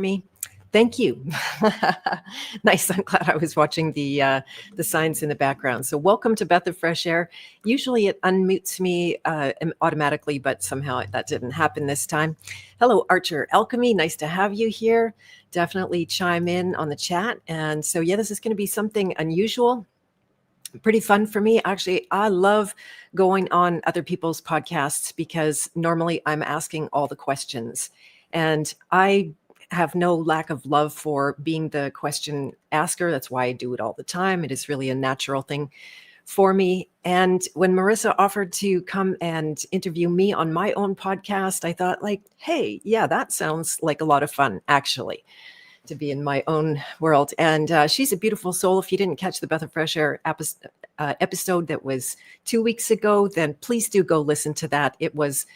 me? Thank you. Nice. I'm glad I was watching the signs in the background. So welcome to Beth of Fresh Air. Usually it unmutes me automatically, but somehow that didn't happen this time. Hello, Archer Alchemy. Nice to have you here. Definitely chime in on the chat. And so, yeah, this is going to be something unusual. Pretty fun for me. Actually, I love going on other people's podcasts because normally I'm asking all the questions. And I have no lack of love for being the question asker. That's why I do it all the time. It is really a natural thing for me. And when Marisa offered to come and interview me on my own podcast, I thought like, hey, yeah, that sounds like a lot of fun, actually, to be in my own world. And she's a beautiful soul. If you didn't catch the Beth of Fresh Air episode that was 2 weeks ago, then please do go listen to that. It was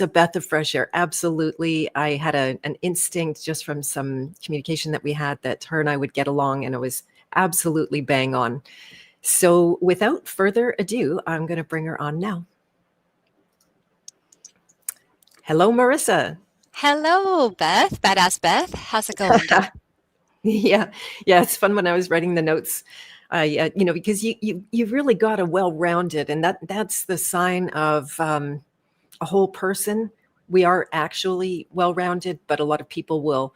a Beth of Fresh Air. Absolutely. I had an instinct just from some communication that we had that her and I would get along, and it was absolutely bang on. So without further ado, I'm going to bring her on now. Hello, Marisa. Hello, Beth. Badass Beth. How's it going? Yeah. It's fun when I was writing the notes. Because you've really got a well-rounded, and that's the sign of a whole person. We are actually well-rounded, but a lot of people will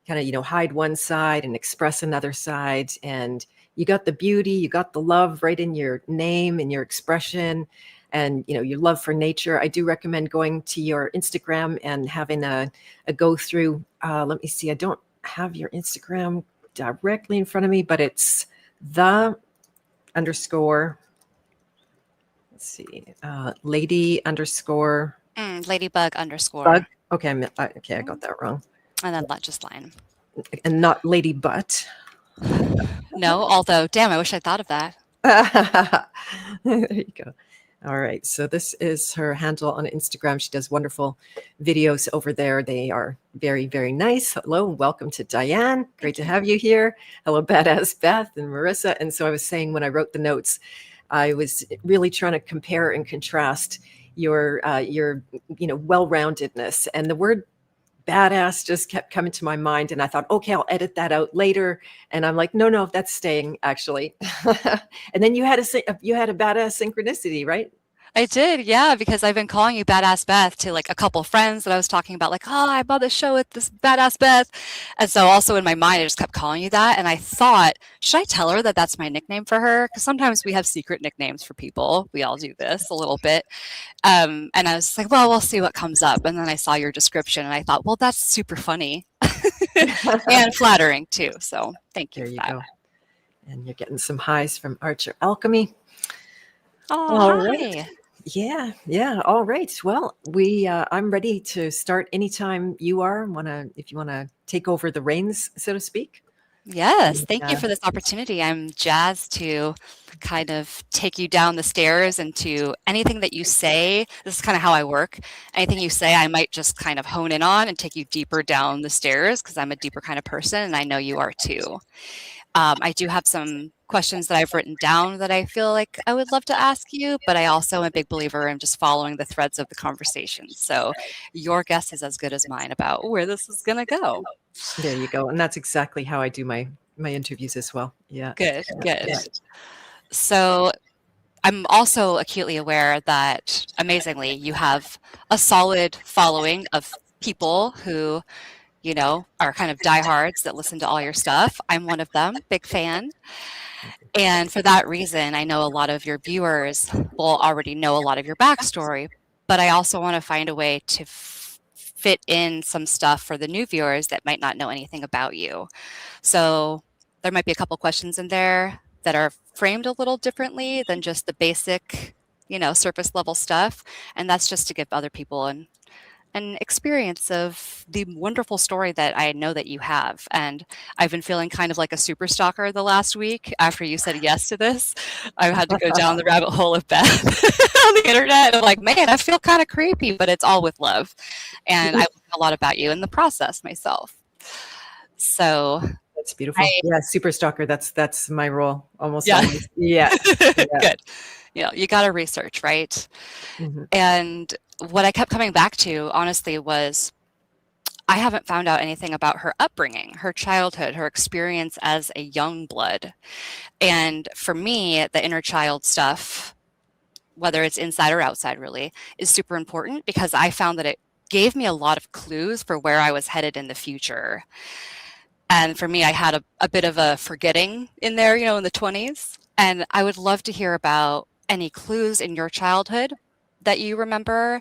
kind of, hide one side and express another side. And you got the beauty, you got the love right in your name and your expression, and, your love for nature. I do recommend going to your Instagram and having a go through. Let me see. I don't have your Instagram directly in front of me, but it's the _. Let's see, lady _. Ladybug _ Bug. Okay, I got that wrong. And then just line. And not lady butt. No, although, damn, I wish I thought of that. There you go. All right, so this is her handle on Instagram. She does wonderful videos over there. They are very, very nice. Hello, and welcome to Diane. Great to have you here. Hello, Badass Beth and Marisa. And so I was saying when I wrote the notes, I was really trying to compare and contrast your well-roundedness, and the word badass just kept coming to my mind, and I thought, okay, I'll edit that out later. And I'm like, no, that's staying, actually. And then you had a badass synchronicity, right? I did, yeah, because I've been calling you Badass Beth to like a couple of friends that I was talking about, like, oh, I'm on the show with this Badass Beth. And so also in my mind, I just kept calling you that. And I thought, should I tell her that that's my nickname for her? Because sometimes we have secret nicknames for people. We all do this a little bit. And I was like, well, we'll see what comes up. And then I saw your description and I thought, well, that's super funny and flattering too. So thank you. There you for that. go. And you're getting some highs from Archer Alchemy. Oh, all hi. Right. Yeah. All right. Well, I'm ready to start anytime you are. If you want to take over the reins, so to speak. Yes. Thank you for this opportunity. I'm jazzed to kind of take you down the stairs into anything that you say. This is kind of how I work. Anything you say, I might just kind of hone in on and take you deeper down the stairs because I'm a deeper kind of person, and I know you are too. I do have some questions that I've written down that I feel like I would love to ask you, but I also am a big believer in just following the threads of the conversation. So your guess is as good as mine about where this is going to go. There you go. And that's exactly how I do my interviews as well. Yeah. Good. So I'm also acutely aware that, amazingly, you have a solid following of people who are kind of diehards that listen to all your stuff. I'm one of them, big fan. And for that reason, I know a lot of your viewers will already know a lot of your backstory, but I also want to find a way to fit in some stuff for the new viewers that might not know anything about you. So there might be a couple questions in there that are framed a little differently than just the basic, surface level stuff. And that's just to give other people an experience of the wonderful story that I know that you have. And I've been feeling kind of like a super stalker the last week after you said yes to this. I had to go down the rabbit hole of Beth on the internet. And I'm like, man, I feel kind of creepy, but it's all with love. And I learned a lot about you in the process myself. So that's beautiful. Super stalker. That's my role almost. Yeah. Always. Yeah. Good. You got to research, right? Mm-hmm. And what I kept coming back to, honestly, was I haven't found out anything about her upbringing, her childhood, her experience as a young blood. And for me, the inner child stuff, whether it's inside or outside really, is super important because I found that it gave me a lot of clues for where I was headed in the future. And for me, I had a bit of a forgetting in there, in the 20s. And I would love to hear about any clues in your childhood that you remember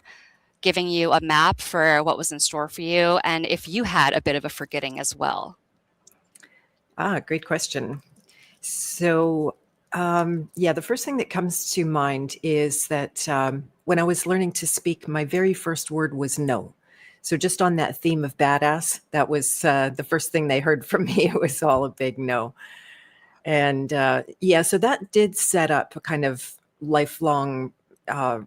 giving you a map for what was in store for you, and if you had a bit of a forgetting as well. Great question. So, yeah, the first thing that comes to mind is that when I was learning to speak, my very first word was no. So, just on that theme of badass, that was the first thing they heard from me. It was all a big no. And yeah, so that did set up a kind of lifelong uh,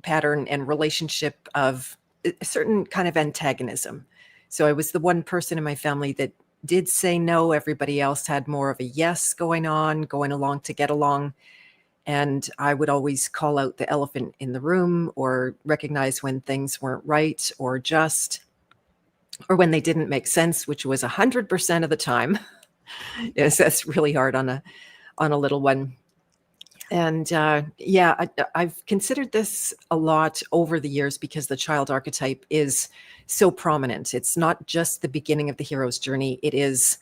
pattern and relationship of a certain kind of antagonism. So I was the one person in my family that did say no. Everybody else had more of a yes going on, going along to get along. And I would always call out the elephant in the room or recognize when things weren't right or just, or when they didn't make sense, which was 100% of the time. Yes, that's really hard on a little one. And yeah, I've considered this a lot over the years because the child archetype is so prominent. It's not just the beginning of the hero's journey, it is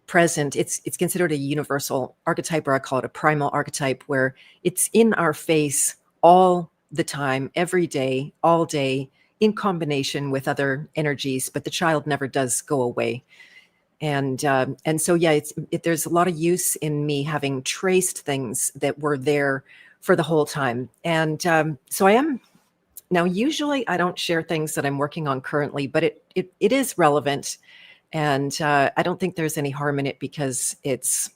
present. It's considered a universal archetype, or I call it a primal archetype, where it's in our face all the time, every day, all day, in combination with other energies, but the child never does go away. And so yeah, there's a lot of use in me having traced things that were there for the whole time. And so I am now. Usually, I don't share things that I'm working on currently, but it is relevant, and I don't think there's any harm in it because it's.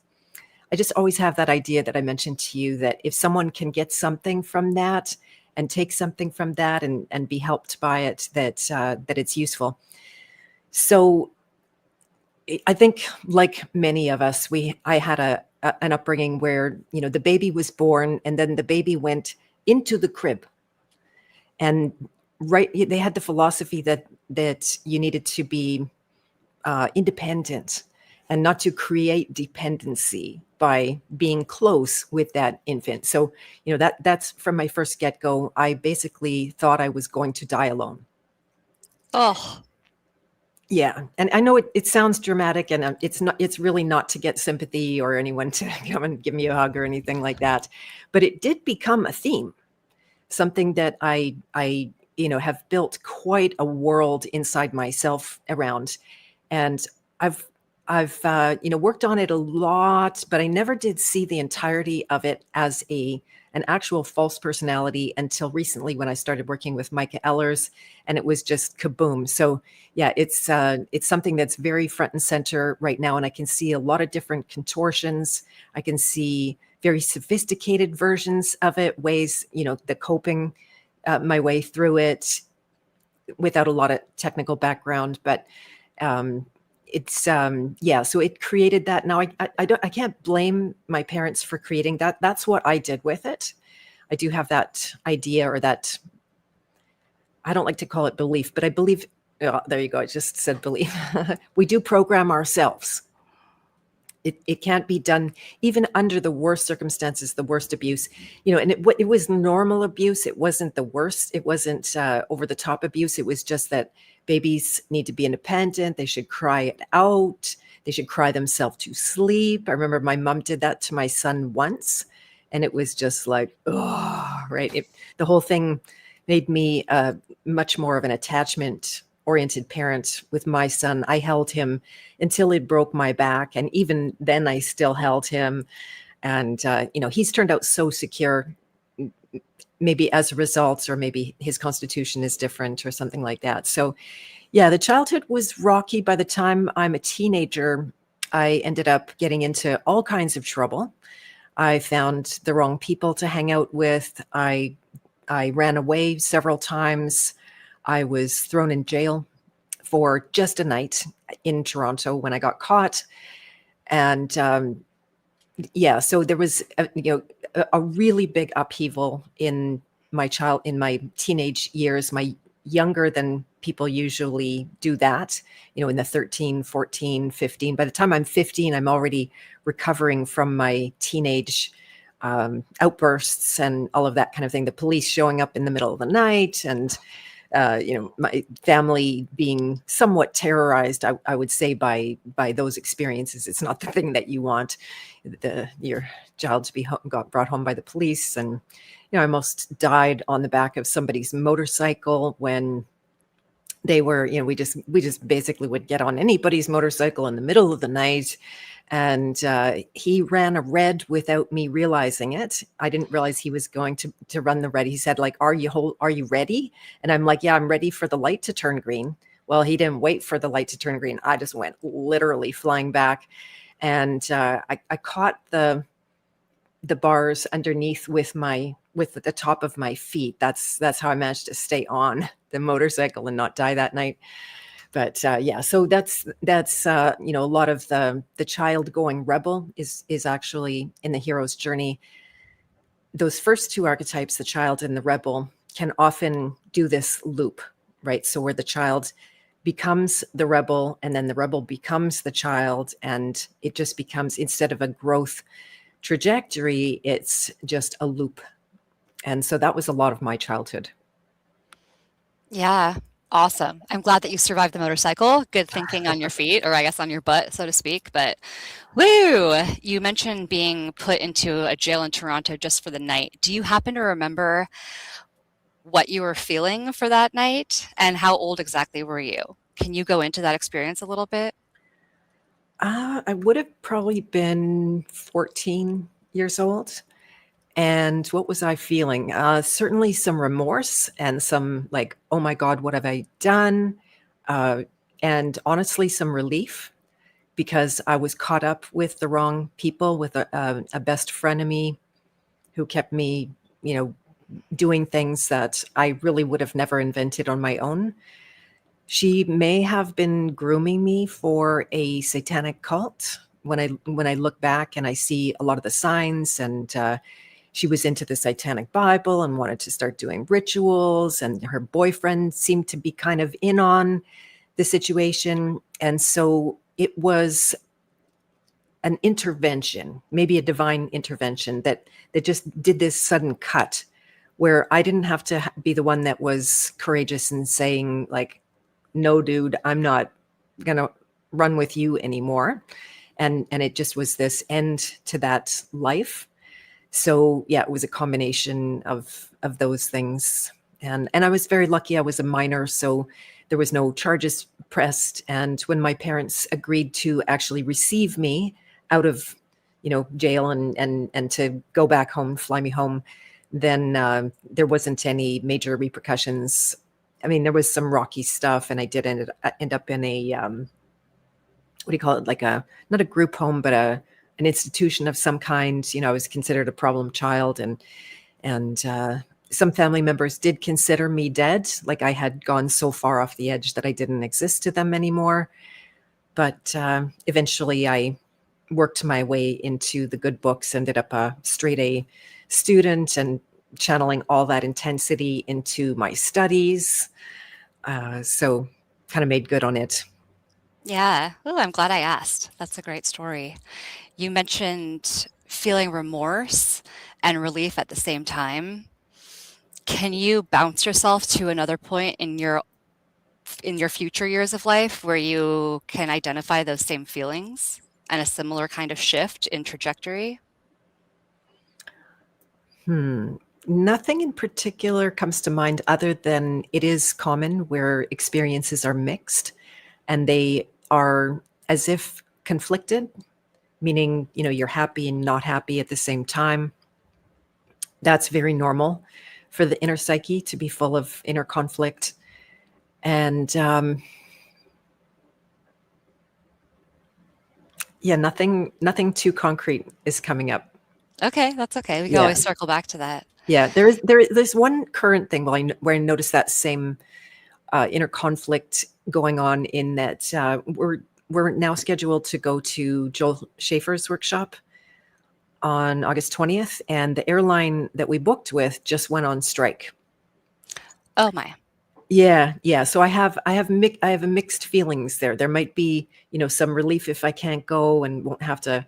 I just always have that idea that I mentioned to you, that if someone can get something from that and take something from that and be helped by it, that it's useful. So I think, like many of us, I had an upbringing where the baby was born and then the baby went into the crib, and right, they had the philosophy that you needed to be independent and not to create dependency by being close with that infant. So that's from my first get-go. I basically thought I was going to die alone. Oh, Yeah, and I know it sounds dramatic, and it's not. It's really not to get sympathy or anyone to come and give me a hug or anything like that. But it did become a theme, something that I have built quite a world inside myself around, and I've I've worked on it a lot, but I never did see the entirety of it as an actual false personality until recently when I started working with Micah Ellers, and it was just kaboom. So yeah, it's something that's very front and center right now, and I can see a lot of different contortions. I can see very sophisticated versions of it, ways the coping my way through it without a lot of technical background, but um, it's yeah. So it created that. Now I can't blame my parents for creating that. That's what I did with it. I do have that idea, or that, I don't like to call it belief, but I believe. Oh, there you go. I just said belief. We do program ourselves. It can't be done even under the worst circumstances, the worst abuse, and it was normal abuse. It wasn't the worst. It wasn't over the top abuse. It was just that babies need to be independent. They should cry it out. They should cry themselves to sleep. I remember my mom did that to my son once, and it was just like, oh, right. The whole thing made me much more of an attachment oriented parent with my son. I held him until it broke my back, and even then I still held him. And he's turned out so secure, maybe as a result, or maybe his constitution is different or something like that. So yeah, the childhood was rocky. By the time I'm a teenager, I ended up getting into all kinds of trouble. I found the wrong people to hang out with. I ran away several times. I was thrown in jail for just a night in Toronto when I got caught. And yeah, so there was a really big upheaval in my teenage years, my younger than people usually do that, in the 13, 14, 15. By the time I'm 15, I'm already recovering from my teenage outbursts and all of that kind of thing. The police showing up in the middle of the night, and my family being somewhat terrorized, I would say, by those experiences. It's not the thing that you want, your child to be got brought home by the police. And I almost died on the back of somebody's motorcycle when they were, we just basically would get on anybody's motorcycle in the middle of the night. And he ran a red without me realizing it. I didn't realize he was going to run the red. He said, like, are you ready? And I'm like, yeah, I'm ready for the light to turn green. Well, he didn't wait for the light to turn green. I just went literally flying back. And I caught the bars underneath with the top of my feet. That's how I managed to stay on the motorcycle and not die that night. But yeah, so that's a lot of the child going rebel is actually in the hero's journey. Those first two archetypes, the child and the rebel, can often do this loop, right? So where the child becomes the rebel, and then the rebel becomes the child, and it just becomes, instead of a growth trajectory, it's just a loop. And so that was a lot of my childhood. Yeah, awesome. I'm glad that you survived the motorcycle. Good thinking on your feet, or I guess on your butt, so to speak. But woo, you mentioned being put into a jail in Toronto just for the night. Do you happen to remember what you were feeling for that night, and how old exactly were you? Can you go into that experience a little bit? I would have probably been 14 years old. And what was I feeling? Certainly some remorse and some like, oh my God, what have I done? And honestly, some relief, because I was caught up with the wrong people, with a best frenemy who kept me, doing things that I really would have never invented on my own. She may have been grooming me for a satanic cult. When I look back and I see a lot of the signs, and she was into the Satanic Bible and wanted to start doing rituals, and her boyfriend seemed to be kind of in on the situation. And so it was an intervention, maybe a divine intervention, that just did this sudden cut where I didn't have to be the one that was courageous and saying, like, no, dude, I'm not going to run with you anymore. And it just was this end to that life. So yeah, it was a combination of those things. And I was very lucky. I was a minor, so there was no charges pressed. And when my parents agreed to actually receive me out of, jail and to go back home, fly me home, then there wasn't any major repercussions. I mean, there was some rocky stuff, and I did end up in a what do you call it? Like not a group home, but an institution of some kind. I was considered a problem child, and some family members did consider me dead. Like I had gone so far off the edge that I didn't exist to them anymore. But eventually I worked my way into the good books, ended up a straight A student, and channeling all that intensity into my studies. So kind of made good on it. Yeah. Oh, I'm glad I asked. That's a great story. You mentioned feeling remorse and relief at the same time. Can you bounce yourself to another point in your future years of life where you can identify those same feelings and a similar kind of shift in trajectory? Nothing in particular comes to mind, other than it is common where experiences are mixed and they are as if conflicted, meaning, you're happy and not happy at the same time. That's very normal for the inner psyche to be full of inner conflict. And yeah, nothing too concrete is coming up. Okay, that's okay. We can Yeah. always circle back to that. Yeah, there's one current thing where I noticed that same inner conflict going on, in that we're now scheduled to go to Joel Schaefer's workshop on August 20th, and the airline that we booked with just went on strike. Oh my. Yeah. So I have a mixed feelings there. There might be, some relief if I can't go and won't have to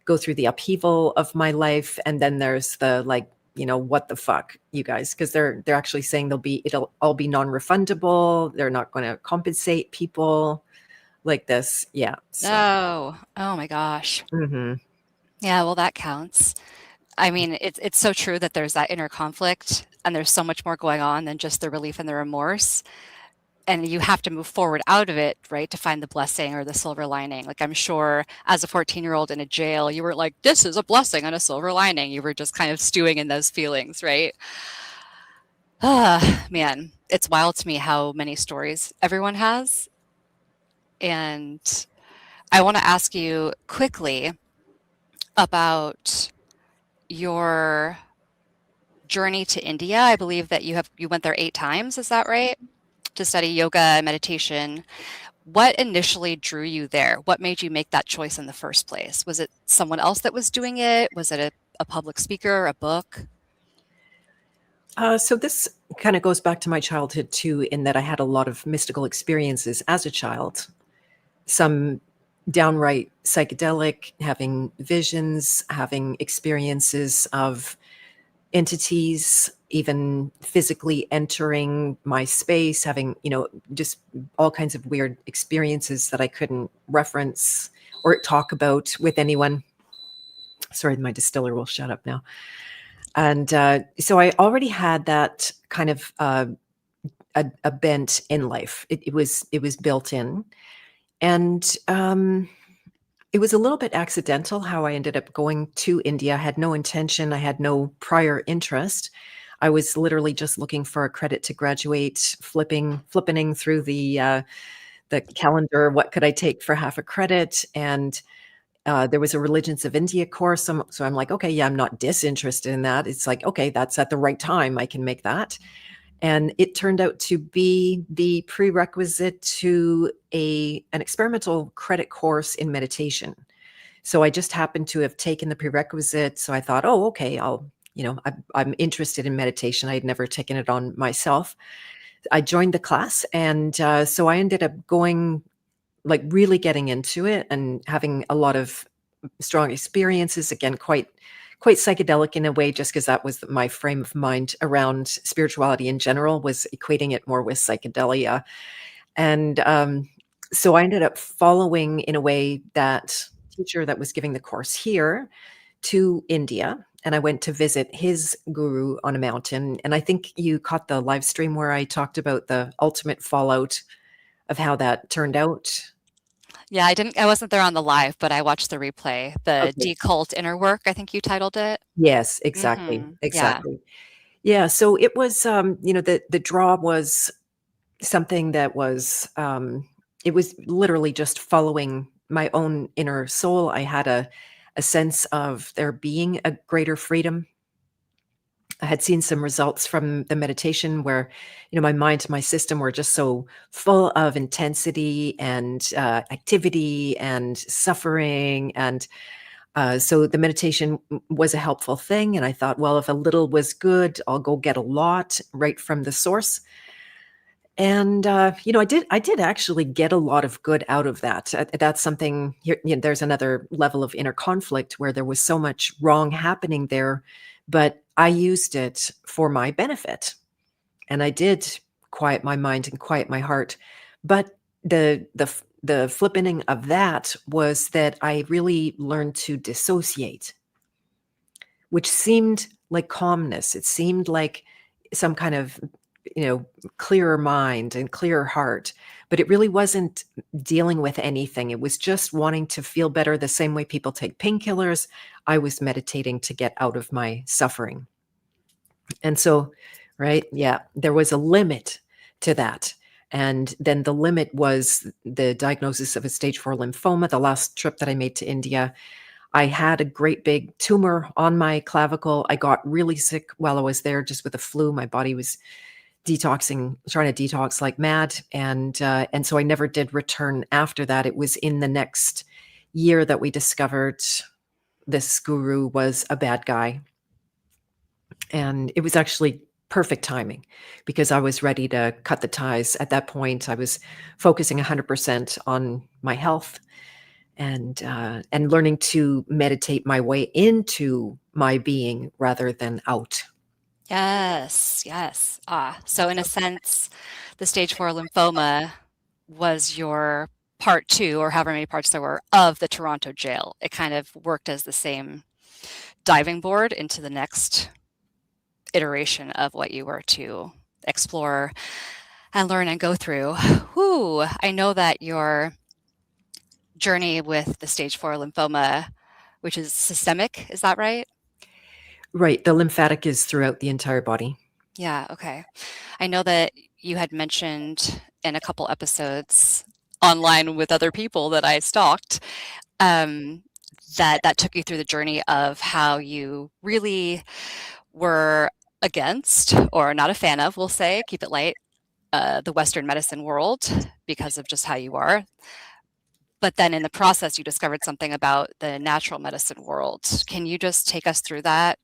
go through the upheaval of my life. And then there's the like, what the fuck, you guys, because they're actually saying it'll all be non-refundable. They're not going to compensate people like this. Yeah. So No. Oh my gosh. mhm. Yeah, well, that counts. I mean, it's so true that there's that inner conflict and there's so much more going on than just the relief and the remorse. And you have to move forward out of it, right, to find the blessing or the silver lining. Like I'm sure as a 14-year-old in a jail, you weren't like, this is a blessing and a silver lining. You were just kind of stewing in those feelings, right? Ah, man, it's wild to me how many stories everyone has. And I want to ask you quickly about your journey to India. I believe that you went there 8 times, is that right? To study yoga and meditation. What initially drew you there? What made you make that choice in the first place? Was it someone else that was doing it? Was it a public speaker, a book? So this kind of goes back to my childhood too, in that I had a lot of mystical experiences as a child. Some downright psychedelic, having visions, having experiences of entities, even physically entering my space, having, just all kinds of weird experiences that I couldn't reference or talk about with anyone. Sorry, my distiller will shut up now. And so I already had that kind of a bent in life. It was built in, and it was a little bit accidental how I ended up going to India. I had no intention. I had no prior interest. I was literally just looking for a credit to graduate, flippening through the calendar. What could I take for half a credit? And there was a Religions of India course. So I'm like, okay, yeah, I'm not disinterested in that. It's like, okay, that's at the right time. I can make that. And it turned out to be the prerequisite to an experimental credit course in meditation. So I just happened to have taken the prerequisite. So I thought, oh, okay, I'm interested in meditation. I had never taken it on myself. I joined the class. And so I ended up going, like, really getting into it and having a lot of strong experiences. Again, quite psychedelic in a way, just because that was my frame of mind around spirituality in general, was equating it more with psychedelia. And so I ended up following, in a way, that teacher that was giving the course here to India. And I went to visit his guru on a mountain. And I think you caught the live stream where I talked about the ultimate fallout of how that turned out. Yeah, I wasn't there on the live, but I watched the replay. The Okay. Decult Inner Work, I think you titled it. Yes, exactly. Hmm. Yeah. Exactly. Yeah. So it was, the draw was something that was, it was literally just following my own inner soul. I had a sense of there being a greater freedom. I had seen some results from the meditation where, my mind and my system were just so full of intensity and activity and suffering. And so the meditation was a helpful thing. And I thought, well, if a little was good, I'll go get a lot right from the source. And I did actually get a lot of good out of that. That's something here. There's another level of inner conflict where there was so much wrong happening there, but I used it for my benefit, and I did quiet my mind and quiet my heart. But the flippening of that was that I really learned to dissociate, which seemed like calmness. It seemed like some kind of, you know, clearer mind and clearer heart, but it really wasn't dealing with anything. It was just wanting to feel better, the same way people take painkillers. I was meditating to get out of my suffering. And so, right, yeah, there was a limit to that. And then the limit was the diagnosis of a stage 4 lymphoma. The last trip that I made to India, I had a great big tumor on my clavicle. I got really sick while I was there, just with a flu. My body was detoxing, trying to detox like mad, and so I never did return after that. It was in the next year that we discovered this guru was a bad guy, and it was actually perfect timing because I was ready to cut the ties. At that point, I was focusing 100% on my health and learning to meditate my way into my being rather than out. Yes, yes. So in a sense, the stage 4 lymphoma was your part 2, or however many parts there were, of the Toronto jail. It kind of worked as the same diving board into the next iteration of what you were to explore and learn and go through. Whew, I know that your journey with the stage 4 lymphoma, which is systemic, is that right? Right. The lymphatic is throughout the entire body. Yeah, okay. I know that you had mentioned in a couple episodes online with other people that I stalked, um, that took you through the journey of how you really were against, or not a fan of, we'll say, keep it light, the Western medicine world because of just how you are. But then in the process, you discovered something about the natural medicine world. Can you just take us through that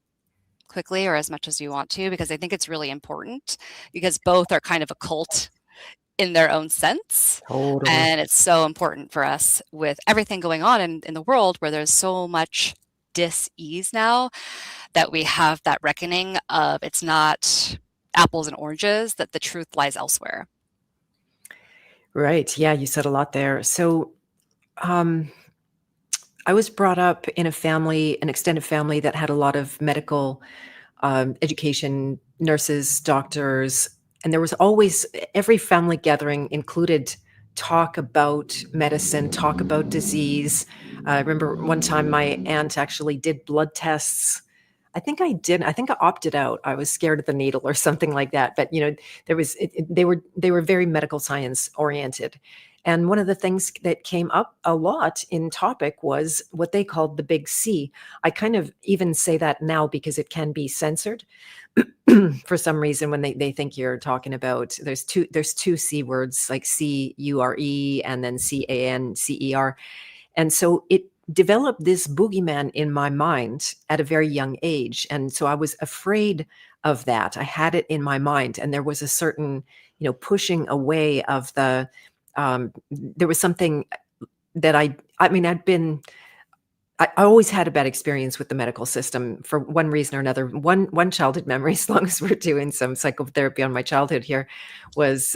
quickly, or as much as you want to? Because I think it's really important, because both are kind of a cult in their own sense. Totally. And it's so important for us with everything going on in the world where there's so much dis-ease now, that we have that reckoning of it's not apples and oranges, that the truth lies elsewhere. Right. Yeah, you said a lot there. So, um, I was brought up in a family, an extended family that had a lot of medical education, nurses, doctors, and there was always every family gathering included talk about medicine, talk about disease. I remember one time my aunt actually did blood tests. I think I did. I think I opted out. I was scared of the needle or something like that. But there was they were very medical science oriented, and one of the things that came up a lot in topic was what they called the big C. I kind of even say that now because it can be censored for some reason when they think you're talking about there's two C words like CURE and then CANCER. And so it developed this boogeyman in my mind at a very young age. And so I was afraid of that. I had it in my mind. And there was a certain, pushing away of there was something that I mean, I always had a bad experience with the medical system for one reason or another. One childhood memory, as long as we're doing some psychotherapy on my childhood here, was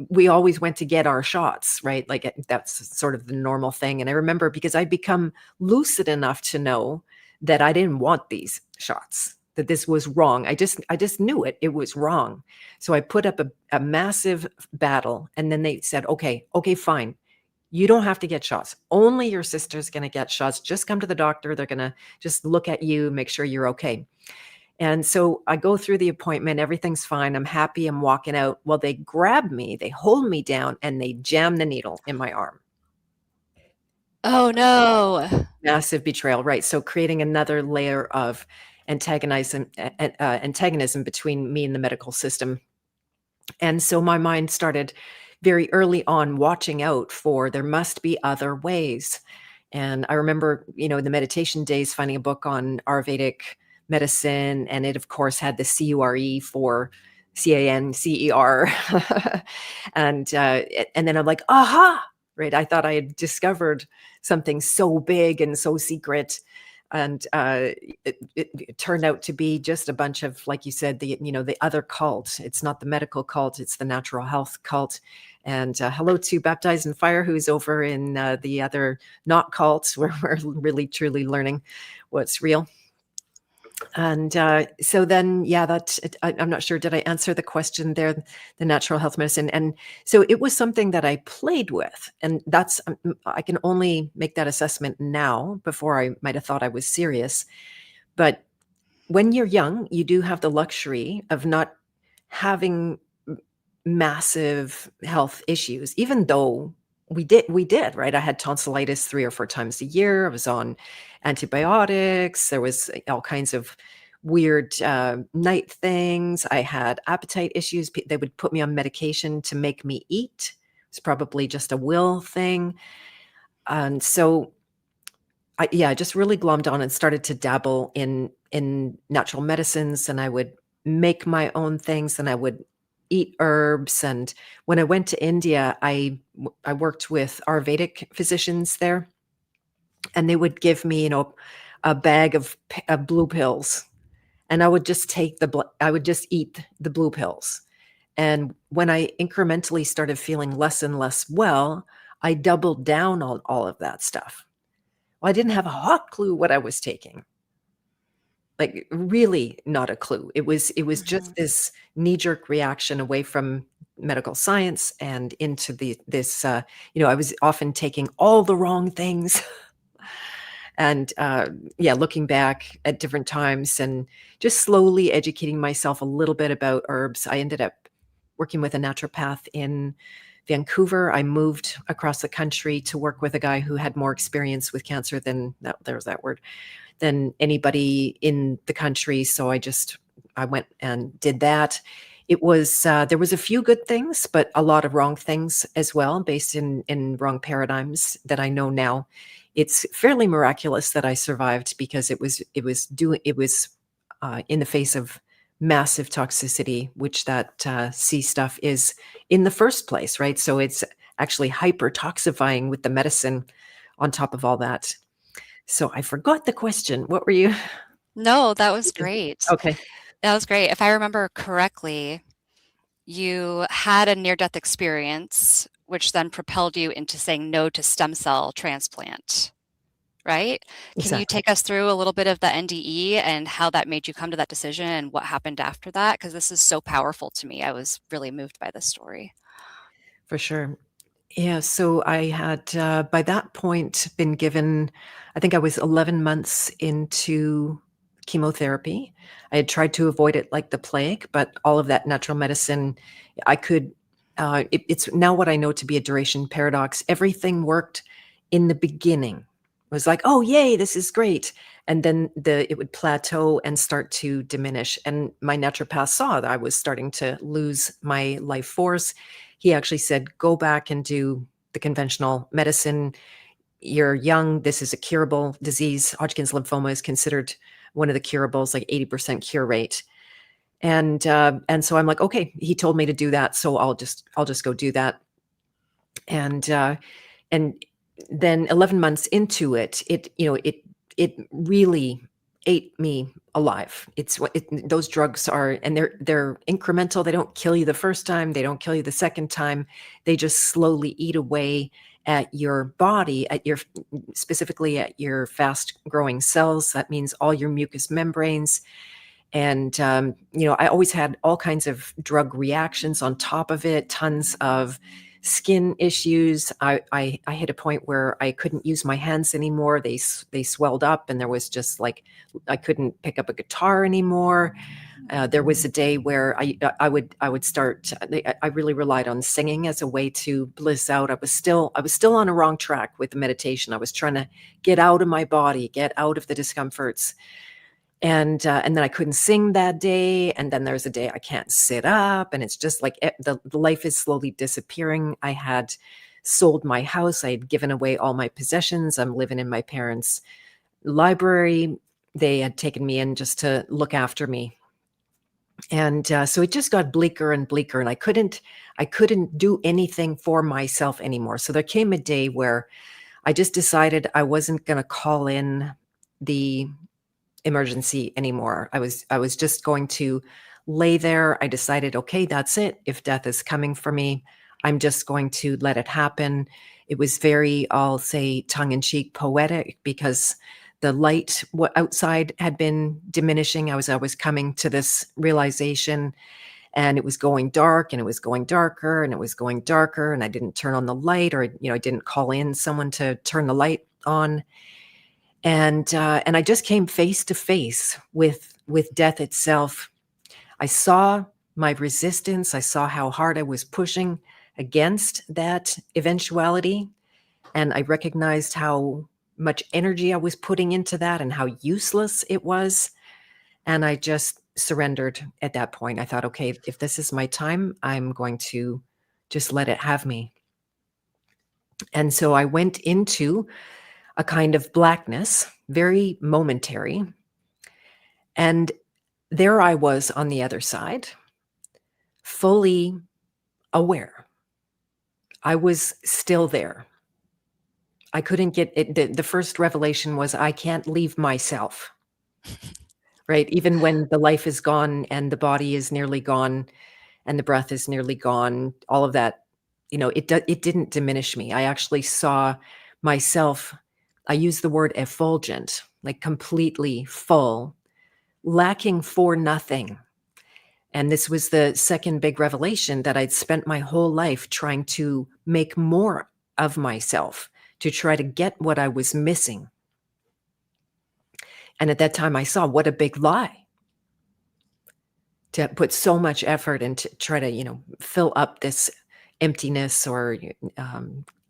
we always went to get our shots, right? Like that's sort of the normal thing. And I remember because I'd become lucid enough to know that I didn't want these shots, that this was wrong. I just knew it. It was wrong. So I put up a massive battle, and then they said, okay, fine. You don't have to get shots. Only your sister's going to get shots. Just come to the doctor. They're going to just look at you, make sure you're okay. And so I go through the appointment. Everything's fine. I'm happy. I'm walking out. Well, they grab me, they hold me down, and they jam the needle in my arm. Oh no. Massive betrayal, right? So creating another layer of antagonism between me and the medical system. And so my mind started very early on watching out for there must be other ways. And I remember, in the meditation days, finding a book on Ayurvedic medicine, and it, of course, had the CURE for CANCER, and then I'm like, aha, right? I thought I had discovered something so big and so secret, and it turned out to be just a bunch of, like you said, the other cult. It's not the medical cult; it's the natural health cult. And hello to Baptized in Fire, who's over in the other not cults, where we're really truly learning what's real. And so then, yeah, I'm not sure. Did I answer the question there? The natural health medicine, and so it was something that I played with, and that's I can only make that assessment now. Before I might have thought I was serious, but when you're young, you do have the luxury of not having massive health issues, even though we did, right? I had tonsillitis 3 or 4 times a year. I was on antibiotics. There was all kinds of weird night things. I had appetite issues. They would put me on medication to make me eat. It's probably just a will thing. And so I just really glommed on and started to dabble in natural medicines, and I would make my own things, and I would eat herbs. And when I went to India, I worked with Ayurvedic physicians there, and they would give me, a bag of blue pills, and I would just I would just eat the blue pills. And when I incrementally started feeling less and less well, I doubled down on all of that stuff. Well, I didn't have a hot clue what I was taking. Like, really not a clue. It was Mhm. just this knee-jerk reaction away from medical science and into this, I was often taking all the wrong things. And yeah, looking back at different times and just slowly educating myself a little bit about herbs, I ended up working with a naturopath in Vancouver. I moved across the country to work with a guy who had more experience with cancer than that, there's that word, than anybody in the country. So I went and did that. It was there was a few good things, but a lot of wrong things as well, based in wrong paradigms that I know now. It's fairly miraculous that I survived, because it was in the face of massive toxicity, which that sea stuff is in the first place, right? So it's actually hyper toxifying with the medicine on top of all that. So I forgot the question. What were you? No, that was great. Okay. That was great. If I remember correctly, you had a near-death experience, which then propelled you into saying no to stem cell transplant, right? Can you Exactly. take us through a little bit of the NDE and how that made you come to that decision and what happened after that? Because this is so powerful to me. I was really moved by this story. For sure. Yeah, so I had, by that point, been given, I think I was 11 months into chemotherapy. I had tried to avoid it like the plague, but all of that natural medicine, I could, it's now what I know to be a duration paradox. Everything worked in the beginning. It was like, oh, yay, this is great. And then it would plateau and start to diminish. And my naturopath saw that I was starting to lose my life force. He actually said, go back and do the conventional medicine. You're young. This is a curable disease. Hodgkin's lymphoma is considered one of the curables, like 80% cure rate. And so I'm like, okay, he told me to do that, so I'll just go do that. And then 11 months into it, it really ate me alive. Those drugs are, and they're incremental. They don't kill you the first time. They don't kill you the second time. They just slowly eat away at your body, specifically at your fast growing cells. That means all your mucous membranes. And I always had all kinds of drug reactions on top of it, tons of skin issues. I hit a point where I couldn't use my hands anymore. They swelled up, and there was just like, I couldn't pick up a guitar anymore. There was a day where I would start. I really relied on singing as a way to bliss out. I was still on a wrong track with the meditation. I was trying to get out of my body, get out of the discomforts. And then I couldn't sing that day, and then there's a day I can't sit up, and it's just like the life is slowly disappearing. I had sold my house. I had given away all my possessions. I'm living in my parents' library. They had taken me in just to look after me. And so it just got bleaker and bleaker, and I couldn't do anything for myself anymore. So there came a day where I just decided I wasn't going to call in the emergency anymore. I was just going to lay there. I decided, okay, that's it. If death is coming for me, I'm just going to let it happen. It was very, I'll say, tongue in cheek, poetic, because the light outside had been diminishing. I was coming to this realization, and it was going dark, and it was going darker, and it was going darker, and I didn't turn on the light, or I didn't call in someone to turn the light on. And I just came face to face with death itself. I saw my resistance. I saw how hard I was pushing against that eventuality, and I recognized how much energy I was putting into that and how useless it was. And I just surrendered at that point. I thought, okay, if this is my time, I'm going to just let it have me. And so I went into a kind of blackness, very momentary. And there I was on the other side, fully aware. I was still there. I couldn't get it. The first revelation was I can't leave myself, right? Even when the life is gone and the body is nearly gone and the breath is nearly gone, all of that, it didn't diminish me. I actually saw myself, I use the word effulgent, like completely full, lacking for nothing. And this was the second big revelation, that I'd spent my whole life trying to make more of myself, to try to get what I was missing. And at that time, I saw what a big lie, to put so much effort and to try to, fill up this emptiness or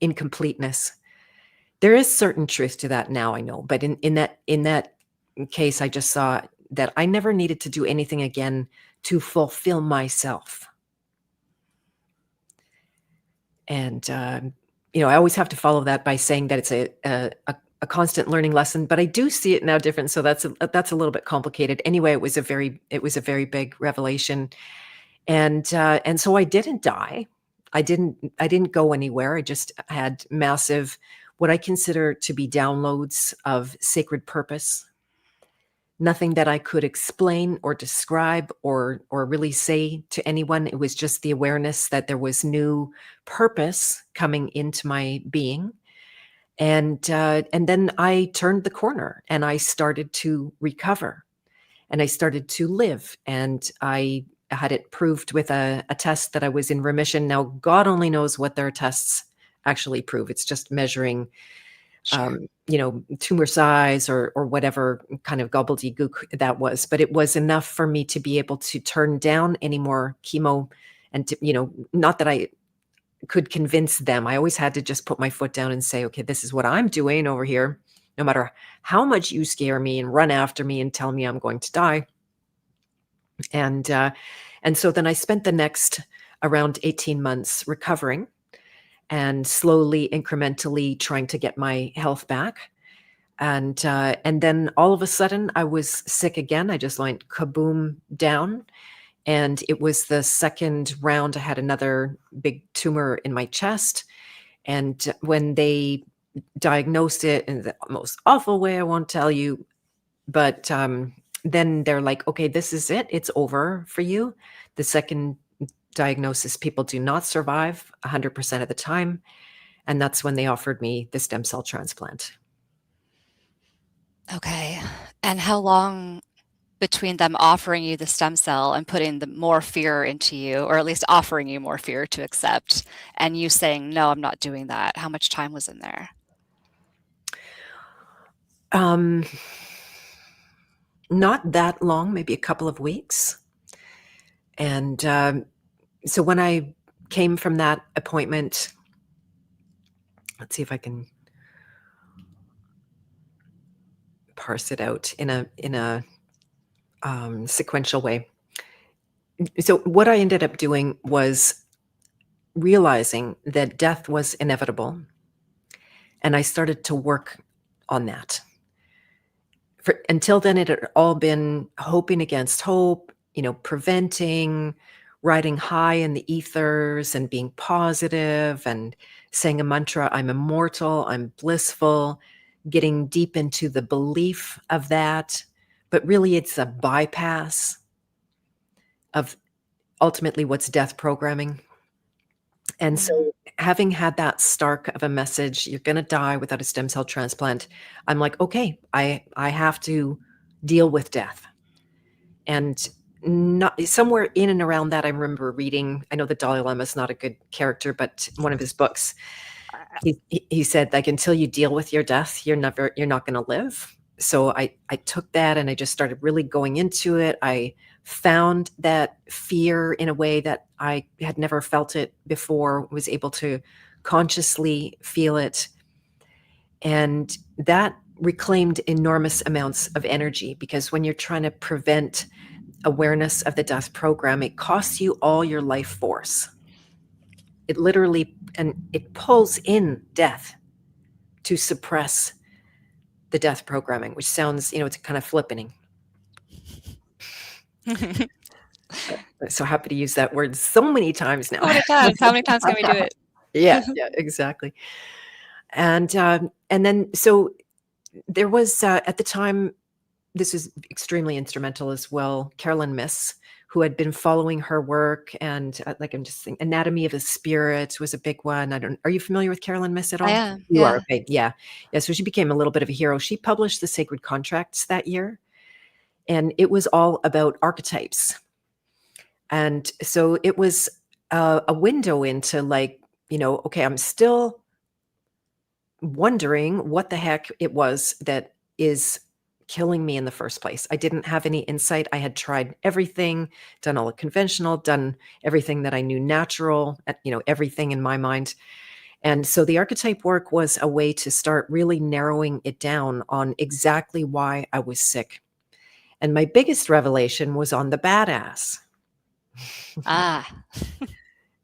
incompleteness. There is certain truth to that now, I know, but in that case, I just saw that I never needed to do anything again to fulfill myself. And I always have to follow that by saying that it's a constant learning lesson, but I do see it now different. So that's a little bit complicated. Anyway, it was a very big revelation, and so I didn't die. I didn't go anywhere. I just had massive, what I consider to be downloads of sacred purpose. Nothing that I could explain or describe or really say to anyone. It was just the awareness that there was new purpose coming into my being. And then I turned the corner and I started to recover and I started to live. And I had it proved with a test that I was in remission. Now, God only knows what their tests actually prove. It's just measuring Sure. tumor size or whatever kind of gobbledygook that was. But it was enough for me to be able to turn down any more chemo, and to, not that I could convince them. I always had to just put my foot down and say, okay, this is what I'm doing over here. No matter how much you scare me and run after me and tell me I'm going to die. And so then I spent the next around 18 months recovering and slowly, incrementally trying to get my health back. And then all of a sudden I was sick again. I just went kaboom down. And it was the second round. I had another big tumor in my chest. And when they diagnosed it in the most awful way, I won't tell you, but then they're like, okay, this is it. It's over for you. The second diagnosis, people do not survive 100% of the time. And that's when they offered me the stem cell transplant. Okay. And how long between them offering you the stem cell and putting the more fear into you, or at least offering you more fear to accept, and you saying, no, I'm not doing that? How much time was in there? Not that long, maybe a couple of weeks. And so when I came from that appointment, let's see if I can parse it out in a sequential way. So what I ended up doing was realizing that death was inevitable, and I started to work on that. Until then, it had all been hoping against hope, preventing, riding high in the ethers and being positive and saying a mantra, I'm immortal, I'm blissful, getting deep into the belief of that. But really, it's a bypass of ultimately what's death programming. And so, having had that stark of a message, you're going to die without a stem cell transplant, I'm like, okay, I have to deal with death. And not somewhere in and around that, I remember reading, I know the Dalai Lama is not a good character, but one of his books, he said, like, until you deal with your death, you're not going to live. So I took that and I just started really going into it. I found that fear in a way that I had never felt it before, was able to consciously feel it. And that reclaimed enormous amounts of energy, because when you're trying to prevent awareness of the death program, it costs you all your life force. It literally, and it pulls in death to suppress the death programming, which sounds, it's kind of flippening. So happy to use that word so many times now. So many times. How many times can we do it? Yeah, yeah, exactly. And then so there was at the time, this was extremely instrumental as well, Carolyn Miss, who had been following her work, and like I'm just saying, Anatomy of the Spirit was a big one. I don't. Are you familiar with Carolyn Miss at I all? am, You are, yeah. okay. Yeah, yeah. So she became a little bit of a hero. She published the Sacred Contracts that year, and it was all about archetypes. And so it was a window into, like, okay, I'm still wondering what the heck it was that is killing me in the first place. I didn't have any insight. I had tried everything, done all the conventional, done everything that I knew natural, everything in my mind. And so the archetype work was a way to start really narrowing it down on exactly why I was sick. And my biggest revelation was on the badass. Ah.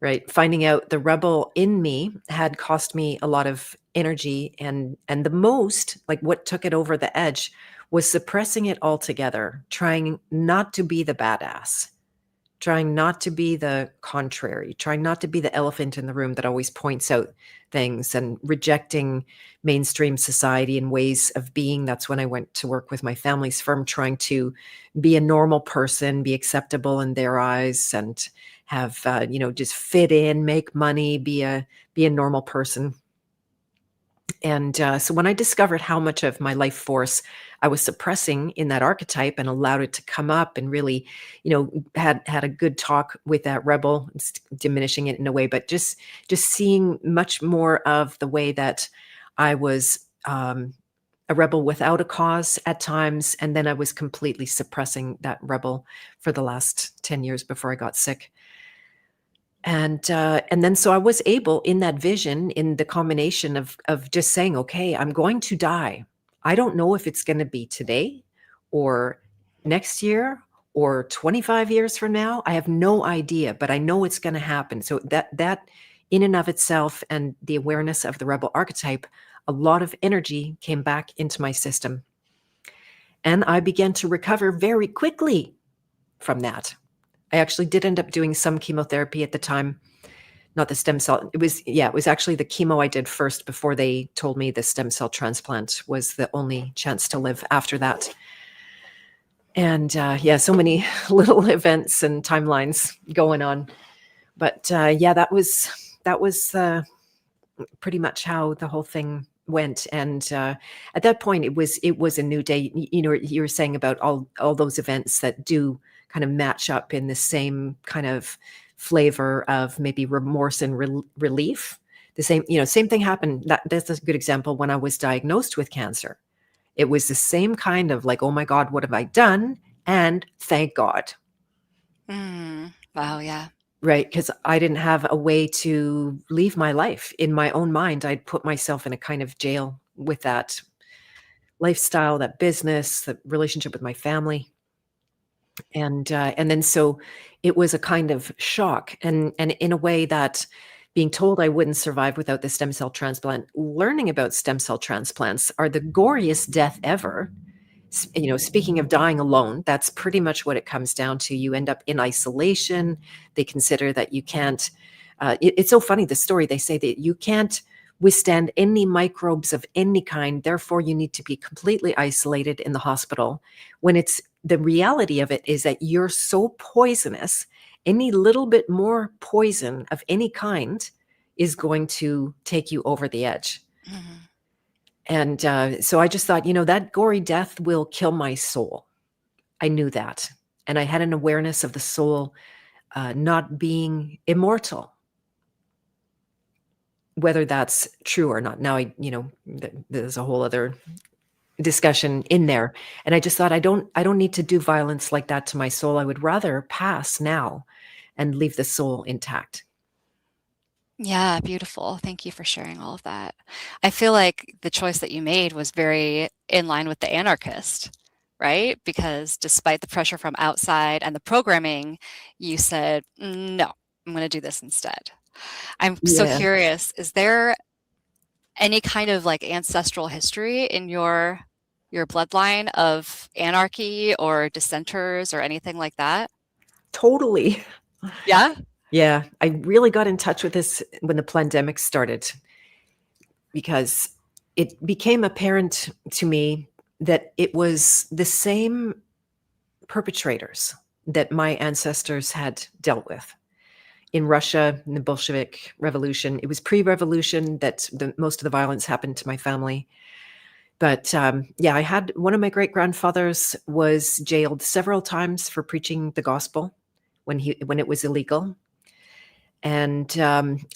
Right, finding out the rebel in me had cost me a lot of energy, and the most, like, what took it over the edge was suppressing it altogether, trying not to be the badass, trying not to be the contrary, trying not to be the elephant in the room that always points out things, and rejecting mainstream society and ways of being. That's when I went to work with my family's firm, trying to be a normal person, be acceptable in their eyes, and have just fit in, make money, be a normal person. And so when I discovered how much of my life force I was suppressing in that archetype, and allowed it to come up, and really, had a good talk with that rebel, it's diminishing it in a way, but just seeing much more of the way that I was a rebel without a cause at times, and then I was completely suppressing that rebel for the last 10 years before I got sick. And then so I was able, in that vision, in the combination of just saying, okay, I'm going to die. I don't know if it's going to be today or next year or 25 years from now. I have no idea, but I know it's going to happen. So that in and of itself, and the awareness of the rebel archetype, a lot of energy came back into my system. And I began to recover very quickly from that. I actually did end up doing some chemotherapy at the time. Not the stem cell. It was actually the chemo I did first, before they told me the stem cell transplant was the only chance to live after that. And yeah, so many little events and timelines going on. But yeah, that was pretty much how the whole thing went. And at that point, it was a new day. You were saying about all those events that do kind of match up in the same kind of flavor of maybe remorse and relief. The same thing happened. That's a good example. When I was diagnosed with cancer, it was the same kind of, like, oh my God, what have I done? And thank God. Wow, yeah. Right, because I didn't have a way to leave my life. In my own mind, I'd put myself in a kind of jail with that lifestyle, that business, the relationship with my family. And then so it was a kind of shock, and in a way that, being told I wouldn't survive without the stem cell transplant, learning about stem cell transplants are the goriest death ever. Speaking of dying alone, that's pretty much what it comes down to. You end up in isolation. They consider that you can't. It's so funny, the story. They say that you can't withstand any microbes of any kind. Therefore, you need to be completely isolated in the hospital. When it's the reality of it is that you're so poisonous, any little bit more poison of any kind is going to take you over the edge. Mhm. And so I just thought, that gory death will kill my soul. I knew that. And I had an awareness of the soul not being immortal, whether that's true or not. Now, there's a whole other discussion in there. And I just thought, I don't need to do violence like that to my soul. I would rather pass now and leave the soul intact. Yeah, beautiful. Thank you for sharing all of that. I feel like the choice that you made was very in line with the anarchist, right? Because despite the pressure from outside and the programming, you said, no, I'm going to do this instead. I'm so Yeah. curious, is there any kind of like ancestral history in your your bloodline of anarchy or dissenters or anything like that? Totally. Yeah? Yeah, I really got in touch with this when the pandemic started because it became apparent to me that it was the same perpetrators that my ancestors had dealt with. In Russia, in the Bolshevik Revolution, it was pre-revolution that most of the violence happened to my family. But yeah, I had one of my great grandfathers was jailed several times for preaching the gospel when it was illegal. And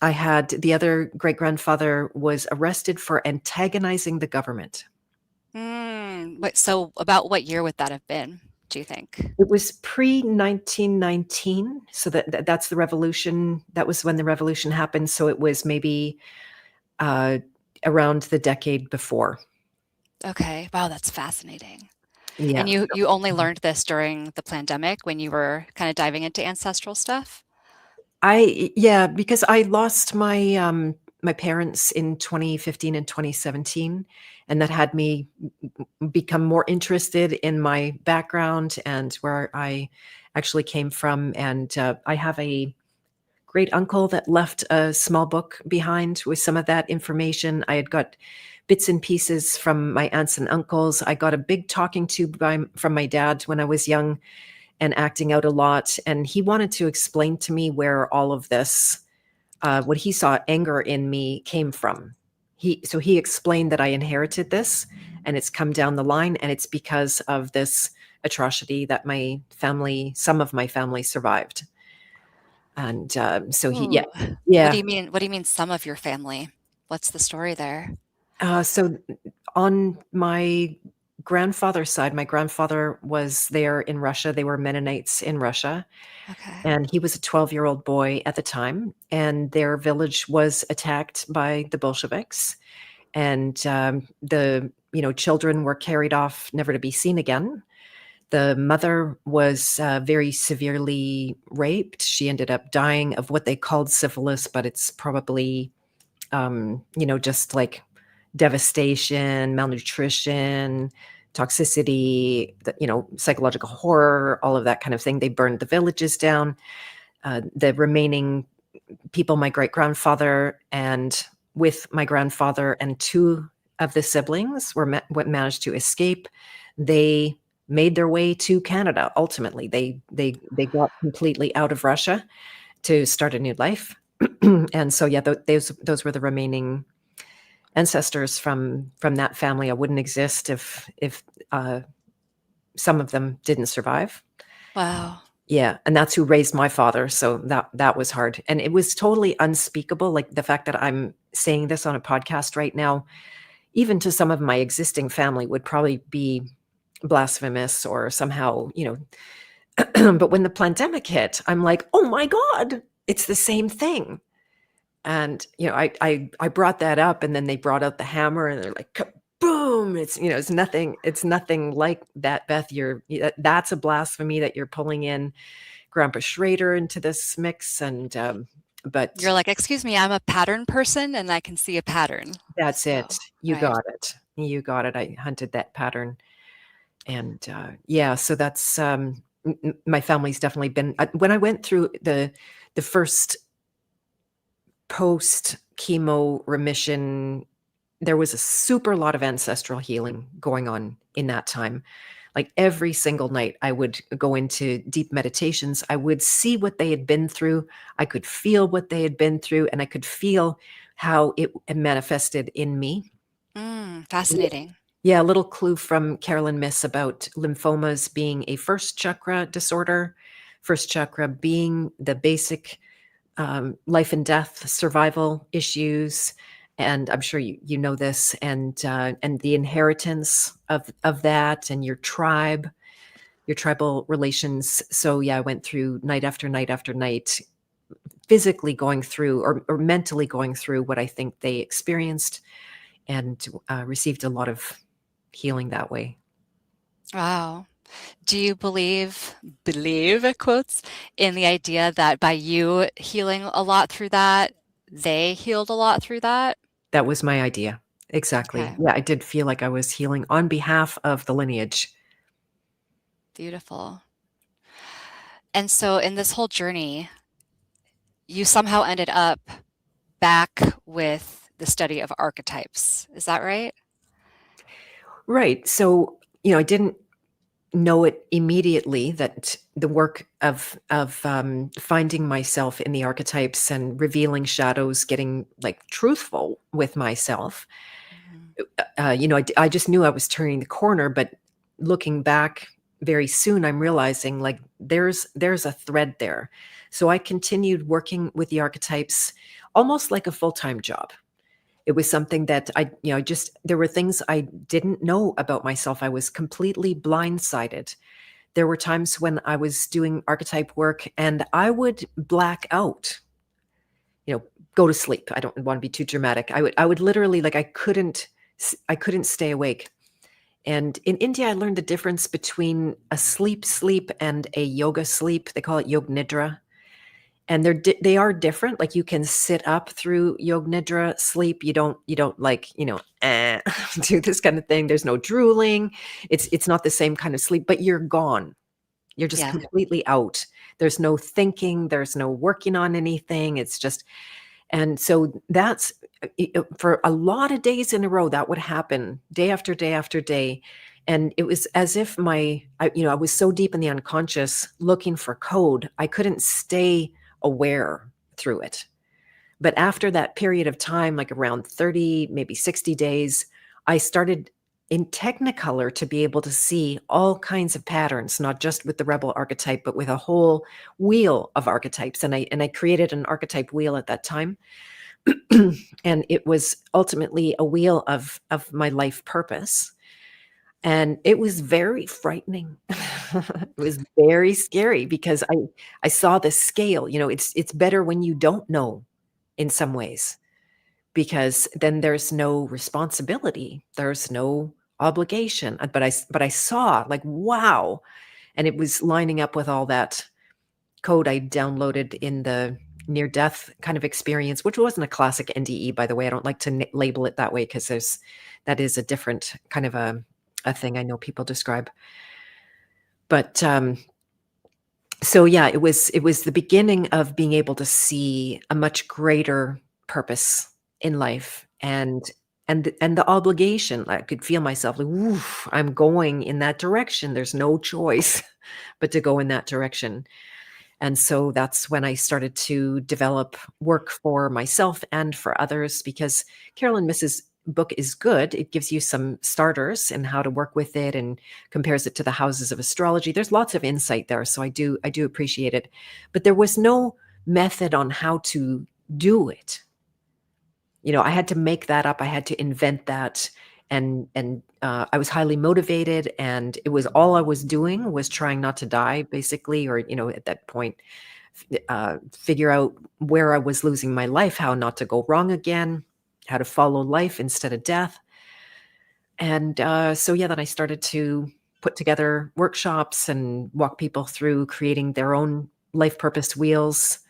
I had the other great grandfather was arrested for antagonizing the government. So about what year would that have been, do you think? It was pre 1919, so that's the revolution. That was when the revolution happened. So it was maybe uh, around the decade before. Okay. Wow, that's fascinating. Yeah. And you only learned this during the pandemic when you were kind of diving into ancestral stuff? Yeah, because I lost my parents in 2015 and 2017, and that had me become more interested in my background and where I actually came from. And I have a great uncle that left a small book behind with some of that information. I had got bits and pieces from my aunts and uncles. I got a big talking tube from my dad when I was young and acting out a lot. And he wanted to explain to me where all of this, what he saw anger in me came from. So he explained that I inherited this and it's come down the line and it's because of this atrocity that some of my family survived. And so yeah, Ooh. What do yeah. you mean what do you mean some of your family? What's the story there? So on my grandfather's side, my grandfather was there in Russia. They were Mennonites in Russia. Okay. And he was a 12-year-old boy at the time. And their village was attacked by the Bolsheviks. And the children were carried off, never to be seen again. The mother was very severely raped. She ended up dying of what they called syphilis, but it's probably, just like devastation, malnutrition, toxicity, psychological horror, all of that kind of thing. They burned the villages down. The remaining people, my great grandfather and with my grandfather and two of the siblings what managed to escape. They made their way to Canada. Ultimately, they got completely out of Russia to start a new life. And so, yeah, those were the remaining ancestors from that family. I wouldn't exist if some of them didn't survive. Wow. Yeah, and that's who raised my father, so that was hard, and it was totally unspeakable, like, the fact that I'm saying this on a podcast right now, even to some of my existing family would probably be blasphemous or somehow, but when the pandemic hit, I'm like, "Oh my god, it's the same thing." And, I brought that up, and then they brought out the hammer, and they're like, "Kaboom!" It's nothing like that, Beth. That's a blasphemy that you're pulling in Grandpa Schrader into this mix, and, but You're like, "Excuse me, I'm a pattern person and I can see a pattern." that's So, it. You right. got it. You got it. I hunted that pattern, and, yeah, so that's, my family's definitely been when I went through the first post-chemo remission, there was a super lot of ancestral healing going on in that time. Like, every single night, I would go into deep meditations. I would see what they had been through. I could feel what they had been through, and I could feel how it manifested in me. Yeah. Fascinating. Yeah, a little clue from Carolyn Miss about lymphomas being a first chakra disorder, first chakra being the basic life and death survival issues, and I'm sure you know this, and the inheritance of that, and your tribal relations. So yeah, I went through night after night after night, physically going through or mentally going through what I think they experienced, and received a lot of healing that way. Wow. Do you believe quotes in the idea that by you healing a lot through that, they healed a lot through that? That was my idea. Exactly. Okay, Yeah, I did feel like I was healing on behalf of the lineage. beautiful. And so in this whole journey, you somehow ended up back with the study of archetypes. Is that right? Right. So, I didn't know it immediately that the work of finding myself in the archetypes and revealing shadows, getting like truthful with myself. Mhm. I just knew I was turning the corner, but looking back very soon, I'm realizing like there's a thread there. So I continued working with the archetypes almost like a full-time job. It was something that just there were things I didn't know about myself. I was completely blindsided. There were times when I was doing archetype work and I would black out, you know, go to sleep. I don't want to be too dramatic. I would literally like I couldn't stay awake. And in India, I learned the difference between a sleep and a yoga sleep. They call it yog nidra, and they are different. Like you can sit up through yog nidra sleep. You don't like do this kind of thing. There's no drooling. It's not the same kind of sleep, but you're gone. You're just Yeah. completely out. There's no thinking. There's no working on anything. It's just and so that's for a lot of days in a row, that would happen day after day after day. And it was as if I was so deep in the unconscious looking for code, I couldn't stay aware through it. But after that period of time, like around 30, maybe 60 days, I started in Technicolor to be able to see all kinds of patterns, not just with the rebel archetype, but with a whole wheel of archetypes. And I created an archetype wheel at that time. And it was ultimately a wheel of my life purpose. And it was very frightening. It was very scary because I saw the scale. It's better when you don't know in some ways, because then there's no responsibility, there's no obligation. But I saw like, wow. And it was lining up with all that code I downloaded in the near death kind of experience, which wasn't a classic NDE, by the way. I don't like to label it that way because that is a different kind of a thing I know people describe. But so yeah, it was the beginning of being able to see a much greater purpose in life, and the obligation. I could feel myself like, "Oof, I'm going in that direction. There's no choice but to go in that direction." And so that's when I started to develop work for myself and for others, because Carolyn Miss's book is good. It gives you some starters and how to work with it and compares it to the houses of astrology. There's lots of insight there. So I do appreciate it. But there was no method on how to do it. I had to make that up. I had to invent that. And I was highly motivated, and it was all I was doing was trying not to die, basically, or at that point, figure out where I was losing my life, how not to go wrong again, how to follow life instead of death. And so yeah, then I started to put together workshops and walk people through creating their own life purpose wheels.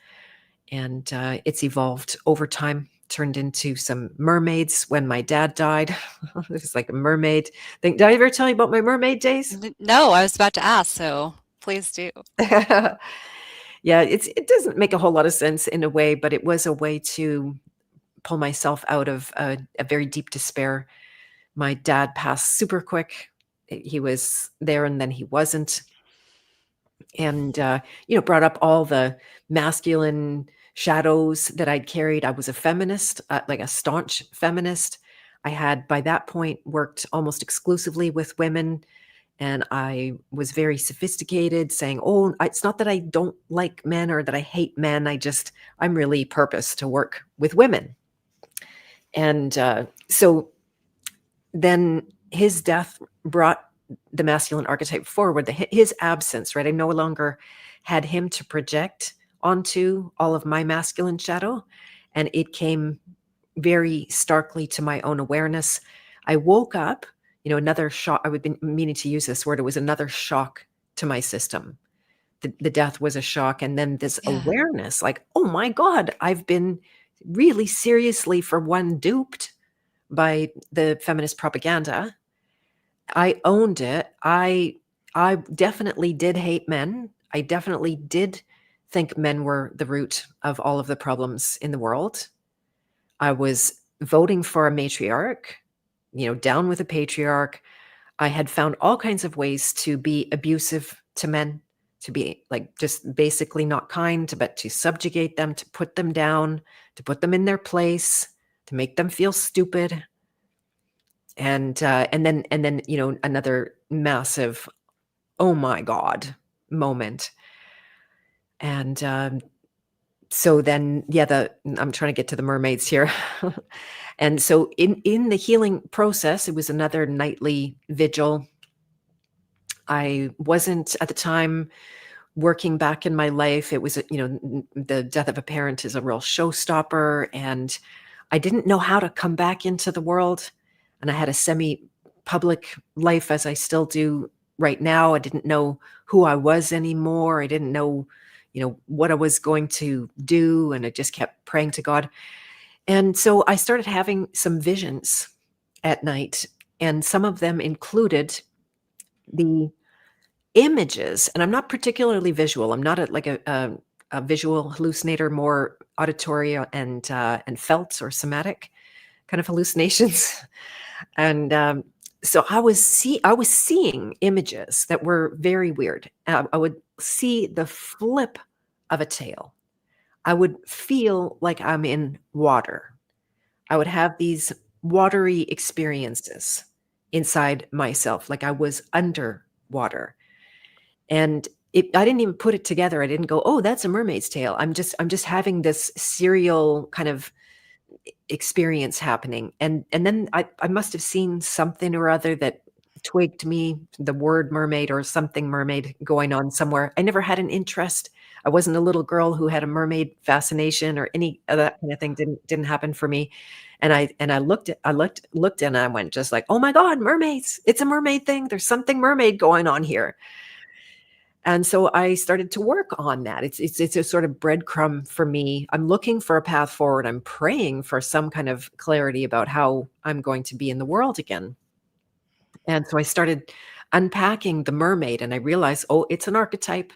And it's evolved over time, turned into some mermaids when my dad died. It was like a mermaid thing. Did I ever tell you about my mermaid days? No, I was about to ask, so please do. Yeah, it doesn't make a whole lot of sense in a way, but it was a way to pull myself out of a very deep despair. My dad passed super quick. He was there and then he wasn't. And brought up all the masculine shadows that I'd carried. I was a feminist, like a staunch feminist. I had by that point worked almost exclusively with women, and I was very sophisticated, saying, "Oh, it's not that I don't like men or that I hate men. I'm really purposed to work with women." And so then his death brought the masculine archetype forward, his absence, right? I no longer had him to project onto all of my masculine shadow. And it came very starkly to my own awareness. I woke up, another shock. I would be meaning to use this word. It was another shock to my system. The death was a shock. And then this Yeah. awareness, like, oh my God, I've been really seriously, for one, duped by the feminist propaganda. I owned it. I definitely did hate men. I definitely did think men were the root of all of the problems in the world. I was voting for a matriarch, down with a patriarch. I had found all kinds of ways to be abusive to men, to be like just basically not kind, but to subjugate them, to put them down, to put them in their place, to make them feel stupid. And then another massive oh my god moment. And so then I'm trying to get to the mermaids here. And so in the healing process, it was another nightly vigil. I wasn't at the time working back in my life. It was the death of a parent is a real showstopper, and I didn't know how to come back into the world. And I had a semi-public life, as I still do right now. I didn't know who I was anymore. I didn't know, what I was going to do, and I just kept praying to God. And so I started having some visions at night, and some of them included the images, and I'm not particularly visual. I'm not a visual hallucinator, more auditory and felt or somatic kind of hallucinations. And so I was seeing images that were very weird. I would see the flip of a tail. I would feel like I'm in water. I would have these watery experiences inside myself, like I was underwater. And I didn't even put it together. I didn't go, "Oh, that's a mermaid's tail." I'm just having this serial kind of experience happening. And then I must have seen something or other that twigged me, the word mermaid or something mermaid going on somewhere. I never had an interest. I wasn't a little girl who had a mermaid fascination or any of that kind of thing. Didn't happen for me. And I looked and I went just like, "Oh my God, mermaids. It's a mermaid thing. There's something mermaid going on here." And so I started to work on that. It's a sort of breadcrumb for me. I'm looking for a path forward. I'm praying for some kind of clarity about how I'm going to be in the world again. And so I started unpacking the mermaid, and I realized, oh, it's an archetype.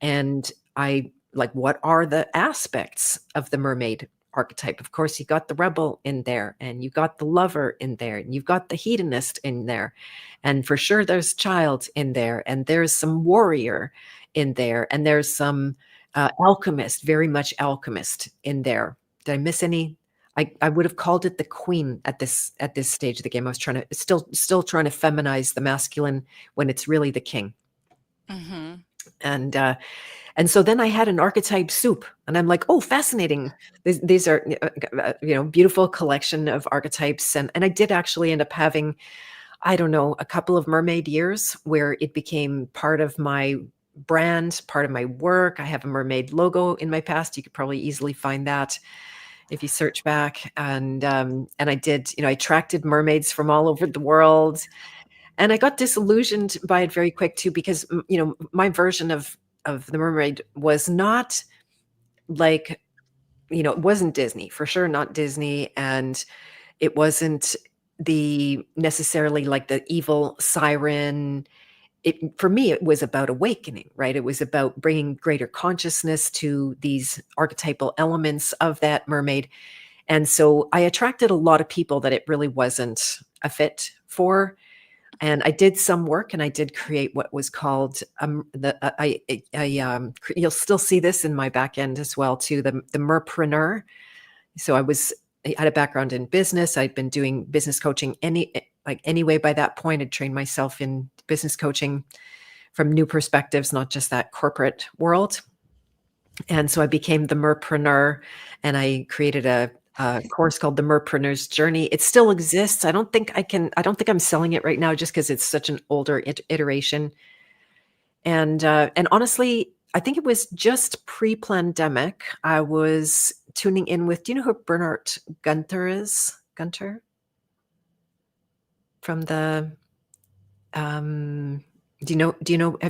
And I like, what are the aspects of the mermaid archetype? Of course, you got the rebel in there, and you got the lover in there, and you've got the hedonist in there. And for sure, there's child in there, and there's some warrior in there, and there's some alchemist, very much alchemist in there. Did I miss any? I would have called it the queen at this stage of the game. I was trying to still trying to feminize the masculine when it's really the king. Mm-hmm. And so then I had an archetype soup, and I'm like, oh, fascinating. These are, beautiful collection of archetypes. And I did actually end up having, I don't know, a couple of mermaid years where it became part of my brand, part of my work. I have a mermaid logo in my past. You could probably easily find that if you search back. And I did, I attracted mermaids from all over the world. And I got disillusioned by it very quick too, because my version of the mermaid was not like, it wasn't Disney, for sure not Disney, and it wasn't the necessarily like the evil siren. For me, it was about awakening, right? It was about bringing greater consciousness to these archetypal elements of that mermaid. And so I attracted a lot of people that it really wasn't a fit for. And I did some work, and I did create what was called you'll still see this in my back end as well too, the merpreneur. So I had a background in business. I'd been doing business coaching anyway. By that point, I'd trained myself in business coaching from new perspectives, not just that corporate world. And so I became the merpreneur, and I created a course called the Merpreneur's Journey. It still exists. I don't think I'm selling it right now just because it's such an older iteration. And honestly, I think it was just pre-pandemic. I was tuning in with, do you know who Bernhard Gunther is? Gunther? From the, have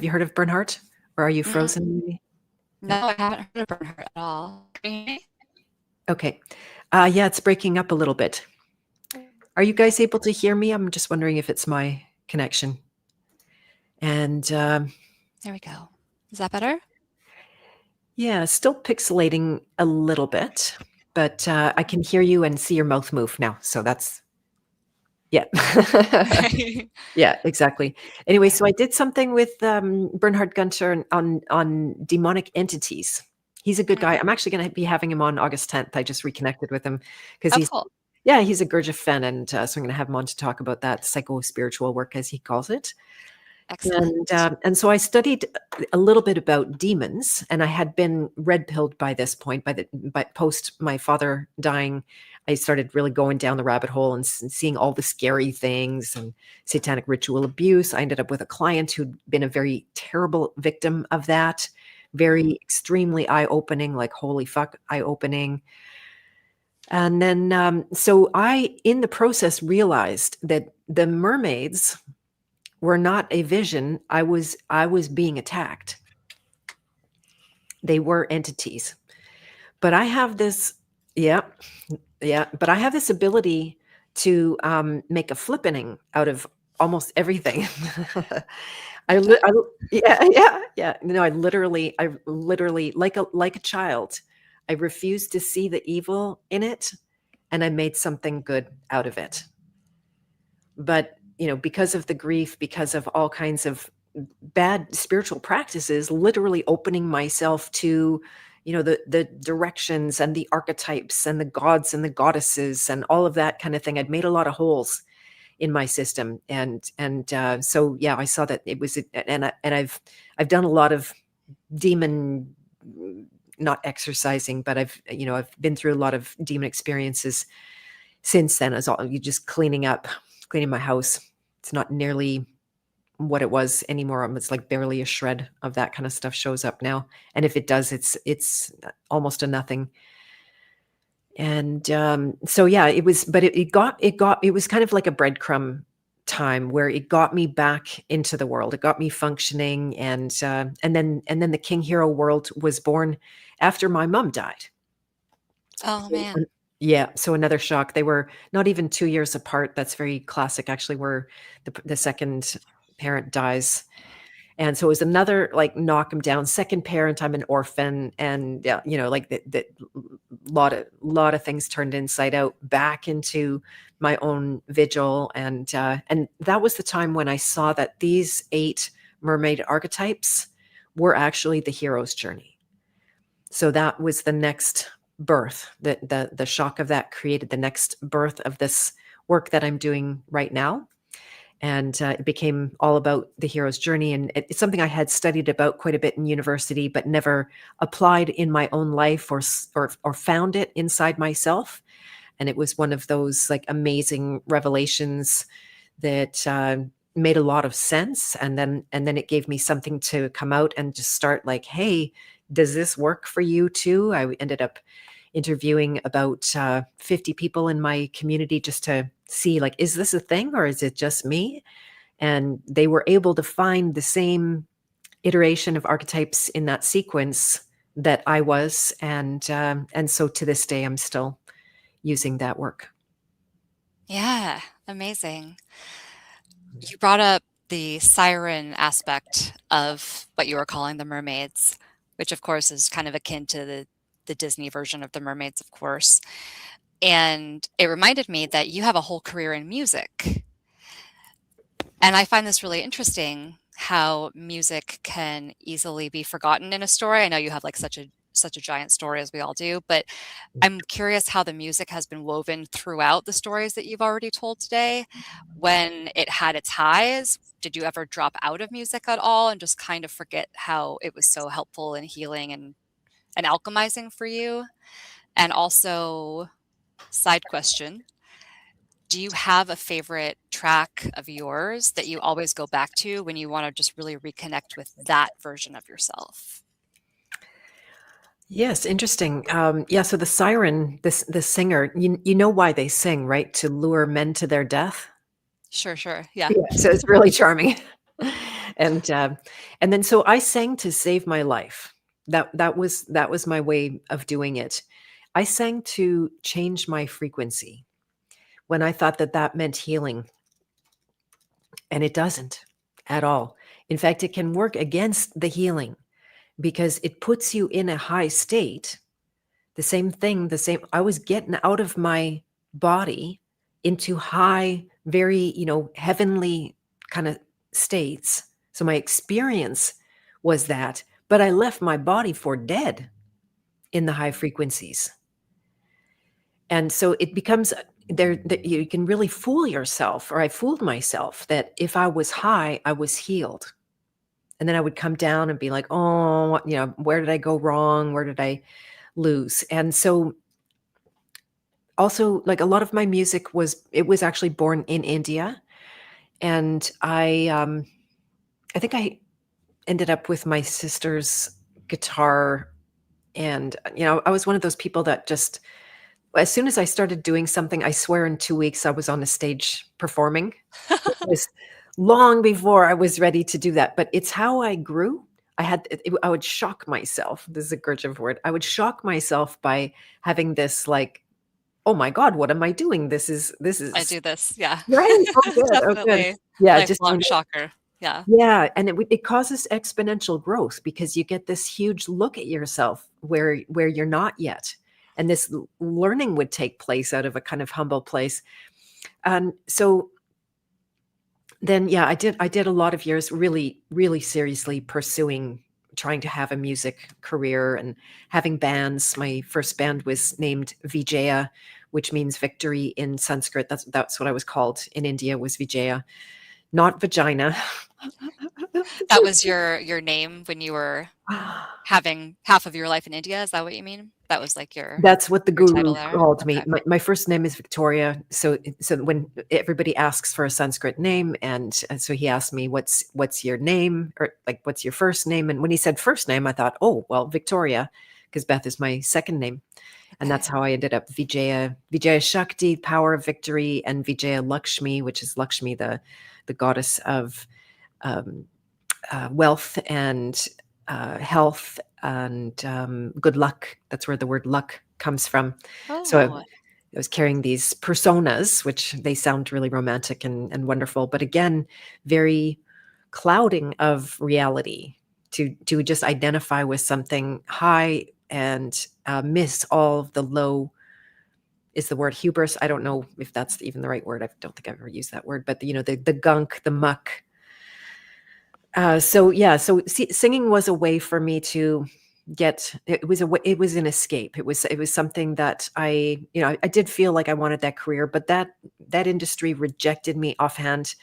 you heard of Bernhard? Or are you frozen? No, I haven't heard of her at all. Can you hear me? Okay. Yeah, it's breaking up a little bit. Are you guys able to hear me? I'm just wondering if it's my connection. And There we go. Is that better? yeah, still pixelating a little bit, but I can hear you and see your mouth move now. So that's, yeah. Yeah, exactly. Anyway, so I did something with Bernhard Gunter on demonic entities. He's a good guy. I'm actually going to be having him on August 10th. I just reconnected with him because Oh, he's, cool. yeah, he's a Gurdjieff fan, and so I'm going to have him on to talk about that psycho-spiritual work, as he calls it. Excellent. And so I studied a little bit about demons, and I had been red pilled by this point. By post my father dying, I started really going down the rabbit hole and seeing all the scary things and satanic ritual abuse. I ended up with a client who'd been a very terrible victim of that, very extremely eye opening, like holy fuck, eye opening. And then, so I, in the process, realized that the mermaids were not a vision. I was being attacked. They were entities. But I have this, yeah, but I have this ability to make a flippening out of almost everything. Yeah. No, I literally, like a child, I refused to see the evil in it, and I made something good out of it. But because of the grief, because of all kinds of bad spiritual practices, literally opening myself to the directions and the archetypes and the gods and the goddesses and all of that kind of thing, I'd made a lot of holes in my system. And so yeah, I saw that it was, and I've done a lot of demon, not exercising, but I've been through a lot of demon experiences since then. As all you just cleaning my house. It's not nearly what it was anymore. It's like barely a shred of that kind of stuff shows up now. And if it does, it's almost a nothing. And so yeah, it was, but it was kind of like a breadcrumb time where it got me back into the world. It got me functioning. And then the King Hero world was born after my mom died. Oh, man. Yeah, so another shock. They were not even 2 years apart. That's very classic, actually, where the second parent dies. And so it was another, like, knock 'em down. Second parent, I'm an orphan, and yeah, like the lot of things turned inside out back into my own vigil, and that was the time when I saw that these 8 mermaid archetypes were actually the hero's journey. So that was the next birth. The shock of that created the next birth of this work that I'm doing right now. And it became all about the hero's journey. And it's something I had studied about quite a bit in university, but never applied in my own life or found it inside myself. And it was one of those like amazing revelations that made a lot of sense. And then it gave me something to come out and just start like, hey, does this work for you too? I ended up interviewing about 50 people in my community just to see, like, is this a thing or is it just me? And they were able to find the same iteration of archetypes in that sequence that I was. And so to this day, I'm still using that work. Yeah, amazing. You brought up the siren aspect of what you were calling the mermaids, which of course is kind of akin to the Disney version of the mermaids, of course. And it reminded me that you have a whole career in music. And I find this really interesting how music can easily be forgotten in a story. I know you have like such a giant story as we all do, but I'm curious how the music has been woven throughout the stories that you've already told today. When it had its highs, did you ever drop out of music at all and just kind of forget how it was so helpful and healing and alchemizing for you? And also, side question, do you have a favorite track of yours that you always go back to when you want to just really reconnect with that version of yourself? Yes, interesting. Yeah, so the siren, the singer, you know why they sing, right? To lure men to their death. Sure, sure. Yeah. Yeah, so it's really charming. And then so I sang to save my life. That was my way of doing it. I sang to change my frequency, when I thought that that meant healing. And it doesn't at all. In fact, it can work against the healing because it puts you in a high state. The same thing, the same. I was getting out of my body into high, very, heavenly kind of states. So my experience was that, but I left my body for dead in the high frequencies. And so it becomes there that you can really fool yourself, or I fooled myself that if I was high, I was healed. And then I would come down and be like, oh, where did I go wrong? Where did I lose? And so also, like, a lot of my music was actually born in India. And I think I ended up with my sister's guitar. And, I was one of those people that just, as soon as I started doing something, I swear in 2 weeks I was on a stage performing. It was long before I was ready to do that, but it's how I grew. I would shock myself. This is a Gurdjieff word. I would shock myself by having this, like, oh my God, what am I doing? This is I do this. Yeah. right. Oh, good. Oh, good. Definitely Yeah. Just lifelong shocker. Yeah. yeah, and it causes exponential growth because you get this huge look at yourself where you're not yet, and this learning would take place out of a kind of humble place. And so then, yeah, I did a lot of years really, really seriously pursuing trying to have a music career and having bands. My first band was named Vijaya, which means victory in Sanskrit. That's what I was called in India, was Vijaya, not vagina. That was your name when you were having half of your life in India. Is that what you mean? That was like That's what the your title guru there? called me. Okay. My first name is Victoria. So when everybody asks for a Sanskrit name, and so he asked me, what's your name, or like, what's your first name? And when he said first name, I thought, oh, well, Victoria, because Beth is my second name. And that's how I ended up Vijaya Shakti, power of victory, and Vijaya Lakshmi, which is Lakshmi, the goddess of um, wealth and health and good luck. That's where the word luck comes from. So Oh, I was carrying these personas, which they sound really romantic and wonderful, but again, very clouding of reality to just identify with something high and miss all of the low. Is the word hubris? I don't know if that's even the right word. I don't think I've ever used that word, but the gunk, the muck. So yeah, so singing was a way for me to get. It was it was an escape. It was something that I did feel like I wanted that career, but that industry rejected me offhand.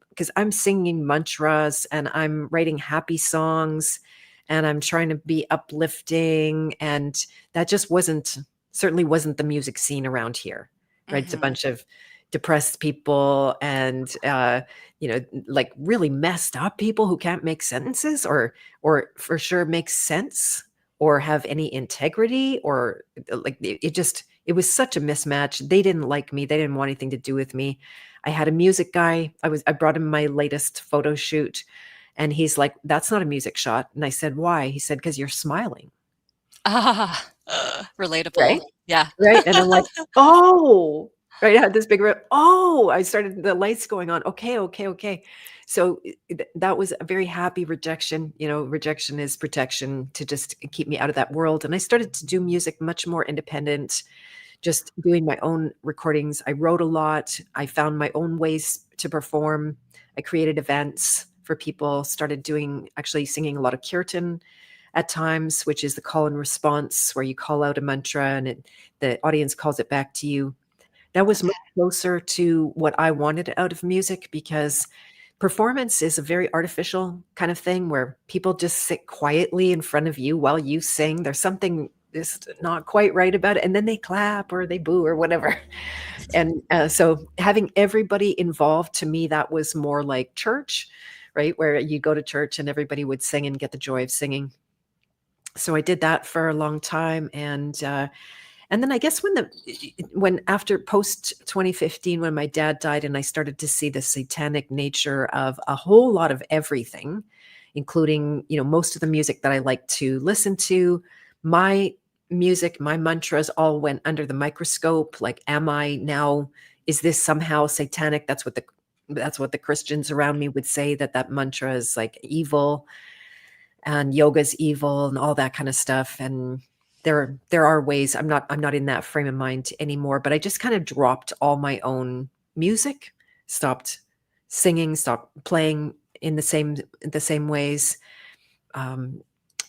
Because I'm singing mantras and I'm writing happy songs, and I'm trying to be uplifting, and that just certainly wasn't the music scene around here, right? It's a hmm bunch of depressed people and like really messed up people who can't make sentences or for sure make sense or have any integrity, or like it was such a mismatch. They didn't like me. They didn't want anything to do with me. I had a music guy. I brought him my latest photo shoot, and he's like, that's not a music shot. And I said, why? He said, because you're smiling. Ah, Right. relatable. Yeah. Right. And I'm like, oh, right. I had this big, oh, I started the lights going on. Okay. Okay. Okay. So that was a very happy rejection. Rejection is protection to just keep me out of that world. And I started to do music much more independent, just doing my own recordings. I wrote a lot. I found my own ways to perform. I created events for people, started actually singing a lot of kirtan at times, which is the call and response, where you call out a mantra and the audience calls it back to you. That was Okay. much closer to what I wanted out of music, because performance is a very artificial kind of thing where people just sit quietly in front of you while you sing. There's something just not quite right about it, and then they clap or they boo or whatever. And so having everybody involved, to me, that was more like church, right? Where you go to church and everybody would sing and get the joy of singing. So I did that for a long time, and then I guess when after post 2015, when my dad died, and I started to see the satanic nature of a whole lot of everything, including most of the music that I like to listen to, my music, my mantras all went under the microscope. Like, am I now is this somehow satanic? That's what the Christians around me would say, that mantra is like evil and yoga's evil and all that kind of stuff. And there are ways. I'm not in that frame of mind anymore, but I just kind of dropped all my own music, stopped singing, stopped playing in the same ways. Um,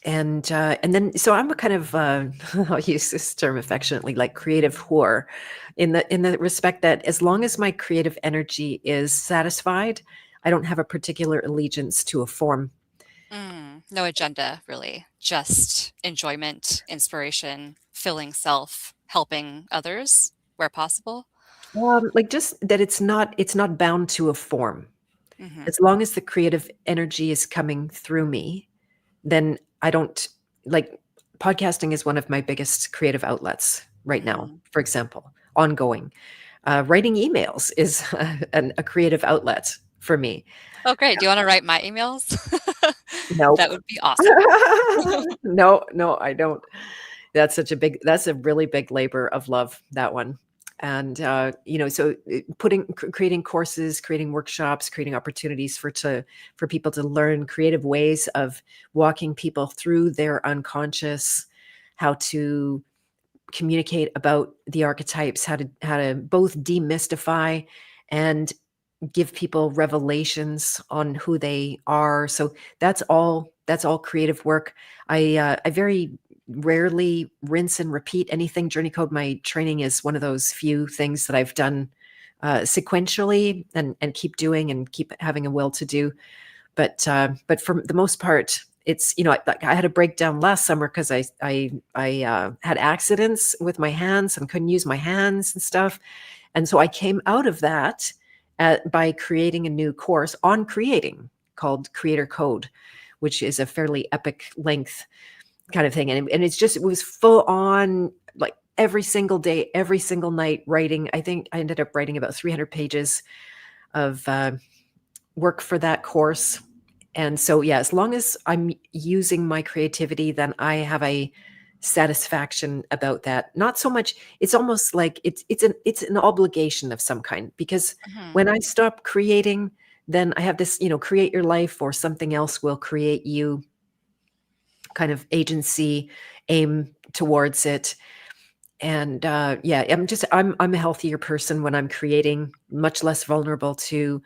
and then so I'm a kind of I'll use this term affectionately, like creative whore, in the respect that as long as my creative energy is satisfied, I don't have a particular allegiance to a form. No agenda, really. Just enjoyment, inspiration, filling self, helping others where possible. Like just that it's not bound to a form. Hmm. As long as the creative energy is coming through me, then I don't like podcasting is one of my biggest creative outlets right now, Hmm. for example, ongoing. Writing emails is a creative outlet for me. Oh, great. Do you want to write my emails? Nope. That would be awesome. No, no, I don't. That's a really big labor of love, that one. And so creating courses, creating workshops, creating opportunities for people to learn creative ways of walking people through their unconscious, how to communicate about the archetypes, how to both demystify and give people revelations on who they are. So that's all creative work. I very rarely rinse and repeat anything. Journey Code, my training is one of those few things that I've done sequentially and keep doing and keep having a will to do. But for the most part, it's I had a breakdown last summer because I had accidents with my hands and couldn't use my hands and stuff, and so I came out of that by creating a new course on creating called Creator Code, which is a fairly epic length kind of thing. And it was full on, like every single day, every single night writing. I think I ended up writing about 300 pages of work for that course. And so, yeah, as long as I'm using my creativity, then I have a satisfaction about that. Not so much, it's almost like it's an obligation of some kind, because Hmm. when I stop creating, then I have this, create your life or something else will create you kind of agency, aim towards it. And yeah, I'm a healthier person when I'm creating, much less vulnerable to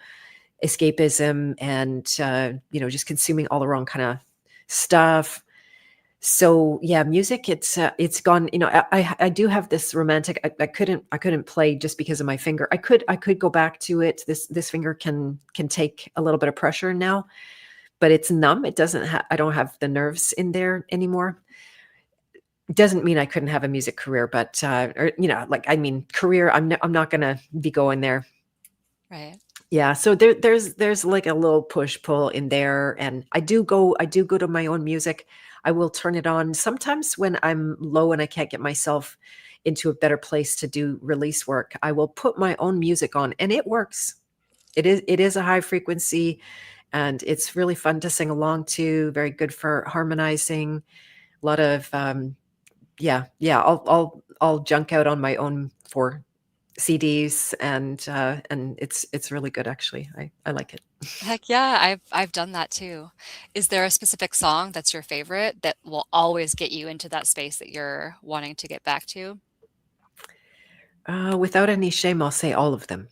escapism and just consuming all the wrong kind of stuff. So yeah, music, it's gone. I do have this romantic. I couldn't play just because of my finger. I could go back to it. This finger can take a little bit of pressure now, but it's numb. It doesn't I don't have the nerves in there anymore. Doesn't mean I couldn't have a music career, but or, like, I mean, career, I'm not gonna be going there. Right. Yeah, so there's like a little push pull in there, and I do go to my own music. I will turn it on sometimes when I'm low and I can't get myself into a better place to do release work. I will put my own music on, and it works. It is a high frequency, and it's really fun to sing along to. Very good for harmonizing. A lot of yeah. I'll junk out on my own for CDs, and it's really good, actually. I like it. Heck yeah, I've done that too. Is there a specific song that's your favorite that will always get you into that space that you're wanting to get back to? Without any shame, I'll say all of them.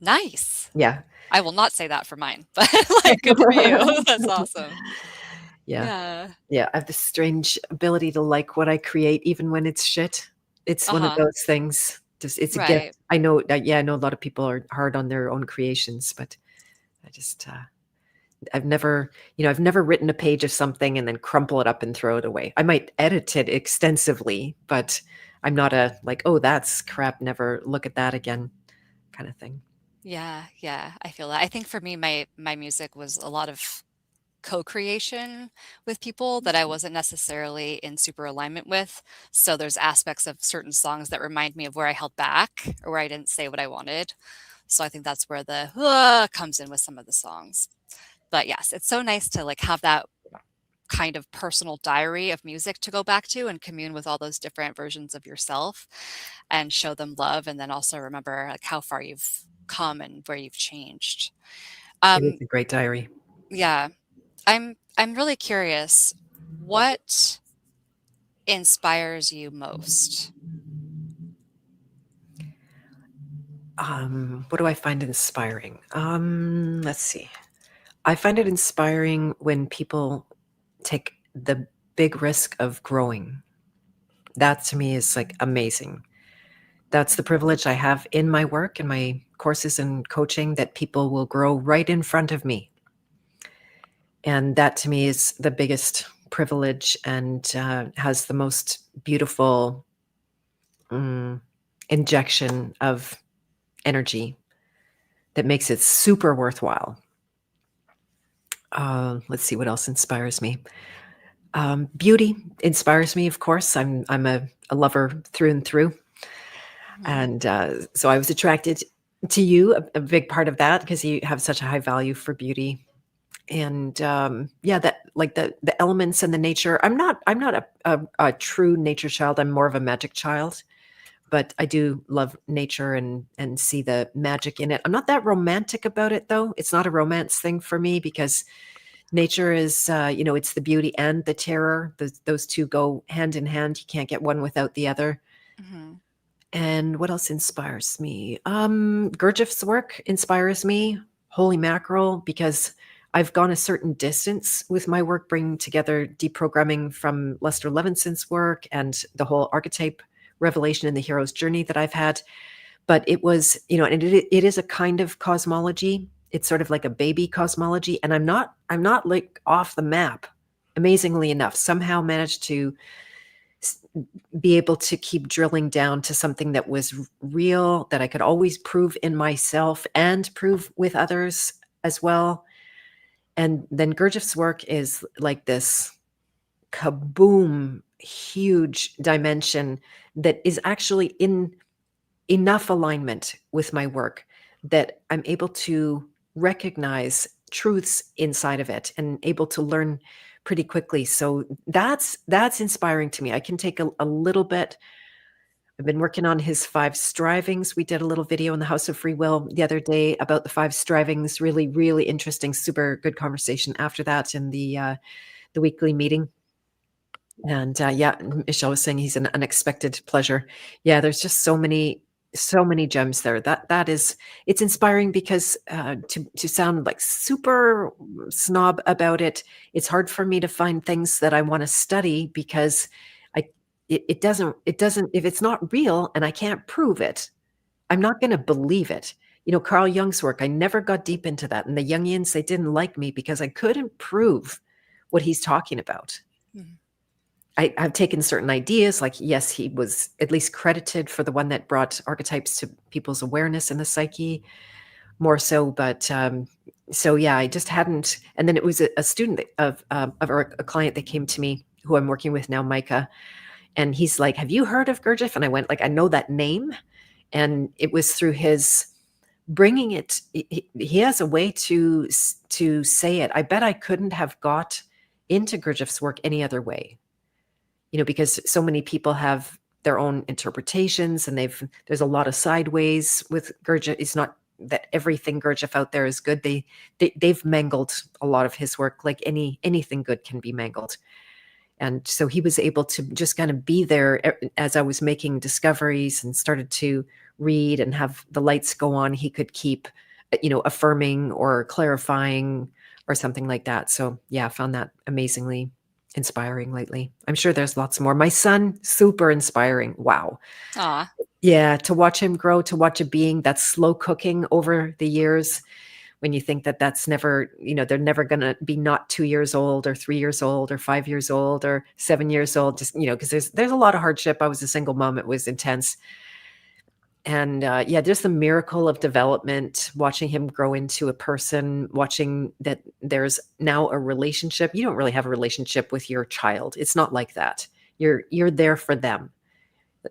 Nice. Yeah. I will not say that for mine, but like good for you. That's awesome. Yeah. Yeah. Yeah, I have this strange ability to like what I create even when it's shit. It's one of Uh-huh. those things. Just it's a gift. Right. I know that, yeah, I know a lot of people are hard on their own creations, but I just I've never written a page of something and then crumple it up and throw it away. I might edit it extensively, but I'm not a like, oh, that's crap, never look at that again kind of thing. Yeah, yeah, I feel that. I think for me, my music was a lot of co-creation with people that I wasn't necessarily in super alignment with. So there's aspects of certain songs that remind me of where I held back or where I didn't say what I wanted. So I think that's where the comes in with some of the songs. But yes, it's so nice to like have that kind of personal diary of music to go back to and commune with all those different versions of yourself and show them love, and then also remember like how far you've come and where you've changed. It is Um, a great diary. yeah, I'm really curious, what inspires you most? What do I find inspiring? Let's see. I find it inspiring when people take the big risk of growing. That to me is like amazing. That's the privilege I have in my work and my courses and coaching, that people will grow right in front of me. And that to me is the biggest privilege, and has the most beautiful mm, injection of energy that makes it super worthwhile. Let's see what else inspires me. Beauty inspires me, of course. I'm a lover through and through, Mhm. and so I was attracted to you. A big part of that because you have such a high value for beauty, and yeah, that like the elements and the nature. I'm not a true nature child. I'm more of a magic child, but I do love nature and see the magic in it. I'm not that romantic about it though. It's not a romance thing for me because nature is, it's the beauty and the terror. Those two go hand in hand. You can't get one without the other. Mhm. And what else inspires me? Gurdjieff's work inspires me. Holy mackerel, because I've gone a certain distance with my work, bringing together deprogramming from Lester Levinson's work and the whole archetype revelation in the hero's journey that I've had. But it was, and it is a kind of cosmology. It's sort of like a baby cosmology, and I'm not like off the map. Amazingly enough, somehow managed to be able to keep drilling down to something that was real, that I could always prove in myself and prove with others as well. And then Gurdjieff's work is like this kaboom, huge dimension that is actually in enough alignment with my work that I'm able to recognize truths inside of it and able to learn pretty quickly. So that's inspiring to me. I can take a little bit. I've been working on his five strivings. We did a little video in the House of Free Will the other day about the five strivings. Really, really interesting, super good conversation after that in the weekly meeting. And yeah, Michelle was saying he's an unexpected pleasure. Yeah, there's just so many gems there. That is, it's inspiring because to sound like super snob about it, it's hard for me to find things that I want to study because I it doesn't if it's not real and I can't prove it, I'm not going to believe it. Carl Jung's work, I never got deep into that, and the Jungians, they didn't like me because I couldn't prove what he's talking about. Mhm. I've taken certain ideas, like, yes, he was at least credited for the one that brought archetypes to people's awareness in the psyche more so. But so, yeah, I just hadn't. And then it was a student or a client that came to me who I'm working with now, Micah. And he's like, have you heard of Gurdjieff? And I went, like, I know that name. And it was through his bringing it. He has a way to say it. I bet I couldn't have got into Gurdjieff's work any other way, because so many people have their own interpretations, and there's a lot of sideways with Gurdjieff. It's not that everything Gurdjieff out there is good. They've mangled a lot of his work, like anything good can be mangled. And so he was able to just kind of be there as I was making discoveries and started to read and have the lights go on. He could keep, affirming or clarifying or something like that. So yeah, I found that amazingly inspiring lately. I'm sure there's lots more. My son, super inspiring. Wow. Aw. Yeah, to watch him grow, to watch a being that's slow cooking over the years, when you think that that's never, they're never going to be not 2 years old or 3 years old or 5 years old or 7 years old, just, because there's a lot of hardship. I was a single mom. It was intense. And yeah, just the miracle of development, watching him grow into a person, watching that there's now a relationship. You don't really have a relationship with your child. It's not like that. You're there for them.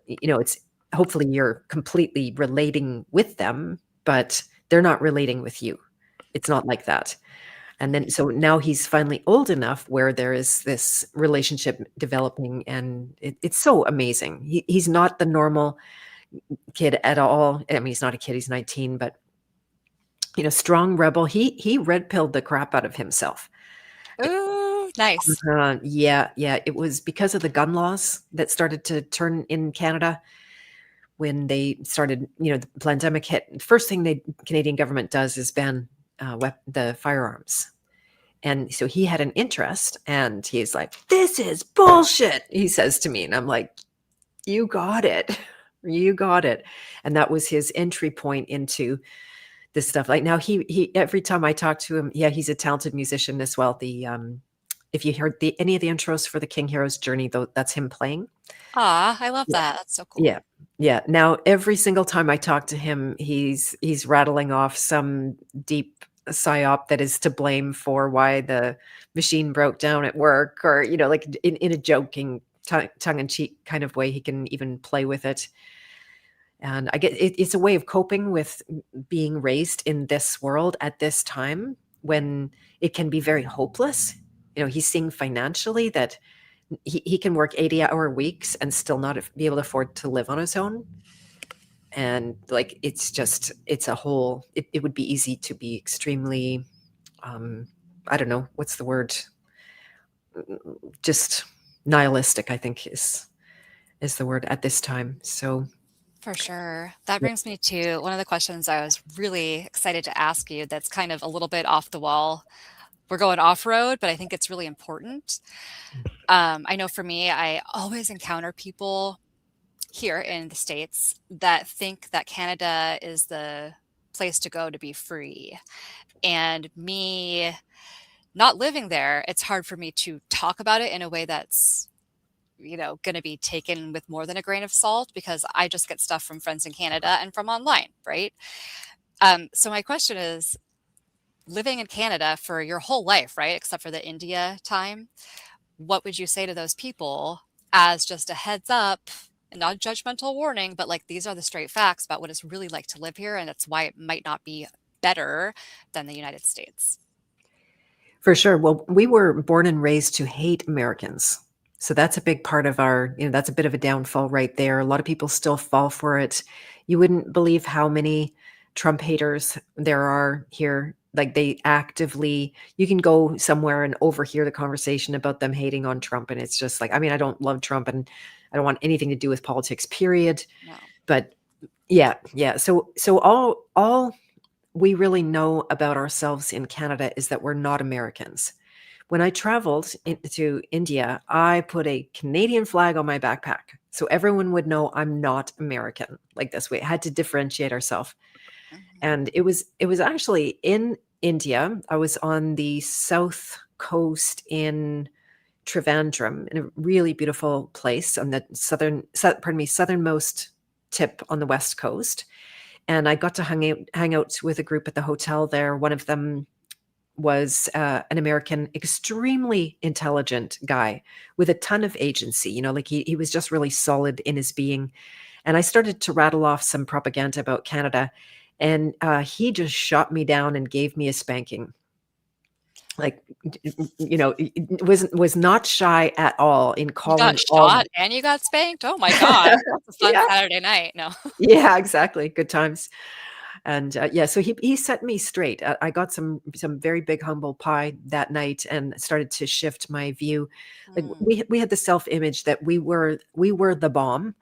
It's hopefully you're completely relating with them, but they're not relating with you. It's not like that. And then, so now he's finally old enough where there is this relationship developing, and it's so amazing. He's not the normal kid at all. I mean, he's not a kid, he's 19, but strong rebel. He red pilled the crap out of himself. Ooh, nice. Yeah. It was because of the gun laws that started to turn in Canada when they started, the pandemic hit. The first thing the Canadian government does is ban the firearms. And so he had an interest, and he's like, "This is bullshit," he says to me. And I'm like, "You got it. You got it." And that was his entry point into this stuff. Like now he every time I talk to him, yeah, he's a talented musician as well. If you heard any of the intros for the King Hero's Journey, though, that's him playing. Ah, I love Yeah. that. That's so cool. Yeah. Yeah. Now every single time I talk to him, he's rattling off some deep psyop that is to blame for why the machine broke down at work, or like in a joking tongue-in-cheek kind of way. He can even play with it. And I get it's a way of coping with being raised in this world at this time when it can be very hopeless. He's seeing financially that he can work 80-hour weeks and still not be able to afford to live on his own. And like, it's a whole, it would be easy to be extremely, I don't know, what's the word? Just nihilistic, I think is the word at this time. So For sure. That brings me to one of the questions I was really excited to ask you that's kind of a little bit off the wall. We're going off-road, but I think it's really important. I know for me, I always encounter people here in the States that think that Canada is the place to go to be free. And me not living there, it's hard for me to talk about it in a way that's going to be taken with more than a grain of salt, because I just get stuff from friends in Canada and from online, right? So my question is, living in Canada for your whole life, right, except for the India time, what would you say to those people as just a heads up, not a judgmental warning, but like, these are the straight facts about what it's really like to live here, and that's why it might not be better than the United States? for sure. Well, we were born and raised to hate Americans. So that's a big part of our, that's a bit of a downfall right there. A lot of people still fall for it. You wouldn't believe how many Trump haters there are here. Like, they actively, you can go somewhere and overhear the conversation about them hating on Trump. And it's just like, I mean, I don't love Trump and I don't want anything to do with politics, period. No. But yeah. So all we really know about ourselves in Canada is that we're not Americans. When I traveled to India, I put a Canadian flag on my backpack so everyone would know I'm not American. Like this, we had to differentiate ourselves. And it was actually in India. I was on the south coast in Trivandrum, in a really beautiful place on the southernmost tip on the west coast. And I got to hang out with a group at the hotel there. One of them was an American, extremely intelligent guy with a ton of agency. Like he was just really solid in his being. And I started to rattle off some propaganda about Canada, and he just shot me down and gave me a spanking. Like, was not shy at all in You calling got all. shot and you got spanked? Oh my god. That's a fun Yeah. Saturday night. No. Yeah, exactly. Good times. And yeah, so he set me straight. I got some very big humble pie that night and started to shift my view. Like, we had the self-image that we were the bomb,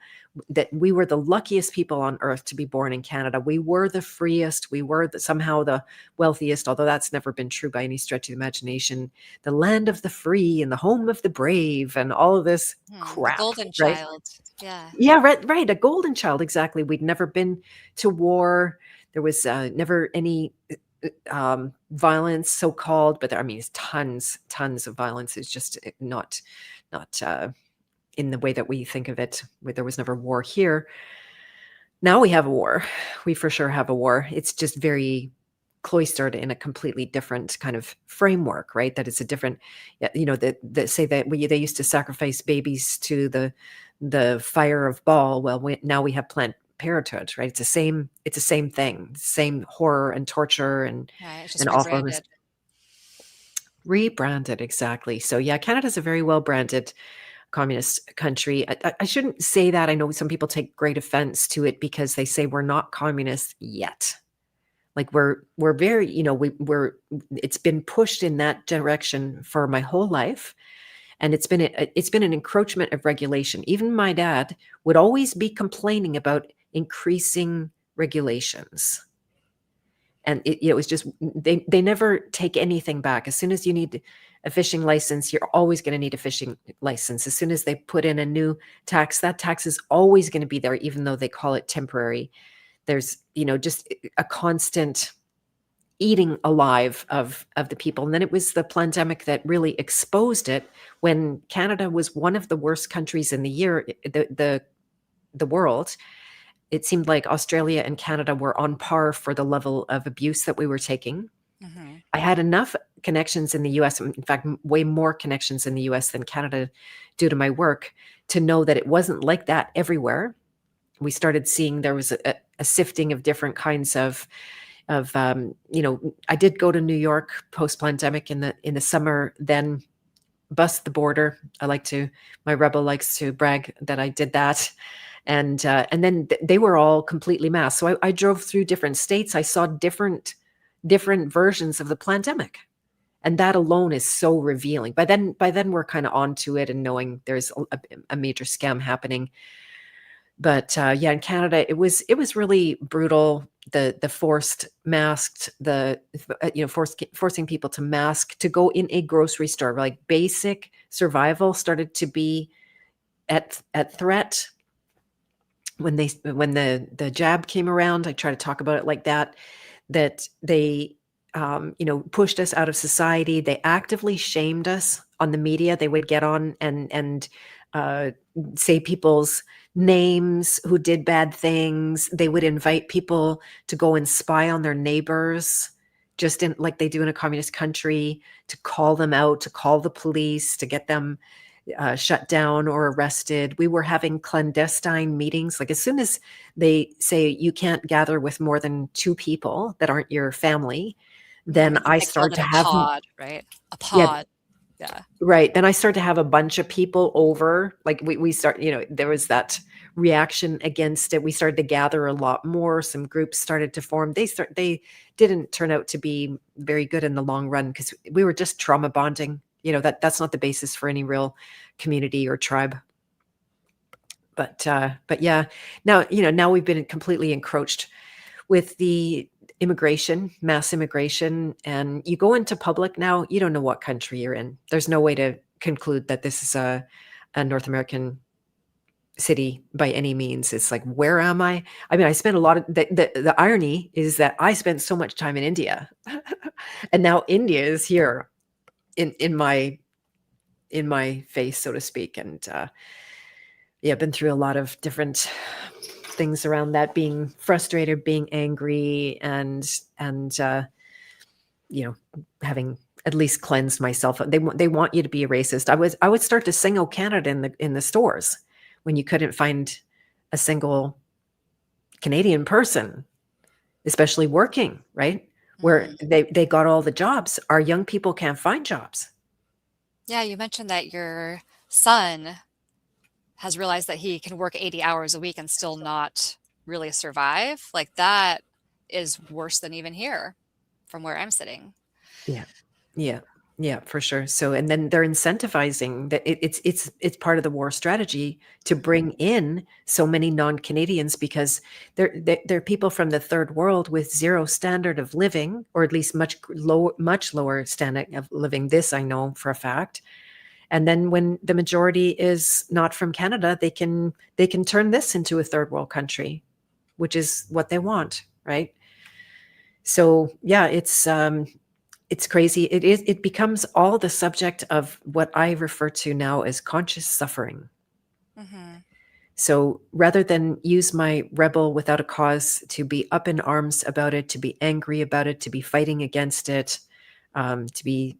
that we were the luckiest people on earth to be born in Canada. We were the freest. We were somehow the wealthiest, although that's never been true by any stretch of the imagination. The land of the free and the home of the brave and all of this The crap, golden right? child. Yeah. Yeah, right. A golden child, exactly. We'd never been to war. There was never any violence, so called, but I mean, it's tons of violence. It's just not in the way that we think of it. There was never war here. Now we have a war. We for sure have a war. It's just very cloistered in a completely different kind of framework, right? That it's a different, that say that they used to sacrifice babies to the fire of Baal. Well, now we have Planned Parenthood, right? It's the same thing, same horror and torture and Right. It's just awfulness. rebranded. Rebranded, exactly. So yeah, Canada's a very well branded communist country. I shouldn't say that. I know some people take great offense to it because they say we're not communist yet. Like we're very, we're it's been pushed in that direction for my whole life, and it's been an encroachment of regulation. Even my dad would always be complaining about increasing regulations. And it was just they never take anything back. As soon as you need a fishing license, you're always going to need a fishing license. As soon as they put in a new tax, that tax is always going to be there, even though they call it temporary. There's just a constant eating alive of the people. And then it was the pandemic that really exposed it, when Canada was one of the worst countries in the world. It seemed like Australia and Canada were on par for the level of abuse that we were taking. Mm-hmm. I had enough connections in the US, in fact, way more connections in the US than Canada, due to my work, to know that it wasn't like that everywhere. We started seeing there was a sifting of different kinds of I did go to New York post-pandemic in the summer, then bust the border. My rebel likes to brag that I did that. And then they were all completely masked. So I drove through different states. I saw different versions of the pandemic, and that alone is so revealing. By then we're kind of onto it and knowing there's a major scam happening. But yeah, in Canada, it was really brutal. The forced masked, forcing people to mask to go in a grocery store. Like basic survival started to be at threat when the jab came around. I try to talk about it like that they pushed us out of society. They actively shamed us on the media. They would get on and say people's names who did bad things. They would invite people to go and spy on their neighbors, just in like they do in a communist country, to call them out, to call the police, to get them shut down or arrested. We were having clandestine meetings. Like as soon as they say you can't gather with more than 2 people that aren't your family, then Mm-hmm. I They called start it to a have, pod, right? A yeah, pod. Yeah. right. Then I start to have a bunch of people over. Like we start, there was that reaction against it. We started to gather a lot more. Some groups started to form. They didn't turn out to be very good in the long run, because we were just trauma bonding. That's not the basis for any real community or tribe. But yeah, now we've been completely encroached with the mass immigration, and you go into public now, you don't know what country you're in. There's no way to conclude that this is a North American city by any means. It's like, where am I? I mean, I spent a lot of the irony is that I spent so much time in India, and now India is here in my face, so to speak. And yeah, I've been through a lot of different things around that, being frustrated, being angry, and having at least cleansed myself. They want you to be a racist. I would start to sing "O Canada" in the stores when you couldn't find a single Canadian person, especially working, right? Where Mm-hmm. they got all the jobs. Our young people can't find jobs. Yeah, you mentioned that your son has realized that he can work 80 hours a week and still not really survive. Like that is worse than even here from where I'm sitting. Yeah. Yeah. Yeah, for sure. So, and then they're incentivizing that it's part of the war strategy to Mhm. bring in so many non-Canadians, because they're people from the third world with zero standard of living, or at least much lower standard of living. This I know for a fact. And then when the majority is not from Canada, they can turn this into a third world country, which is what they want, right? So yeah, it's crazy. It becomes all the subject of what I refer to now as conscious suffering. Mhm. So rather than use my rebel without a cause to be up in arms about it, to be angry about it, to be fighting against it, to be,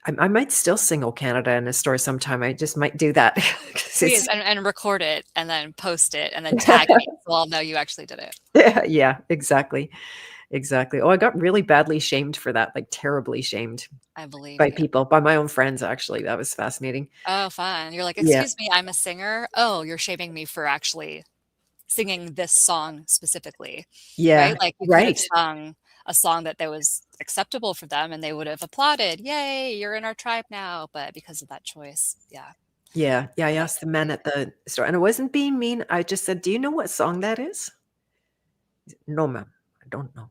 I might still sing "O Canada" in a store sometime. I just might do that. 'Cause Please, it's, and record it and then post it and then tag me so I'll know you actually did it. yeah, exactly. Exactly. Oh, I got really badly shamed for that, like terribly shamed I believe by you. people, by my own friends, actually. That was fascinating. Oh, fun. You're like, Yeah. "Excuse me, I'm a singer." "Oh, you're shaming me for actually singing this song specifically." Yeah. Right? Like, you could have Right. sung a song that was acceptable for them, and they would have applauded, "Yay, you're in our tribe now," but because of that choice, yeah, Yeah. Yeah. I asked the man definitely. at the store, and I wasn't being mean. I just said, "Do you know what song that is?" No, ma'am. I don't know.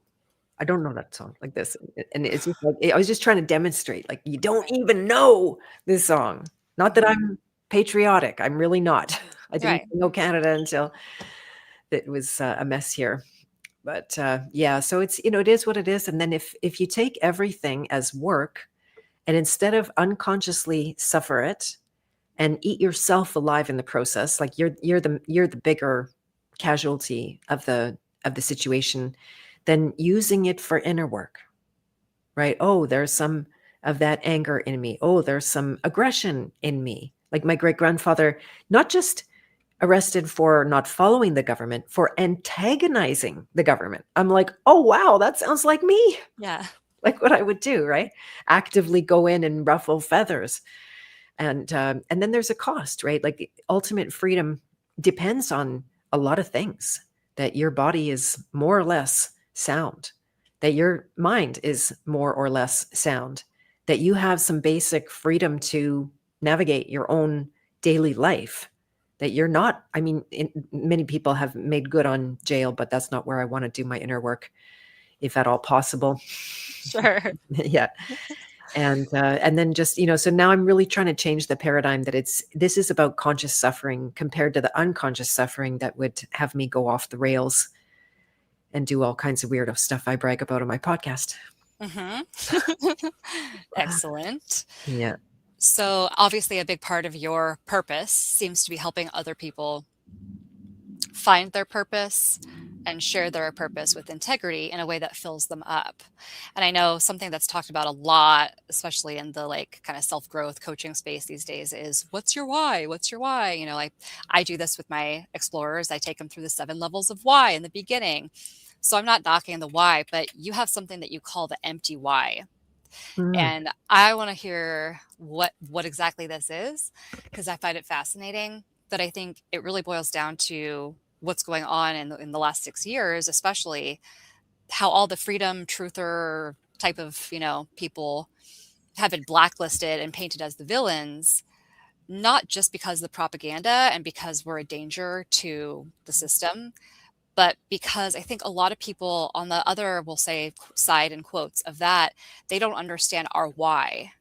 I don't know that song like this. And it's just like, I was just trying to demonstrate, like, you don't Right. even know this song. Not that Mhm. I'm patriotic. I'm really not. I didn't Right. know Canada until it was a mess here. But yeah, so it's, it is what it is. And then if you take everything as work and instead of unconsciously suffer it and eat yourself alive in the process, like you're the bigger casualty of the situation, then using it for inner work, right? Oh, there's some of that anger in me. Oh, there's some aggression in me. Like my great grandfather, not just arrested for not following the government, for antagonizing the government. I'm like, oh, wow, that sounds like me, Yeah. like what I would do, right? Actively go in and ruffle feathers. And then there's a cost, right? Like ultimate freedom depends on a lot of things, that your body is more or less sound, that your mind is more or less sound, that you have some basic freedom to navigate your own daily life, that you're not, I mean, many people have made good on jail, but that's not where I want to do my inner work, if at all possible. Sure. Yeah. And then just, so now I'm really trying to change the paradigm, that this is about conscious suffering compared to the unconscious suffering that would have me go off the rails and do all kinds of weirdo stuff I brag about on my podcast. Mhm. Excellent. Yeah. So, obviously, a big part of your purpose seems to be helping other people find their purpose and share their purpose with integrity in a way that fills them up. And I know something that's talked about a lot, especially in the like kind of self-growth coaching space these days, is what's your why? What's your why? Like I do this with my explorers. I take them through the 7 levels of why in the beginning. So I'm not knocking the why, but you have something that you call the empty why. Mm. And I want to hear what exactly this is, because I find it fascinating. But I think it really boils down to what's going on in the last 6 years, especially how all the freedom truther type of people have been blacklisted and painted as the villains, not just because of the propaganda and because we're a danger to the system, but because I think a lot of people on the other, we'll say, side in quotes of that, they don't understand our why,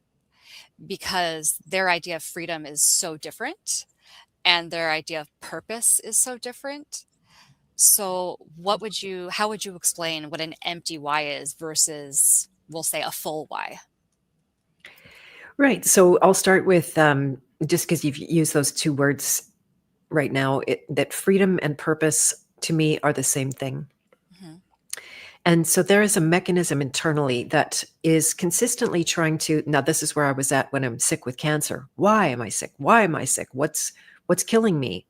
because their idea of freedom is so different and their idea of purpose is so different. So how would you explain what an empty why is versus, we'll say, a full why? Right. So I'll start with just because you've used those two words right now, that freedom and purpose to me are the same thing. Mhm. And so there is a mechanism internally that is consistently trying to, now this is where I was at when I'm sick with cancer. Why am I sick? Why am I sick? What's killing me?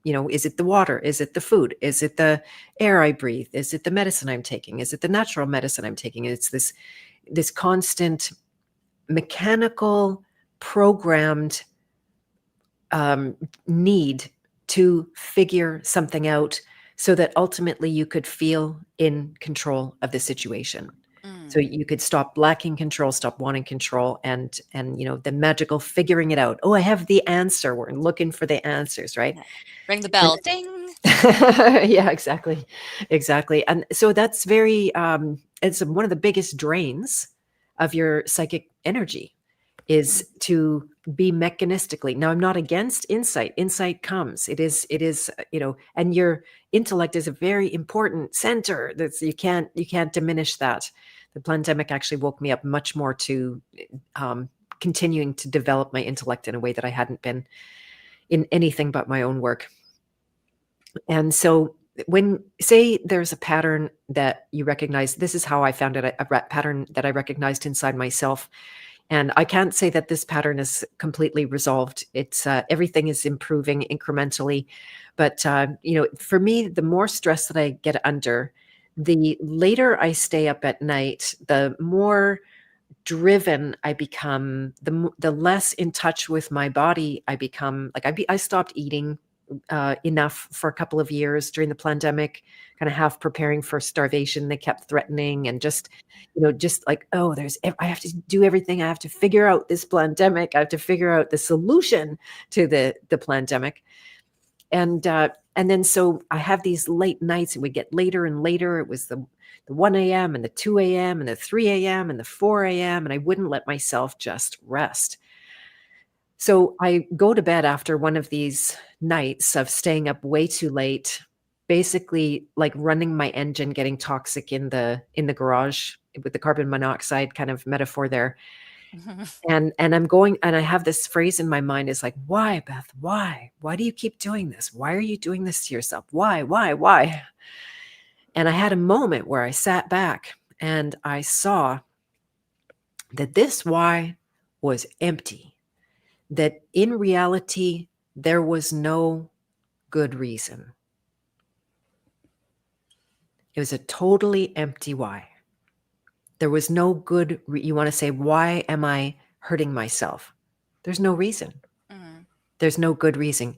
Is it the water? Is it the food? Is it the air I breathe? Is it the medicine I'm taking? Is it the natural medicine I'm taking? It's this constant mechanical programmed um, need to figure something out so that ultimately you could feel in control of the situation. So Mm. you could stop lacking control, stop wanting control, and the magical figuring it out. Oh, I have the answer. We're looking for the answers, right? Yeah. Ring the And bell. Ding. yeah, exactly. And so that's it's one of the biggest drains of your psychic energy, is to be mechanistically. Now, I'm not against insight. Insight comes. It is, and your intellect is a very important center. That's you can't diminish that. The pandemic actually woke me up much more to continuing to develop my intellect in a way that I hadn't been in anything but my own work. And so when, say, there's a pattern that you recognize, this is how I found it, a pattern that I recognized inside myself. And I can't say that this pattern is completely resolved. It's everything is improving incrementally. But for me, the more stress that I get under, the later I stay up at night, the more driven I become, the less in touch with my body I become. Like I stopped eating enough for a couple of years during the pandemic, kind of half preparing for starvation. They kept threatening, and just, just like, oh, I have to do everything. I have to figure out this pandemic. I have to figure out the solution to the pandemic. And then so I have these late nights, and we get later and later. It was the 1 a.m. and the 2 a.m. and the 3 a.m. and the 4 a.m. And I wouldn't let myself just rest. So I go to bed after one of these nights of staying up way too late, basically like running my engine, getting toxic in the garage, with the carbon monoxide kind of metaphor there. And I'm going, and I have this phrase in my mind, is like, why, Beth? Why? Why do you keep doing this? Why are you doing this to yourself? Why? And I had a moment where I sat back and I saw that this why was empty, that in reality, there was no good reason. It was a totally empty why. There was no good, you want to say, why am I hurting myself? There's no reason. There's no good reason.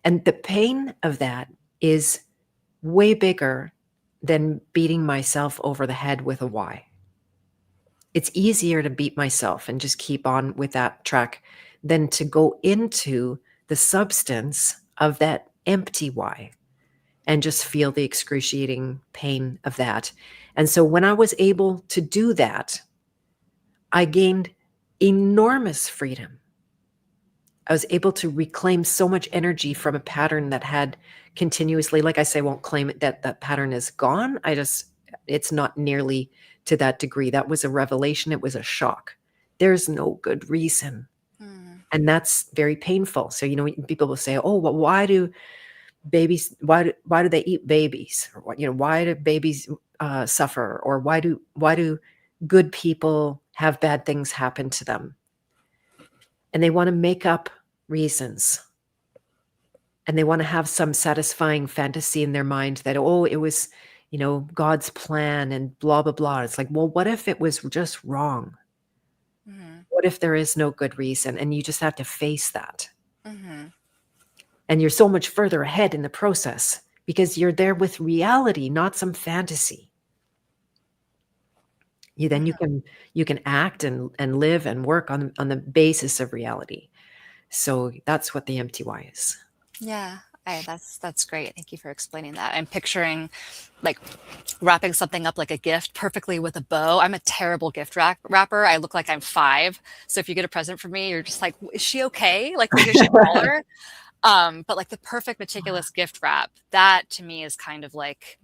And the pain of that is way bigger than beating myself over the head with a why. It's easier to beat myself and just keep on with that track than to go into the substance of that empty why and just feel the excruciating pain of that. And so when I was able to do that, I gained enormous freedom. I was able to reclaim so much energy from a pattern that had continuously, like I say, won't claim it that that pattern is gone. It's not nearly to that degree. That was a revelation. It was a shock. There's no good reason. And that's very painful. So, people will say, oh, well, why do babies, why do they eat babies? Or, why do babies suffer? Or why do good people have bad things happen to them? And they want to make up reasons. And they want to have some satisfying fantasy in their mind that, oh, it was, God's plan and blah, blah, blah. It's like, well, what if it was just wrong? What if there is no good reason? And you just have to face that. And you're so much further ahead in the process because you're there with reality, not some fantasy. You can act and live and work on the basis of reality. So that's what the empty why is. Yeah, that's great. Thank you for explaining that. I'm picturing like wrapping something up like a gift perfectly with a bow. I'm a terrible gift wrapper. I look like I'm 5. So if you get a present from me, you're just like, is she okay? Like maybe I should call her. But like the perfect meticulous gift wrap, that to me is kind of like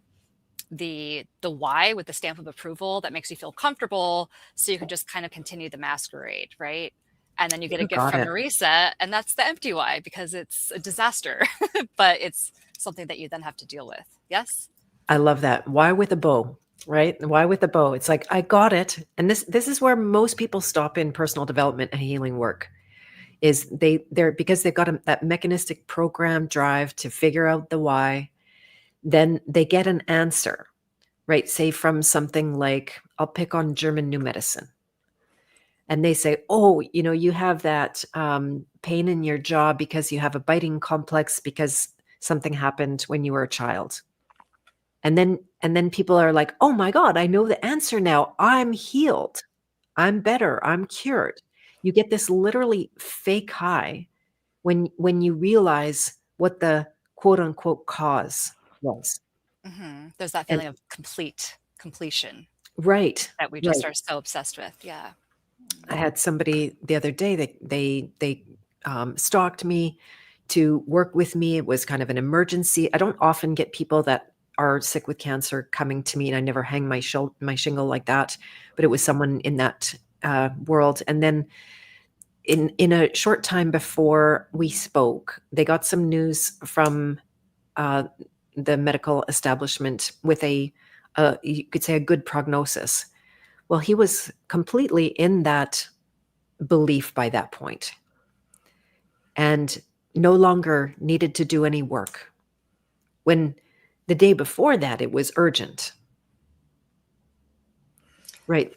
the why with the stamp of approval that makes you feel comfortable so you can just kind of continue the masquerade, right? And then you get a gift from Marisa, and that's the empty why because it's a disaster, but it's something that you then have to deal with. Yes? I love that. Why with a bow, right? Why with a bow? It's like, I got it. And this is where most people stop in personal development and healing work. Is they're because they've got that mechanistic program drive to figure out the why, then they get an answer, right? Say from something like, I'll pick on German new medicine. And they say, oh, you have that pain in your jaw because you have a biting complex because something happened when you were a child. And then people are like, oh my God, I know the answer now. I'm healed. I'm better. I'm cured. You get this literally fake high when you realize what the quote unquote cause was. There's that feeling of completion. Right. That we just are so obsessed with. Yeah. I had somebody the other day that they stalked me to work with me. It was kind of an emergency. I don't often get people that are sick with cancer coming to me, and I never hang my shingle like that. But it was someone in that world. And then in a short time before we spoke, they got some news from the medical establishment with you could say a good prognosis. Well, he was completely in that belief by that point and no longer needed to do any work. When the day before that, it was urgent. Right.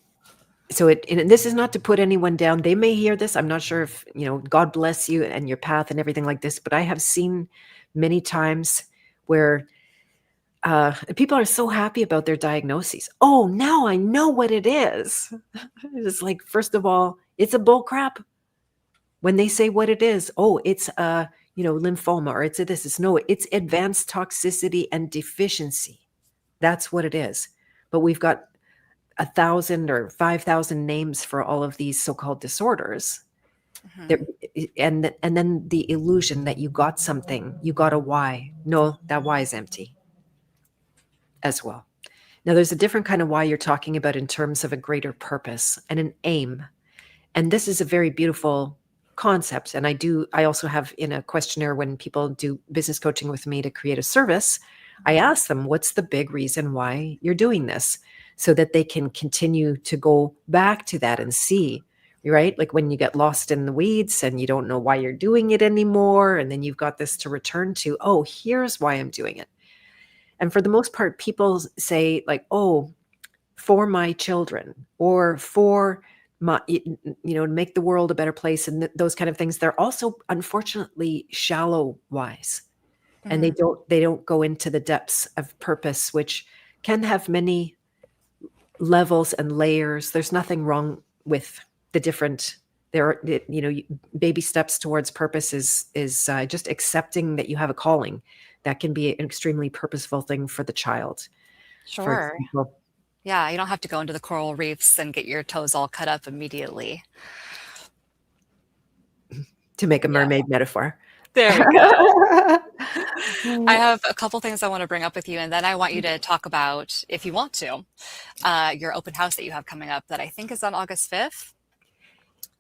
So and this is not to put anyone down. They may hear this. I'm not sure if, God bless you and your path and everything like this, but I have seen many times where people are so happy about their diagnoses. Oh, now I know what it is. It's like, first of all, it's a bull crap. When they say what it is, oh, it's lymphoma, or it's a this. It's no, it's advanced toxicity and deficiency. That's what it is. But we've got 1,000 or 5,000 names for all of these so-called disorders. Mhm. And then the illusion that you got something, you got a why. No, that why is empty as well. Now, there's a different kind of why you're talking about in terms of a greater purpose and an aim. And this is a very beautiful concept. And I also have in a questionnaire, when people do business coaching with me to create a service, I ask them, what's the big reason why you're doing this? So that they can continue to go back to that and see, right? Like when you get lost in the weeds and you don't know why you're doing it anymore. And then you've got this to return to, oh, here's why I'm doing it. And for the most part, people say, like, oh, for my children, or for my, to make the world a better place, and those kind of things. They're also, unfortunately, shallow wise, and Mhm. they don't go into the depths of purpose, which can have many levels and layers. There's nothing wrong with the different. There are, baby steps towards purpose is just accepting that you have a calling. That can be an extremely purposeful thing for the child, for Sure. example, Yeah, you don't have to go into the coral reefs and get your toes all cut up immediately. to make a Yeah, mermaid metaphor. there we go. I have a couple things I want to bring up with you, and then I want you to talk about, if you want to, your open house that you have coming up that I think is on August 5th.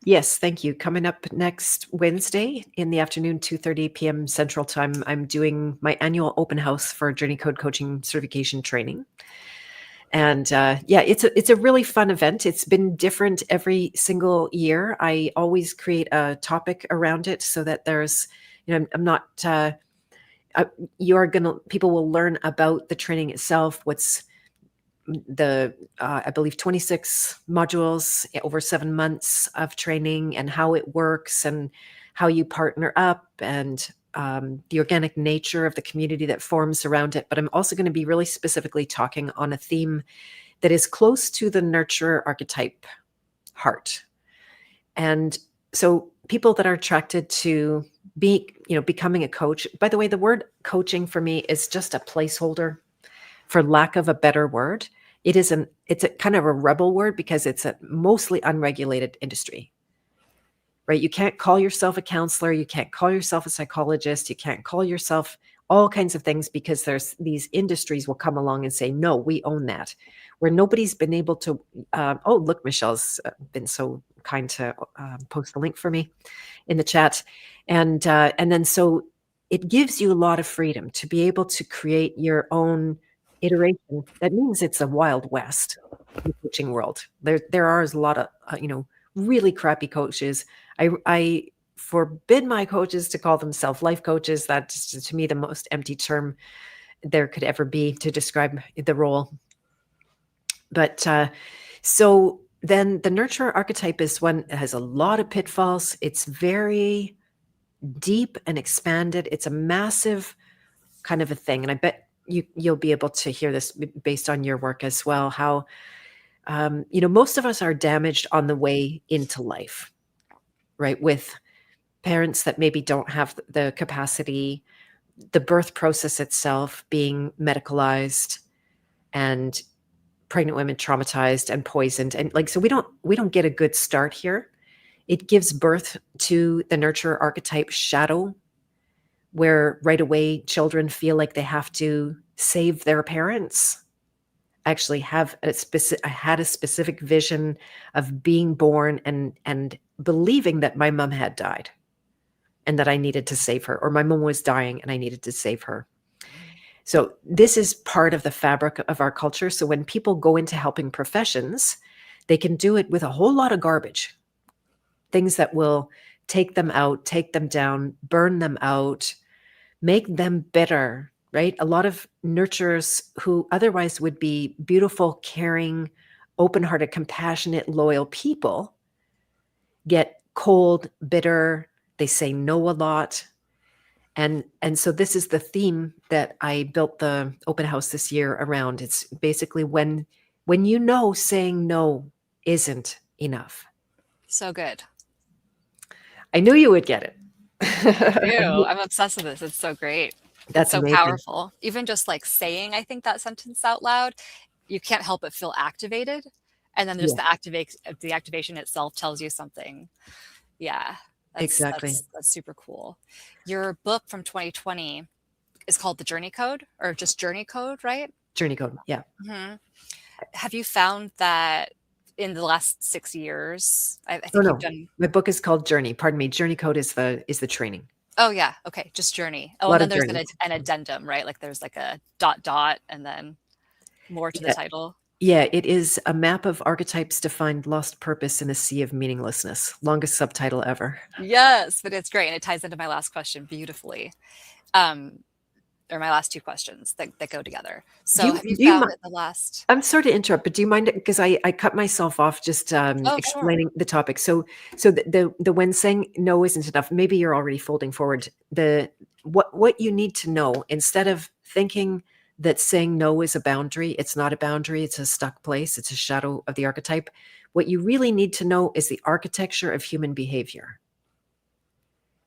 Yes, thank you. Coming up next Wednesday in the afternoon, 2:30 p.m. Central Time, I'm doing my annual open house for Journey Code Coaching Certification Training. And yeah, it's a really fun event. It's been different every single year. I always create a topic around it so that there's, I'm not, people will learn about the training itself, what's the I believe 26 modules over 7 months of training, and how it works, and how you partner up, and the organic nature of the community that forms around it. But I'm also going to be really specifically talking on a theme that is close to the nurturer archetype heart. And so people that are attracted to becoming a coach, by the way, the word coaching for me is just a placeholder, for lack of a better word. It's a kind of a rebel word, because it's a mostly unregulated industry, right? You can't call yourself a counselor. You can't call yourself a psychologist. You can't call yourself all kinds of things, because there's these industries will come along and say, no, we own that. Where nobody's been able to, oh, look, Michelle's been so kind to post a link for me in the chat. And then so it gives you a lot of freedom to be able to create your own iteration. That means it's a wild west in the coaching world. There are a lot of really crappy coaches. I forbid my coaches to call themselves life coaches. That's, to me, the most empty term there could ever be to describe the role. But so then the nurturer archetype is one that has a lot of pitfalls. It's very deep and expanded. It's a massive kind of a thing. And I bet you'll be able to hear this based on your work as well, how, most of us are damaged on the way into life, right? With parents that maybe don't have the capacity, the birth process itself being medicalized, and pregnant women traumatized and poisoned. And so we don't get a good start here. It gives birth to the nurturer archetype shadow, where right away children feel like they have to save their parents. Actually I had a specific vision of being born and believing that my mom had died and that I needed to save her, or my mom was dying and I needed to save her. So this is part of the fabric of our culture. So when people go into helping professions, they can do it with a whole lot of garbage, things that will take them out, take them down, burn them out, make them bitter, right? A lot of nurturers who otherwise would be beautiful, caring, open-hearted, compassionate, loyal people get cold, bitter, they say no a lot. And so this is the theme that I built the open house this year around. It's basically when you know saying no isn't enough. So good. I knew you would get it. I I do. knew- I'm obsessed with this. It's so great. It's That's so amazing. powerful. Even just like saying, I think that sentence out loud, you can't help but feel activated. And then just Yeah, the activation itself tells you something. Yeah, exactly. that's super cool. Your book from 2020 is called The Journey Code, or just Journey Code, right? Journey code. Yeah. hmm Have you found that in the last 6 years, I Oh think you've no. done. My book is called Journey. Pardon me. Journey code is the training. Oh yeah, okay, just Journey. A Oh, and lot then of there's journeys. an addendum, right? Like there's like a dot dot and then more to the Yeah. title. Yeah, it is a map of archetypes to find lost purpose in a sea of meaninglessness. Longest subtitle ever. Yes, but it's great, and it ties into my last question beautifully. Um, or my last two questions that go together. Do So you have you do you found mind? that the last. I'm sorry to interrupt, but do you mind because I cut myself off just Oh, sure. explaining the topic. So the when saying no isn't enough, maybe you're already folding forward. The what you need to know instead of thinking that saying no is a boundary, it's not a boundary, it's a stuck place, it's a shadow of the archetype. What you really need to know is the architecture of human behavior.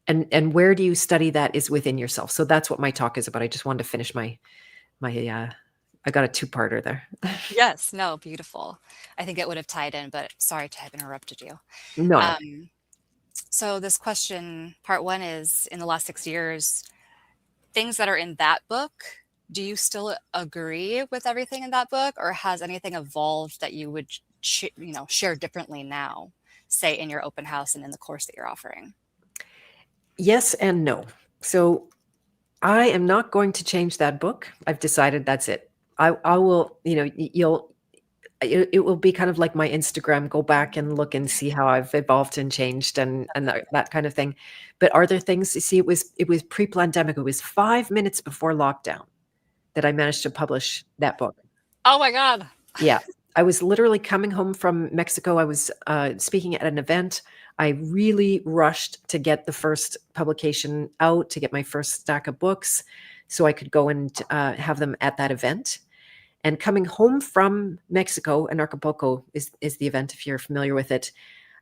And where do you study that is within yourself. So that's what my talk is about. I just wanted to finish my I got a two-parter there. Yes, no, beautiful. I think it would have tied in, but sorry to have interrupted you. No. Um, so this question, part one is in the last 6 years, things that are in that book, do you still agree with everything in that book, or has anything evolved that you would share differently now, say in your open house and in the course that you're offering? Yes and no. So I am not going to change that book. I've decided that's it. I will, it will be kind of like my Instagram, go back and look and see how I've evolved and changed and that kind of thing. But are there things you see? It was pre-pandemic. It was 5 minutes before lockdown that I managed to publish that book. Oh my God. Yeah. I was literally coming home from Mexico. I was speaking at an event. I really rushed to get the first publication out, to get my first stack of books so I could go and have them at that event. And coming home from Mexico, and Acapulco is the event, if you're familiar with it,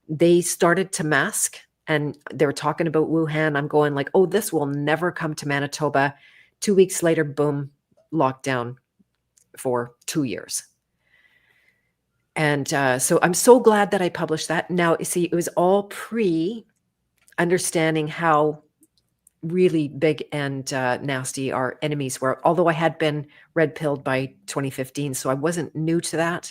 they started to mask and they were talking about Wuhan. I'm going like, oh, this will never come to Manitoba. 2 weeks later, boom, lockdown for 2 years. And so I'm so glad that I published that. Now, you see, it was all pre understanding how really big and nasty our enemies were, although I had been red pilled by 2015. So I wasn't new to that.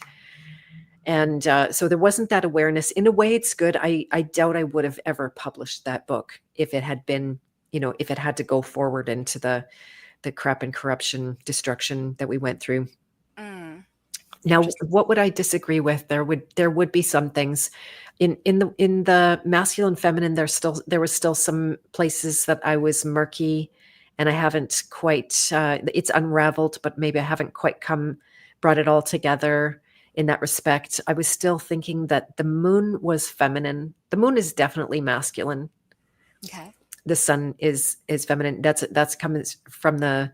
And so there wasn't that awareness. In a way, it's good. I doubt I would have ever published that book if it had been, if it had to go forward into the crap and corruption, destruction that we went through. Mm, Now, interesting. what would I disagree with? There would be some things in the masculine feminine. There was still some places that I was murky, and I haven't quite. It's unraveled, but maybe I haven't quite brought it all together in that respect. I was still thinking that the moon was feminine. The moon is definitely masculine. Okay. The sun is feminine. That's coming from the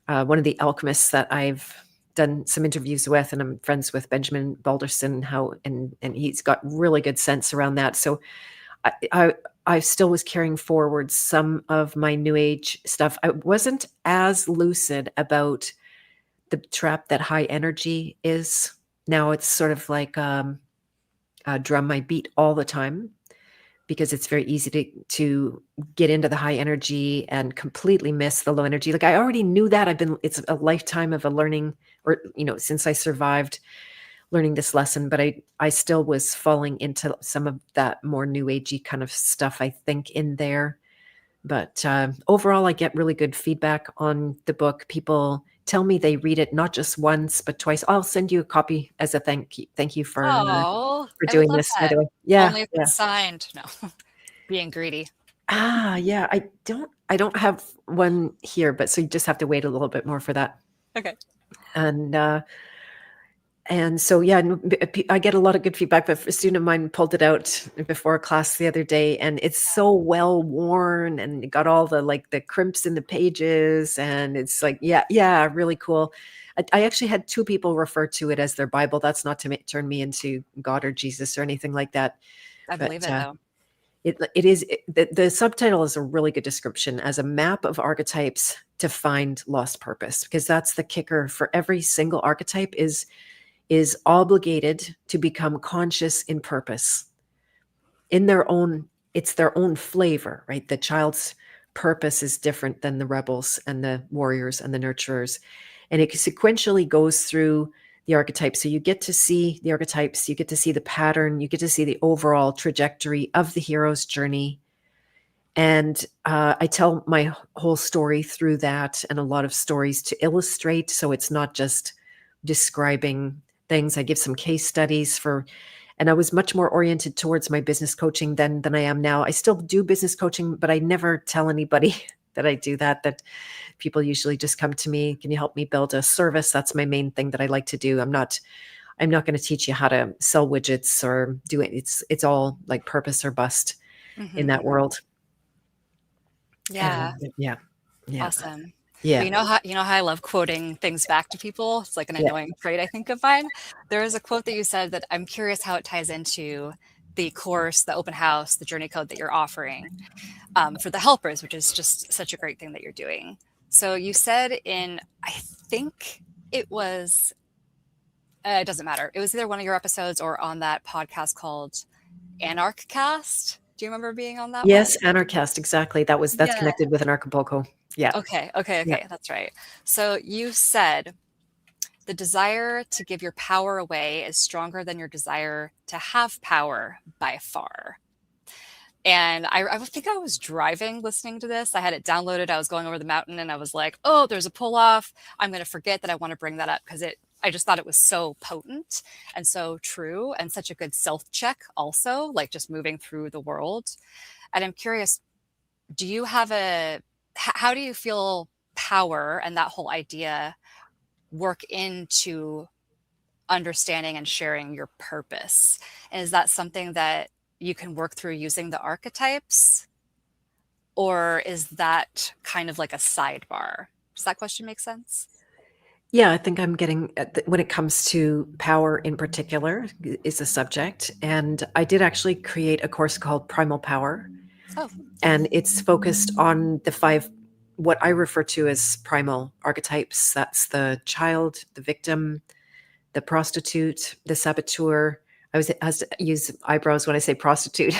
one of the alchemists that I've done some interviews with, and I'm friends with Benjamin Balderson. And he's got really good sense around that. So I still was carrying forward some of my new age stuff. I wasn't as lucid about the trap that high energy is. Now it's sort of like a drum I beat all the time, because it's very easy to get into the high energy and completely miss the low energy. Like I already knew that. It's a lifetime of a learning, or, since I survived learning this lesson, but I still was falling into some of that more new agey kind of stuff, I think, in there. But overall, I get really good feedback on the book. People tell me they read it not just once, but twice. I'll send you a copy as a thank you. Thank you Oh, for I would doing love this, by that. the way. Yeah, Only if yeah. it's signed. No, being greedy. Yeah, I don't have one here, but so you just have to wait a little bit more for that. Okay. And And so, yeah, I get a lot of good feedback, but a student of mine pulled it out before a class the other day, and it's so well worn and it got all the like the crimps in the pages. And it's like, yeah, really cool. I actually had two people refer to it as their Bible. That's not to turn me into God or Jesus or anything like that. I But believe it though. the subtitle is a really good description as a map of archetypes to find lost purpose, because that's the kicker for every single archetype is obligated to become conscious in purpose in their own, it's their own flavor, right? The child's purpose is different than the rebels and the warriors and the nurturers. And it sequentially goes through the archetypes. So you get to see the archetypes, you get to see the pattern, you get to see the overall trajectory of the hero's journey. And I tell my whole story through that, and a lot of stories to illustrate. So it's not just describing things. I give some case studies and I was much more oriented towards my business coaching than I am now. I still do business coaching, but I never tell anybody that I do that. That people usually just come to me, can you help me build a service? That's my main thing that I like to do. I'm not going to teach you how to sell widgets or do it. It's all like purpose or bust in that world. Yeah. Yeah. Awesome. Yeah. But you know how I love quoting things back to people? It's like an Yeah. annoying trait, I think, of mine. There is a quote that you said that I'm curious how it ties into the course, the open house, the journey code that you're offering for the helpers, which is just such a great thing that you're doing. So you said I think it was, it doesn't matter. It was either one of your episodes or on that podcast called Anarchcast. Do you remember being on that one? Yes, Anarchast, exactly. That's Yeah. connected with an Acapulco. Yeah. Okay, Yeah. that's right. So you said the desire to give your power away is stronger than your desire to have power by far. And I think I was driving listening to this. I had it downloaded. I was going over the mountain and I was like, oh, there's a pull off. I'm going to forget that I want to bring that up because I just thought it was so potent and so true and such a good self check also, like just moving through the world. And I'm curious, how do you feel power and that whole idea work into understanding and sharing your purpose? And is that something that you can work through using the archetypes? Or is that kind of like a sidebar? Does that question make sense? Yeah, I think I'm getting when it comes to power in particular is the subject. And I did actually create a course called Primal Power. Oh. And it's focused on the 5, what I refer to as primal archetypes. That's the child, the victim, the prostitute, the saboteur. I has to use eyebrows when I say prostitute,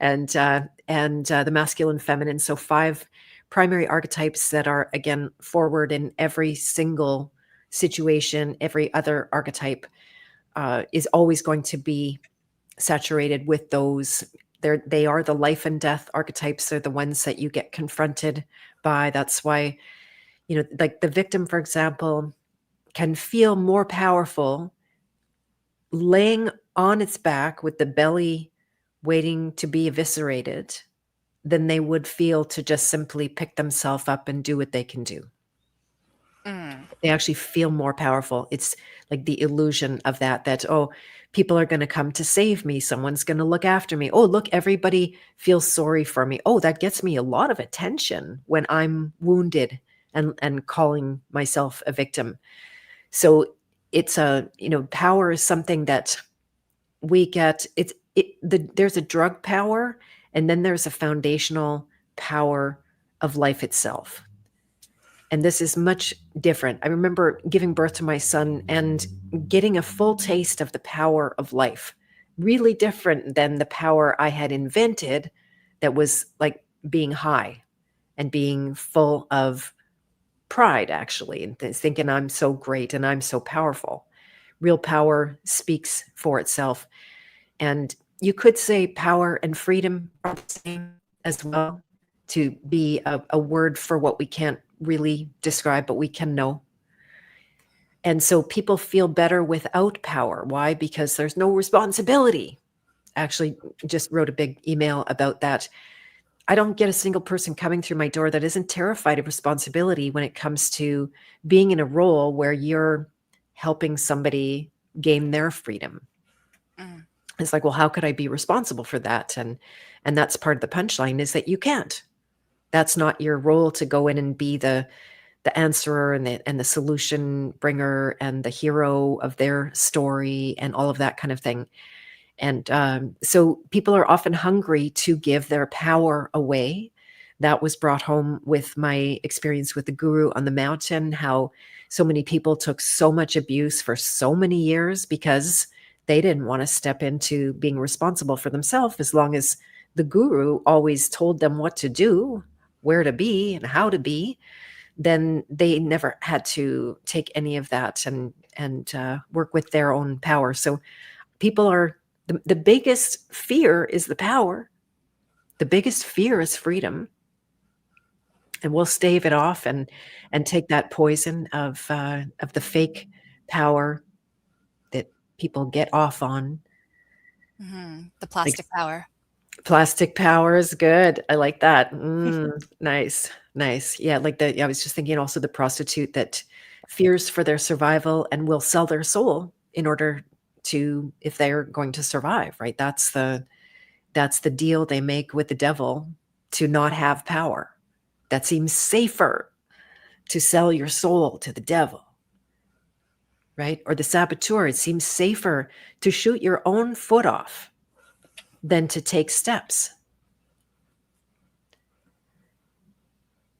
and the masculine, feminine. So 5 primary archetypes that are again forward in every single situation. Every other archetype is always going to be saturated with those. They are the life and death archetypes. They're the ones that you get confronted by. That's why, like the victim, for example, can feel more powerful laying on its back with the belly waiting to be eviscerated than they would feel to just simply pick themselves up and do what they can do. They actually feel more powerful. It's like the illusion of that, oh, people are going to come to save me. Someone's going to look after me. Oh, look, everybody feels sorry for me. Oh, that gets me a lot of attention when I'm wounded and calling myself a victim. So it's power is something that we get. There's a drug power, and then there's a foundational power of life itself. And this is much different. I remember giving birth to my son and getting a full taste of the power of life, really different than the power I had invented that was like being high and being full of pride, actually, and thinking I'm so great and I'm so powerful. Real power speaks for itself. And you could say power and freedom are the same as well, to be a word for what we can't really describe, but we can know. And so people feel better without power. Why? Because there's no responsibility. Actually, just wrote a big email about that. I don't get a single person coming through my door that isn't terrified of responsibility when it comes to being in a role where you're helping somebody gain their freedom. Mm. It's like, well, how could I be responsible for that? And that's part of the punchline, is that you can't. That's not your role, to go in and be the answerer and the solution bringer and the hero of their story and all of that kind of thing. And so people are often hungry to give their power away. That was brought home with my experience with the guru on the mountain, how so many people took so much abuse for so many years because they didn't want to step into being responsible for themselves, as long as the guru always told them what to do, where to be, and how to be. Then they never had to take any of that and work with their own power. So people are, the biggest fear is the power. The biggest fear is freedom. And we'll stave it off and take that poison of the fake power that people get off on. The Like, plastic power. plastic power is good. I like that. Nice. Yeah, I was just thinking also the prostitute that fears for their survival and will sell their soul in order to, if they're going to survive, right? That's the deal they make with the devil, to not have power. That seems safer, to sell your soul to the devil, right? Or the saboteur, it seems safer to shoot your own foot off than to take steps.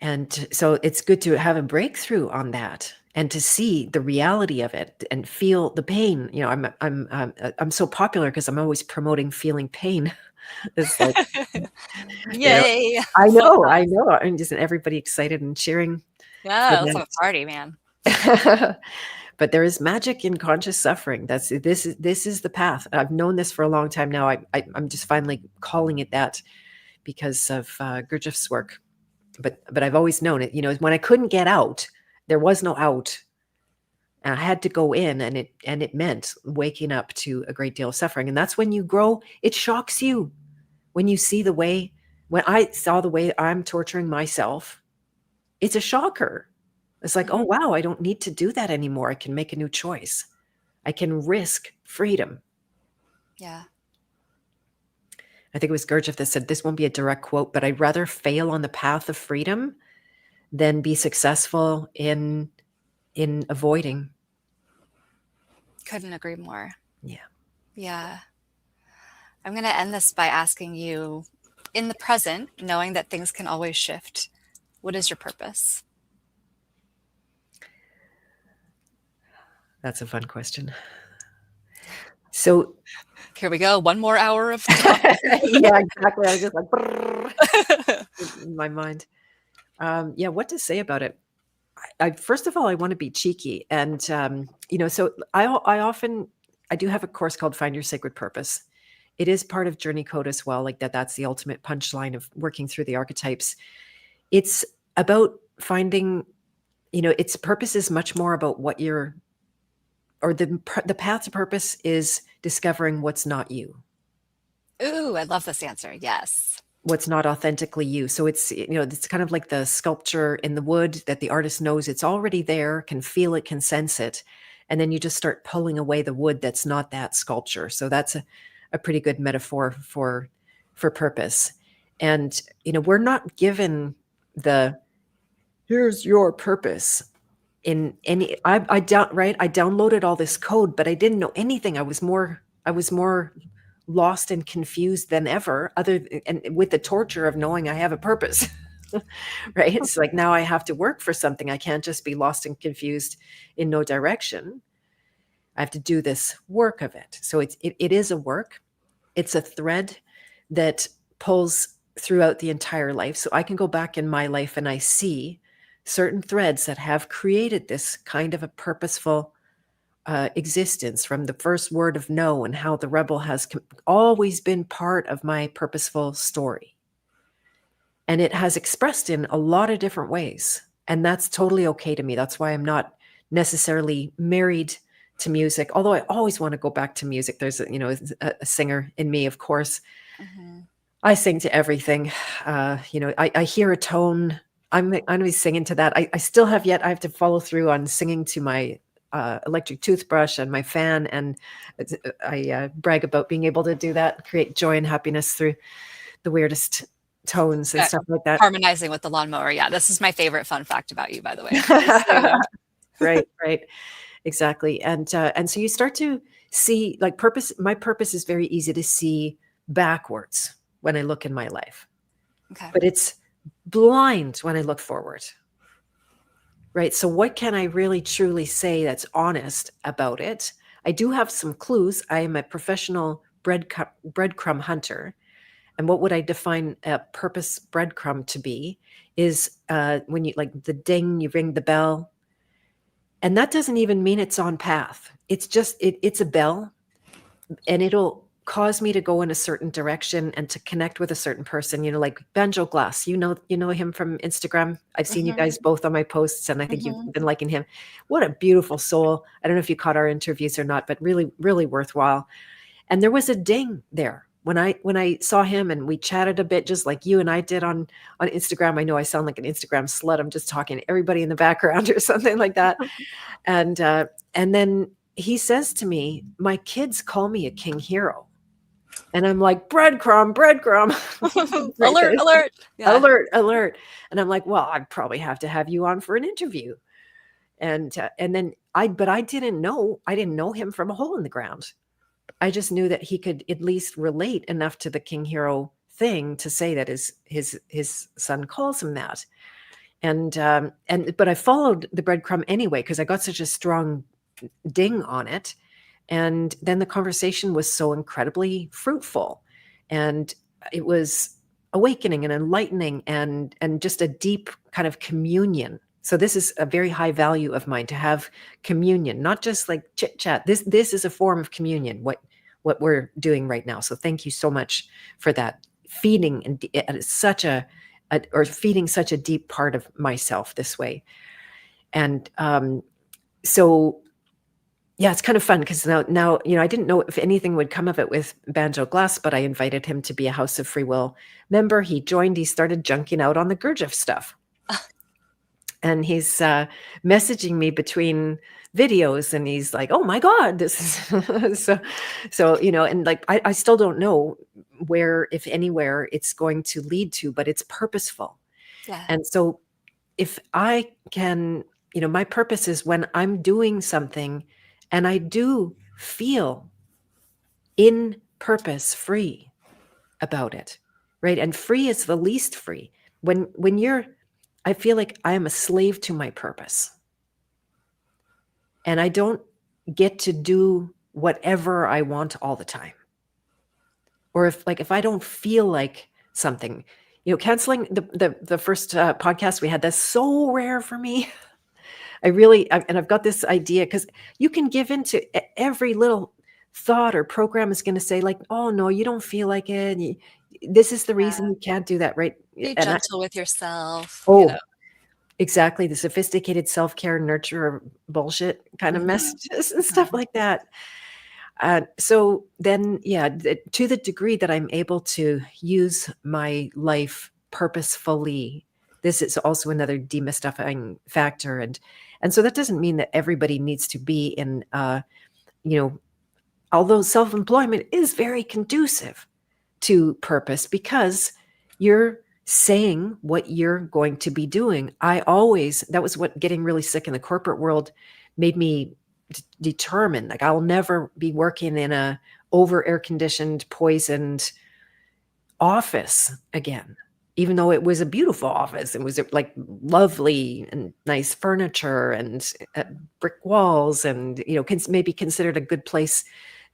And so it's good to have a breakthrough on that and to see the reality of it and feel the pain. You know, I'm so popular because I'm always promoting feeling pain. It's like, Yay! I know. I'm just everybody excited and cheering. Yeah, let's have a party, man. But there is magic in conscious suffering. This is the path. I've known this for a long time now. I'm just finally calling it that because of Gurdjieff's work. But I've always known it. You know, when I couldn't get out, there was no out. And I had to go in, and it meant waking up to a great deal of suffering. And that's when you grow. It shocks you when you see the way. When I saw the way I'm torturing myself, it's a shocker. It's like, oh, wow, I don't need to do that anymore. I can make a new choice. I can risk freedom. Yeah. I think it was Gurdjieff that said, this won't be a direct quote, but I'd rather fail on the path of freedom than be successful in avoiding. Couldn't agree more. Yeah. Yeah. I'm going to end this by asking you, in the present, knowing that things can always shift, what is your purpose? That's a fun question. So here we go. One more hour of talk. Yeah, exactly. I was just like in my mind. Yeah, what to say about it? I first of all, I want to be cheeky, and you know, so I do have a course called Find Your Sacred Purpose. It is part of Journey Code as well. Like that's the ultimate punchline of working through the archetypes. It's about finding, you know, its purpose is much more about what you're, or the path to purpose is discovering what's not you. Ooh, I love this answer. Yes. What's not authentically you. So it's, you know, it's kind of like the sculpture in the wood that the artist knows it's already there, can feel it, can sense it. And then you just start pulling away the wood that's not that sculpture. So that's a pretty good metaphor for purpose. And, you know, we're not given the, here's your purpose in any, I downloaded all this code, but I didn't know anything. I was more lost and confused than ever, and with the torture of knowing I have a purpose. Right? It's like, now I have to work for something. I can't just be lost and confused in no direction. I have to do this work of it. So it is a work. It's a thread that pulls throughout the entire life. So I can go back in my life and I see certain threads that have created this kind of a purposeful existence, from the first word of no, and how the rebel has always been part of my purposeful story. And it has expressed in a lot of different ways. And that's totally okay to me. That's why I'm not necessarily married to music, although I always want to go back to music. There's a singer in me, of course. Mm-hmm. I sing to everything. I hear a tone. I'm going to be singing to that. I still have yet. I have to follow through on singing to my electric toothbrush and my fan, and I brag about being able to do that, create joy and happiness through the weirdest tones and stuff like that. Harmonizing with the lawnmower. Yeah, this is my favorite fun fact about you, by the way. Right, exactly. And so you start to see, like, purpose. My purpose is very easy to see backwards when I look in my life, Okay. but it's blind when I look forward. Right. So what can I really truly say that's honest about it? I do have some clues. I am a professional breadcrumb hunter. And what would I define a purpose breadcrumb to be is when you, like, the ding, you ring the bell. And that doesn't even mean it's on path. It's just, it's a bell, and it'll cause me to go in a certain direction and to connect with a certain person, like Banjo Glass. You know him from Instagram. I've seen you guys both on my posts, and I think you've been liking him. What a beautiful soul. I don't know if you caught our interviews or not, but really, really worthwhile. And there was a ding there when I saw him, and we chatted a bit, just like you and I did on Instagram. I know I sound like an Instagram slut. I'm just talking to everybody in the background or something like that. And then he says to me, "My kids call me a king hero." And I'm like, breadcrumb. Alert. Yeah. Alert. And I'm like, well, I'd probably have to have you on for an interview. And then I didn't know him from a hole in the ground. I just knew that he could at least relate enough to the king hero thing to say that his son calls him that. But I followed the breadcrumb anyway, because I got such a strong ding on it. And then the conversation was so incredibly fruitful, and it was awakening and enlightening, and just a deep kind of communion. So this is a very high value of mine, to have communion, not just like chit chat. This is a form of communion, what we're doing right now. So thank you so much for that, feeding feeding such a deep part of myself this way. And so yeah, it's kind of fun, because now I didn't know if anything would come of it with Banjo Glass, but I invited him to be a House of Free Will member. He joined. He started junking out on the Gurdjieff stuff. And he's messaging me between videos, and he's like, "Oh my God, this is..." so and like, I still don't know where, if anywhere, it's going to lead to, but it's purposeful. Yeah. And so if I can, my purpose is when I'm doing something and I do feel in purpose free about it, right? And free is the least free. I feel like I am a slave to my purpose, and I don't get to do whatever I want all the time. Or if I don't feel like something, canceling the first podcast we had, that's so rare for me. I've got this idea, because you can give into every little thought or program is going to say, like, "Oh no, you don't feel like it. This is the reason you can't do that," right? Be gentle with yourself. Oh, exactly. The sophisticated self-care nurture bullshit kind of messages and stuff like that. So then, to the degree that I'm able to use my life purposefully, this is also another demystifying factor. And so that doesn't mean that everybody needs to be in, although self-employment is very conducive to purpose, because you're saying what you're going to be doing. That was what getting really sick in the corporate world made me determined. Like, I'll never be working in a over air conditioned, poisoned office again, even though it was a beautiful office. It was like lovely and nice furniture and brick walls, and maybe considered a good place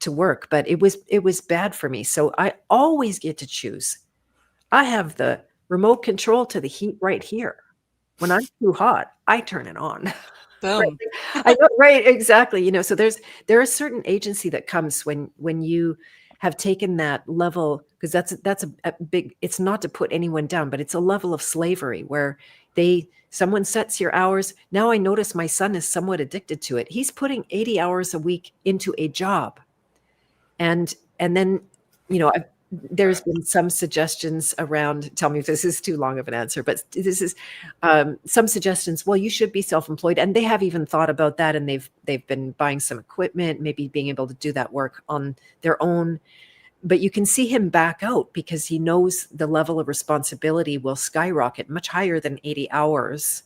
to work, but it was bad for me. So I always get to choose. I have the remote control to the heat right here. When I'm too hot, I turn it on. Boom. Right. I know, right, exactly. So there is certain agency that comes when you have taken that level, because that's a big, it's not to put anyone down, but it's a level of slavery where someone sets your hours. Now I notice my son is somewhat addicted to it. He's putting 80 hours a week into a job. And then, there's been some suggestions around, tell me if this is too long of an answer, but this is some suggestions, well, you should be self-employed. And they have even thought about that. And they've been buying some equipment, maybe being able to do that work on their own. But you can see him back out because he knows the level of responsibility will skyrocket much higher than 80 hours.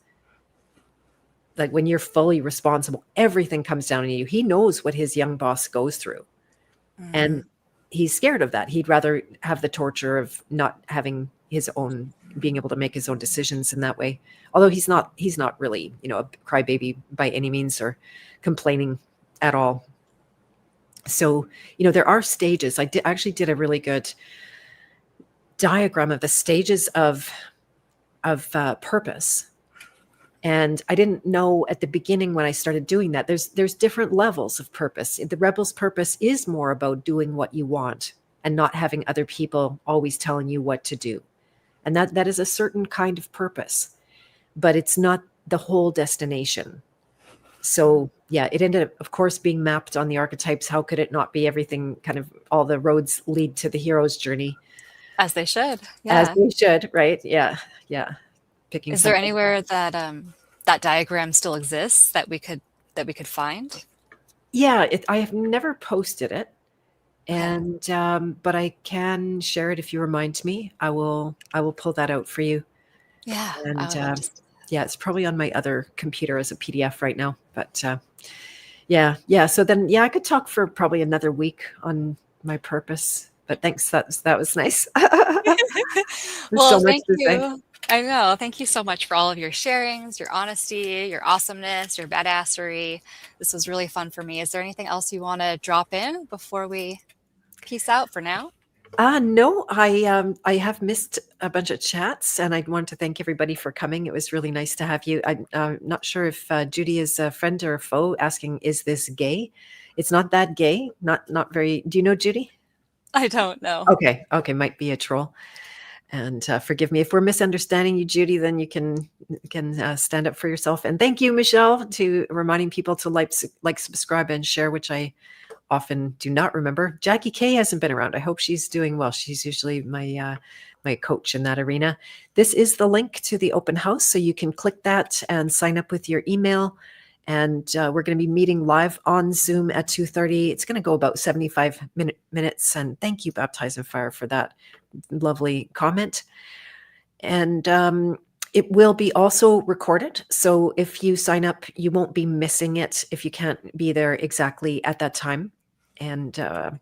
Like when you're fully responsible, everything comes down on you. He knows what his young boss goes through. And he's scared of that. He'd rather have the torture of not having his own, being able to make his own decisions in that way. Although he's not really, a crybaby by any means or complaining at all. So, there are stages. I actually did a really good diagram of the stages of purpose. And I didn't know at the beginning when I started doing that, there's different levels of purpose. The rebel's purpose is more about doing what you want and not having other people always telling you what to do. And that is a certain kind of purpose, but it's not the whole destination. So yeah, it ended up, of course, being mapped on the archetypes. How could it not be? Everything kind of, all the roads lead to the hero's journey. As they should. As Yeah. they should, right? Yeah. Yeah. Picking Is there something. anywhere that that diagram still exists that we could find? Yeah, I have never posted it, Okay. and but I can share it if you remind me. I will pull that out for you. Yeah, I And would love to. yeah, it's probably on my other computer as a PDF right now. But yeah. So then, yeah, I could talk for probably another week on my purpose. But thanks, that was nice. There's so Well, much thank to say. you. I know. Thank you so much for all of your sharings, your honesty, your awesomeness, your badassery. This was really fun for me. Is there anything else you want to drop in before we peace out for now? No, I have missed a bunch of chats, and I want to thank everybody for coming. It was really nice to have you. I'm not sure if Judy is a friend or a foe. Asking, is this gay? It's not that gay. Not very. Do you know Judy? I don't know. Okay, might be a troll. And forgive me if we're misunderstanding you, Judy. Then you can stand up for yourself. And thank you, Michelle, to reminding people to like, subscribe, and share, which I often do not remember. Jackie K hasn't been around. I hope she's doing well. She's usually my my coach in that arena. This is the link to the open house, so you can click that and sign up with your email. And we're going to be meeting live on Zoom at 2:30. It's going to go about 75 minutes. And thank you, Baptize in Fire, for that lovely comment. And it will be also recorded. So if you sign up, you won't be missing it if you can't be there exactly at that time. And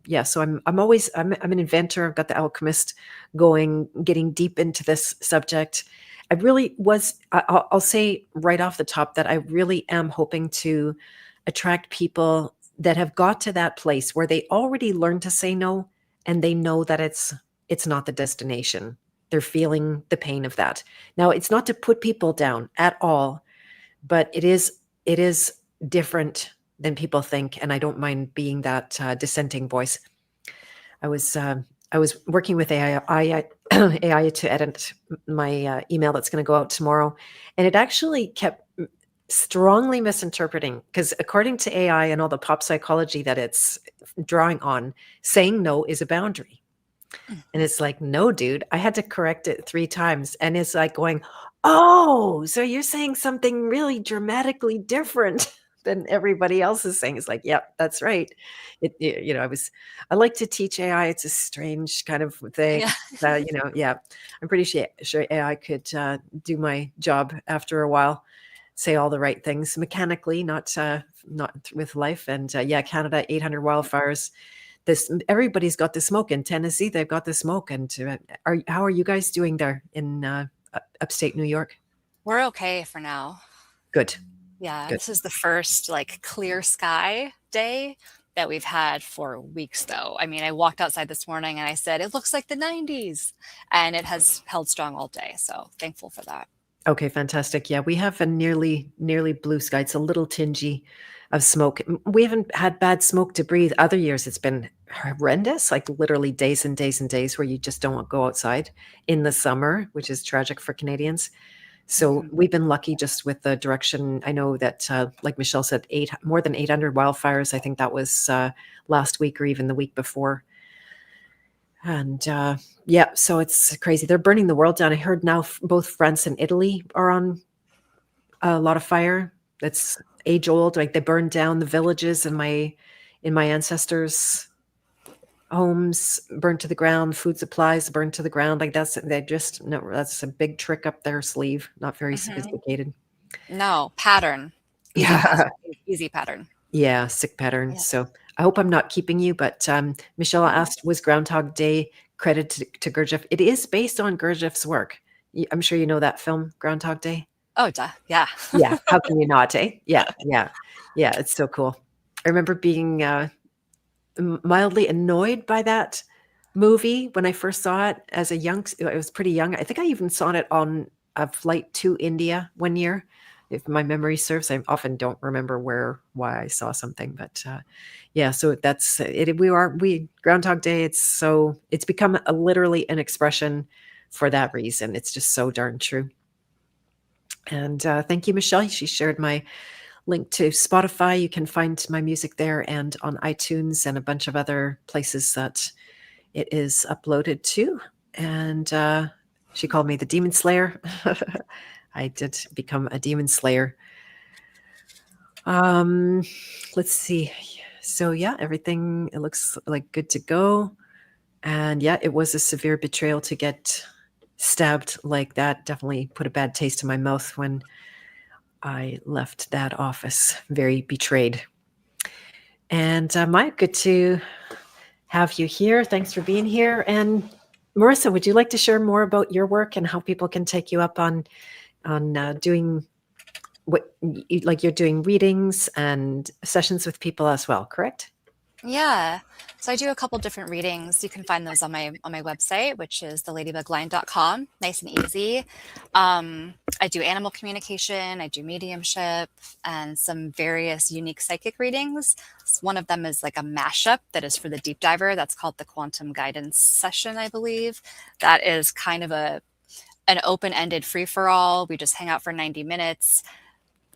yeah, so I'm an inventor. I've got the Alchemist going, getting deep into this subject. I really was, I'll say right off the top that I really am hoping to attract people that have got to that place where they already learned to say no, and they know that it's not the destination. They're feeling the pain of that. Now, it's not to put people down at all, but it is different than people think, and I don't mind being that dissenting voice. I was working with AI to edit my email that's going to go out tomorrow, and it actually kept strongly misinterpreting, because according to AI and all the pop psychology that it's drawing on, saying no is a boundary. And it's like, no, dude, I had to correct it 3 times. And it's like going, oh, so you're saying something really dramatically different than everybody else is saying. It's like, yeah, that's right. I like to teach AI. It's a strange kind of thing. Yeah. Yeah, I'm pretty sure AI could do my job after a while, say all the right things mechanically, not with life. And yeah, Canada, 800 wildfires. Everybody's got the smoke in Tennessee. They've got the smoke. And how are you guys doing there in upstate New York? We're okay for now. Good. Yeah, Good. this is the first clear sky day that we've had for weeks though. I mean, I walked outside this morning and I said, it looks like the 90s, and it has held strong all day. So thankful for that. Okay, fantastic. Yeah, we have a nearly blue sky. It's a little tingy of smoke. We haven't had bad smoke to breathe. Other years it's been horrendous, like literally days and days and days where you just don't go outside in the summer, which is tragic for Canadians. So we've been lucky just with the direction. I know that, like Michelle said, more than 800 wildfires. I think that was last week or even the week before. And yeah, so it's crazy. They're burning the world down. I heard now both France and Italy are on a lot of fire. That's age old. Like they burned down the villages in my ancestors' homes, burned to the ground. Food supplies burned to the ground. Like they just no. That's a big trick up their sleeve. Not very Hmm. sophisticated. No, pattern. Easy pattern. Yeah, Easy pattern. yeah, sick pattern. Yeah. So I hope I'm not keeping you. But Michelle No. asked, was Groundhog Day credited to Gurdjieff? It is based on Gurdjieff's work. I'm sure you know that film, Groundhog Day. Oh, duh. Yeah. Yeah, how can you not, eh? Yeah, yeah, yeah, it's so cool. I remember being, mildly annoyed by that movie when I first saw it as a young I was pretty young. I think I even saw it on a flight to India one year, if my memory serves. I often don't remember why I saw something, but, yeah, so that's it. We Groundhog Day, it's become literally an expression for that reason. It's just so darn true. And, thank you, Michelle. She shared my link to Spotify. You can find my music there and on iTunes and a bunch of other places that it is uploaded to. And she called me the Demon Slayer. I did become a Demon Slayer. Um, let's see. So yeah, everything it looks like good to go. And yeah, it was a severe betrayal to get stabbed like that. Definitely put a bad taste in my mouth when I left that office. Very betrayed. And Mike, good to have you here. Thanks for being here. And Marisa, would you like to share more about your work and how people can take you up on doing what like you're doing readings and sessions with people as well, correct? Yeah. So I do a couple different readings. You can find those on my website, which is theladybugline.com. Nice and easy. I do animal communication, I do mediumship, and some various unique psychic readings. One of them is like a mashup that is for the deep diver. That's called the quantum guidance session, I believe. That is kind of an open-ended free-for-all. We just hang out for 90 minutes.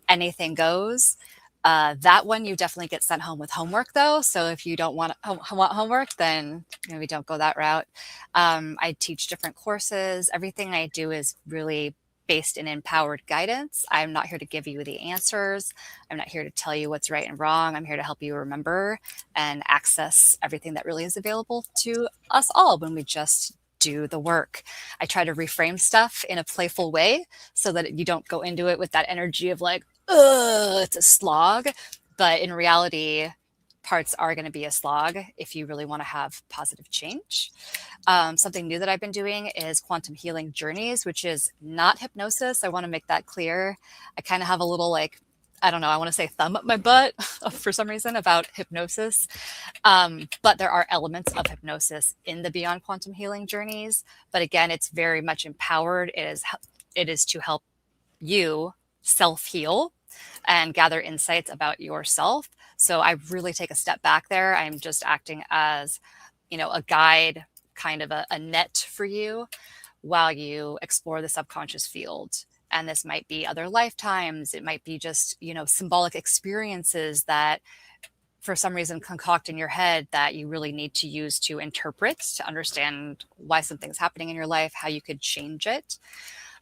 Anything goes. That one you definitely get sent home with homework though. So if you don't want homework, then maybe don't go that route. I teach different courses. Everything I do is really based in empowered guidance. I'm not here to give you the answers. I'm not here to tell you what's right and wrong. I'm here to help you remember and access everything that really is available to us all when we just do the work. I try to reframe stuff in a playful way so that you don't go into it with that energy of like, ugh, it's a slog. But in reality, parts are going to be a slog if you really want to have positive change. Something new that I've been doing is quantum healing journeys, which is not hypnosis. I want to make that clear. I kind of have a little like, I don't know, I want to say thumb up my butt for some reason about hypnosis. But there are elements of hypnosis in the Beyond Quantum Healing journeys. But again, it's very much empowered. It is to help you self-heal and gather insights about yourself. So I really take a step back there. I'm just acting as, a guide, kind of a net for you while you explore the subconscious field. And this might be other lifetimes. It might be just, symbolic experiences that for some reason concoct in your head that you really need to use to interpret, to understand why something's happening in your life, how you could change it.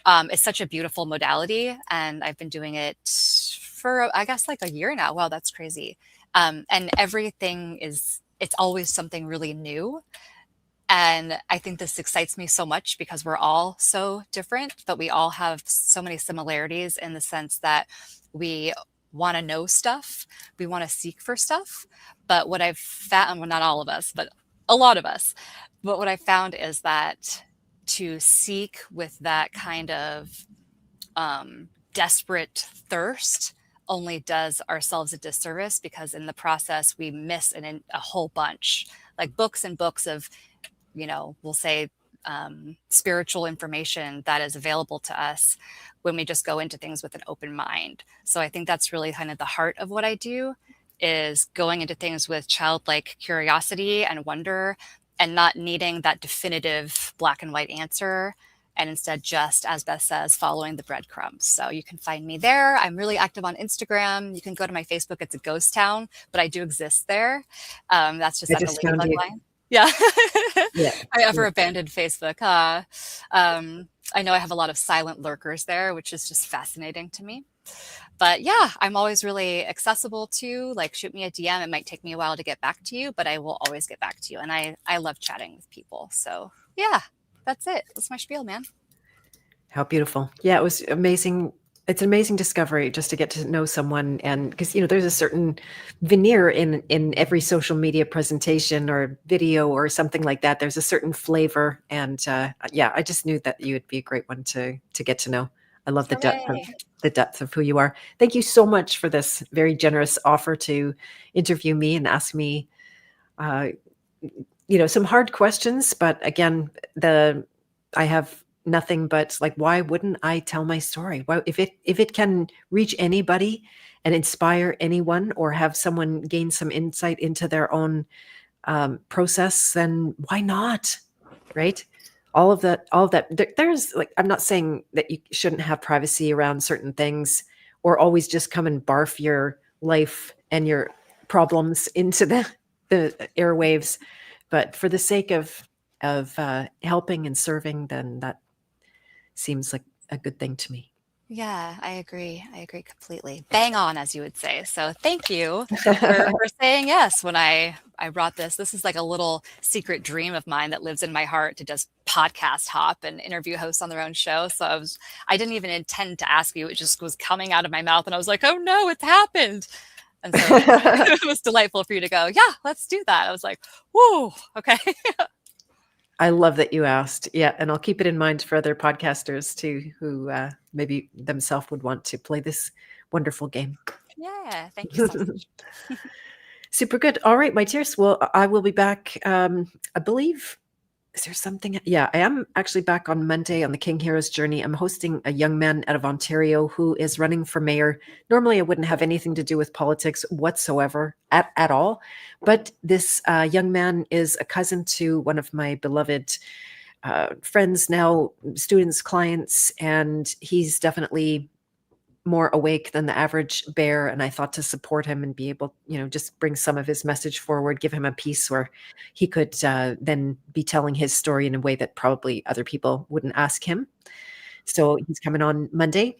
It's such a beautiful modality, and I've been doing it for, I guess, like a year now. Wow, that's crazy. And everything it's always something really new. And I think this excites me so much because we're all so different, but we all have so many similarities in the sense that we want to know stuff, we want to seek for stuff. But what I've found, well, not all of us, but a lot of us, but what I found is that to seek with that kind of desperate thirst only does ourselves a disservice, because in the process we miss a whole bunch, like books and books of, we'll say spiritual information that is available to us when we just go into things with an open mind. So I think that's really kind of the heart of what I do, is going into things with childlike curiosity and wonder, and not needing that definitive black and white answer, and instead just, as Beth says, following the breadcrumbs. So you can find me there. I'm really active on Instagram. You can go to my Facebook. It's a ghost town, but I do exist there. That's just I at the just found Ladybug you. Line. Yeah. Yeah. I ever abandoned Facebook. I know I have a lot of silent lurkers there, which is just fascinating to me. But yeah, I'm always really accessible to, like, shoot me a DM. It might take me a while to get back to you, but I will always get back to you. And I love chatting with people. So yeah, that's it. That's my spiel, man. How beautiful. Yeah, it was amazing. It's an amazing discovery just to get to know someone. And because, there's a certain veneer in every social media presentation or video or something like that. There's a certain flavor. And yeah, I just knew that you would be a great one to get to know. I love Hooray. the depth of who you are. Thank you so much for this very generous offer to interview me and ask me, some hard questions. But again, I have nothing but like, why wouldn't I tell my story? Well, if it can reach anybody and inspire anyone or have someone gain some insight into their own process, then why not? Right? All of that. There's like, I'm not saying that you shouldn't have privacy around certain things or always just come and barf your life and your problems into the airwaves. But for the sake of helping and serving, then that seems like a good thing to me. Yeah, I agree. I agree completely. Bang on, as you would say. So thank you for saying yes when I brought this. This is like a little secret dream of mine that lives in my heart to just podcast hop and interview hosts on their own show. So I didn't even intend to ask you. It just was coming out of my mouth and I was like, oh no, it's happened. And so it was delightful for you to go, yeah, let's do that. I was like, whoa, okay. I love that you asked. Yeah, and I'll keep it in mind for other podcasters too, who maybe themselves would want to play this wonderful game. Yeah, thank you so much. Super good. All right, my dears. Well, I will be back. I believe. Is there something? Yeah, I am actually back on Monday on the King Heroes Journey. I'm hosting a young man out of Ontario who is running for mayor. Normally, I wouldn't have anything to do with politics whatsoever at all. But this young man is a cousin to one of my beloved friends now, students, clients, and he's definitely more awake than the average bear. And I thought to support him and be able, just bring some of his message forward, give him a piece where he could then be telling his story in a way that probably other people wouldn't ask him. So he's coming on Monday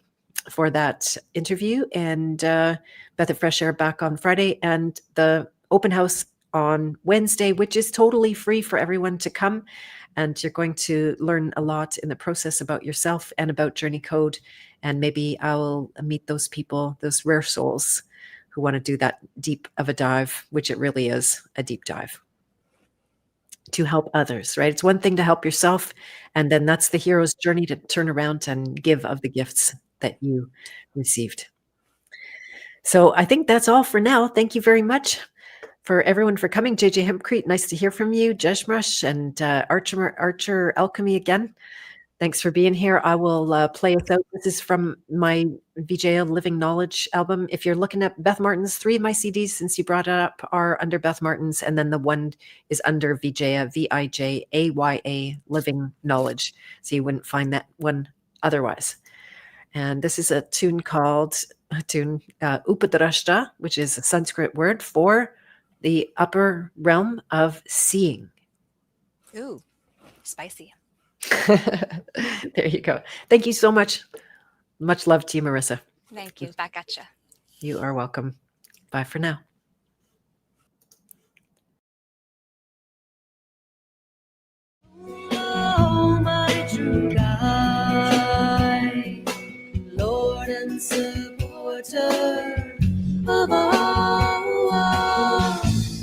for that interview, and Beth of Fresh Air back on Friday, and the open house on Wednesday, which is totally free for everyone to come. And you're going to learn a lot in the process about yourself and about Journey Code. And maybe I'll meet those people, those rare souls who want to do that deep of a dive, which it really is a deep dive, to help others, right? It's one thing to help yourself, and then that's the hero's journey to turn around and give of the gifts that you received. So I think that's all for now. Thank you very much for everyone for coming. JJ Hempcrete, nice to hear from you. Jeshmush and Archer Alchemy again. Thanks for being here. I will play us out. This is from my Vijaya Living Knowledge album. If you're looking at Beth Martin's, 3 of my CDs, since you brought it up, are under Beth Martin's, and then the one is under Vijaya, Vijaya Living Knowledge. So you wouldn't find that one otherwise. And this is a tune called Upadrashta, which is a Sanskrit word for the upper realm of seeing. Ooh, spicy. There you go. Thank you so much. Much love to you, Marisa. Thank you. Back at you. You are welcome. Bye for now. Oh, my true guide, Lord and supporter of all,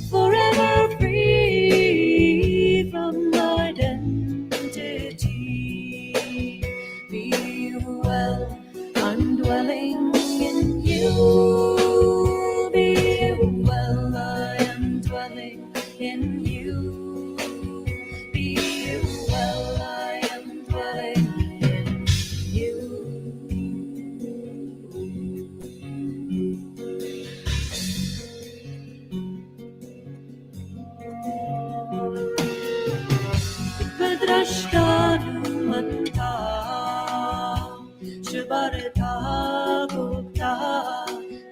forever free from identity. Be well, I'm dwelling in you. Be well, I am dwelling in you. Be well, I am dwelling in you. Vidrashtanumanta Shivarita Gupta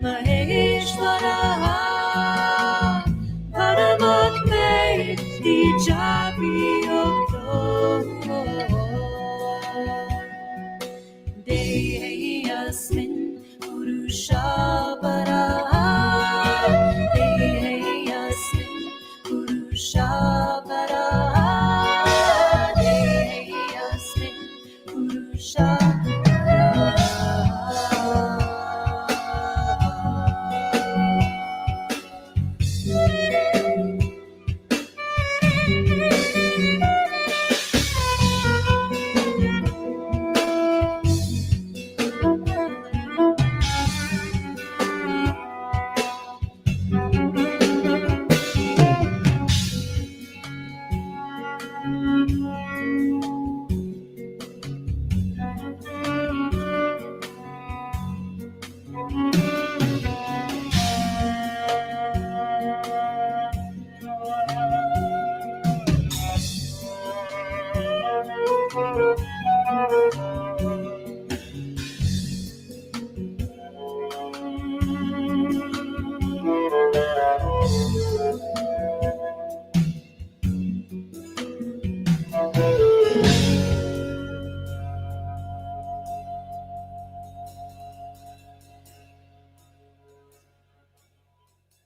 Maheshwara Paramatme Dija shine.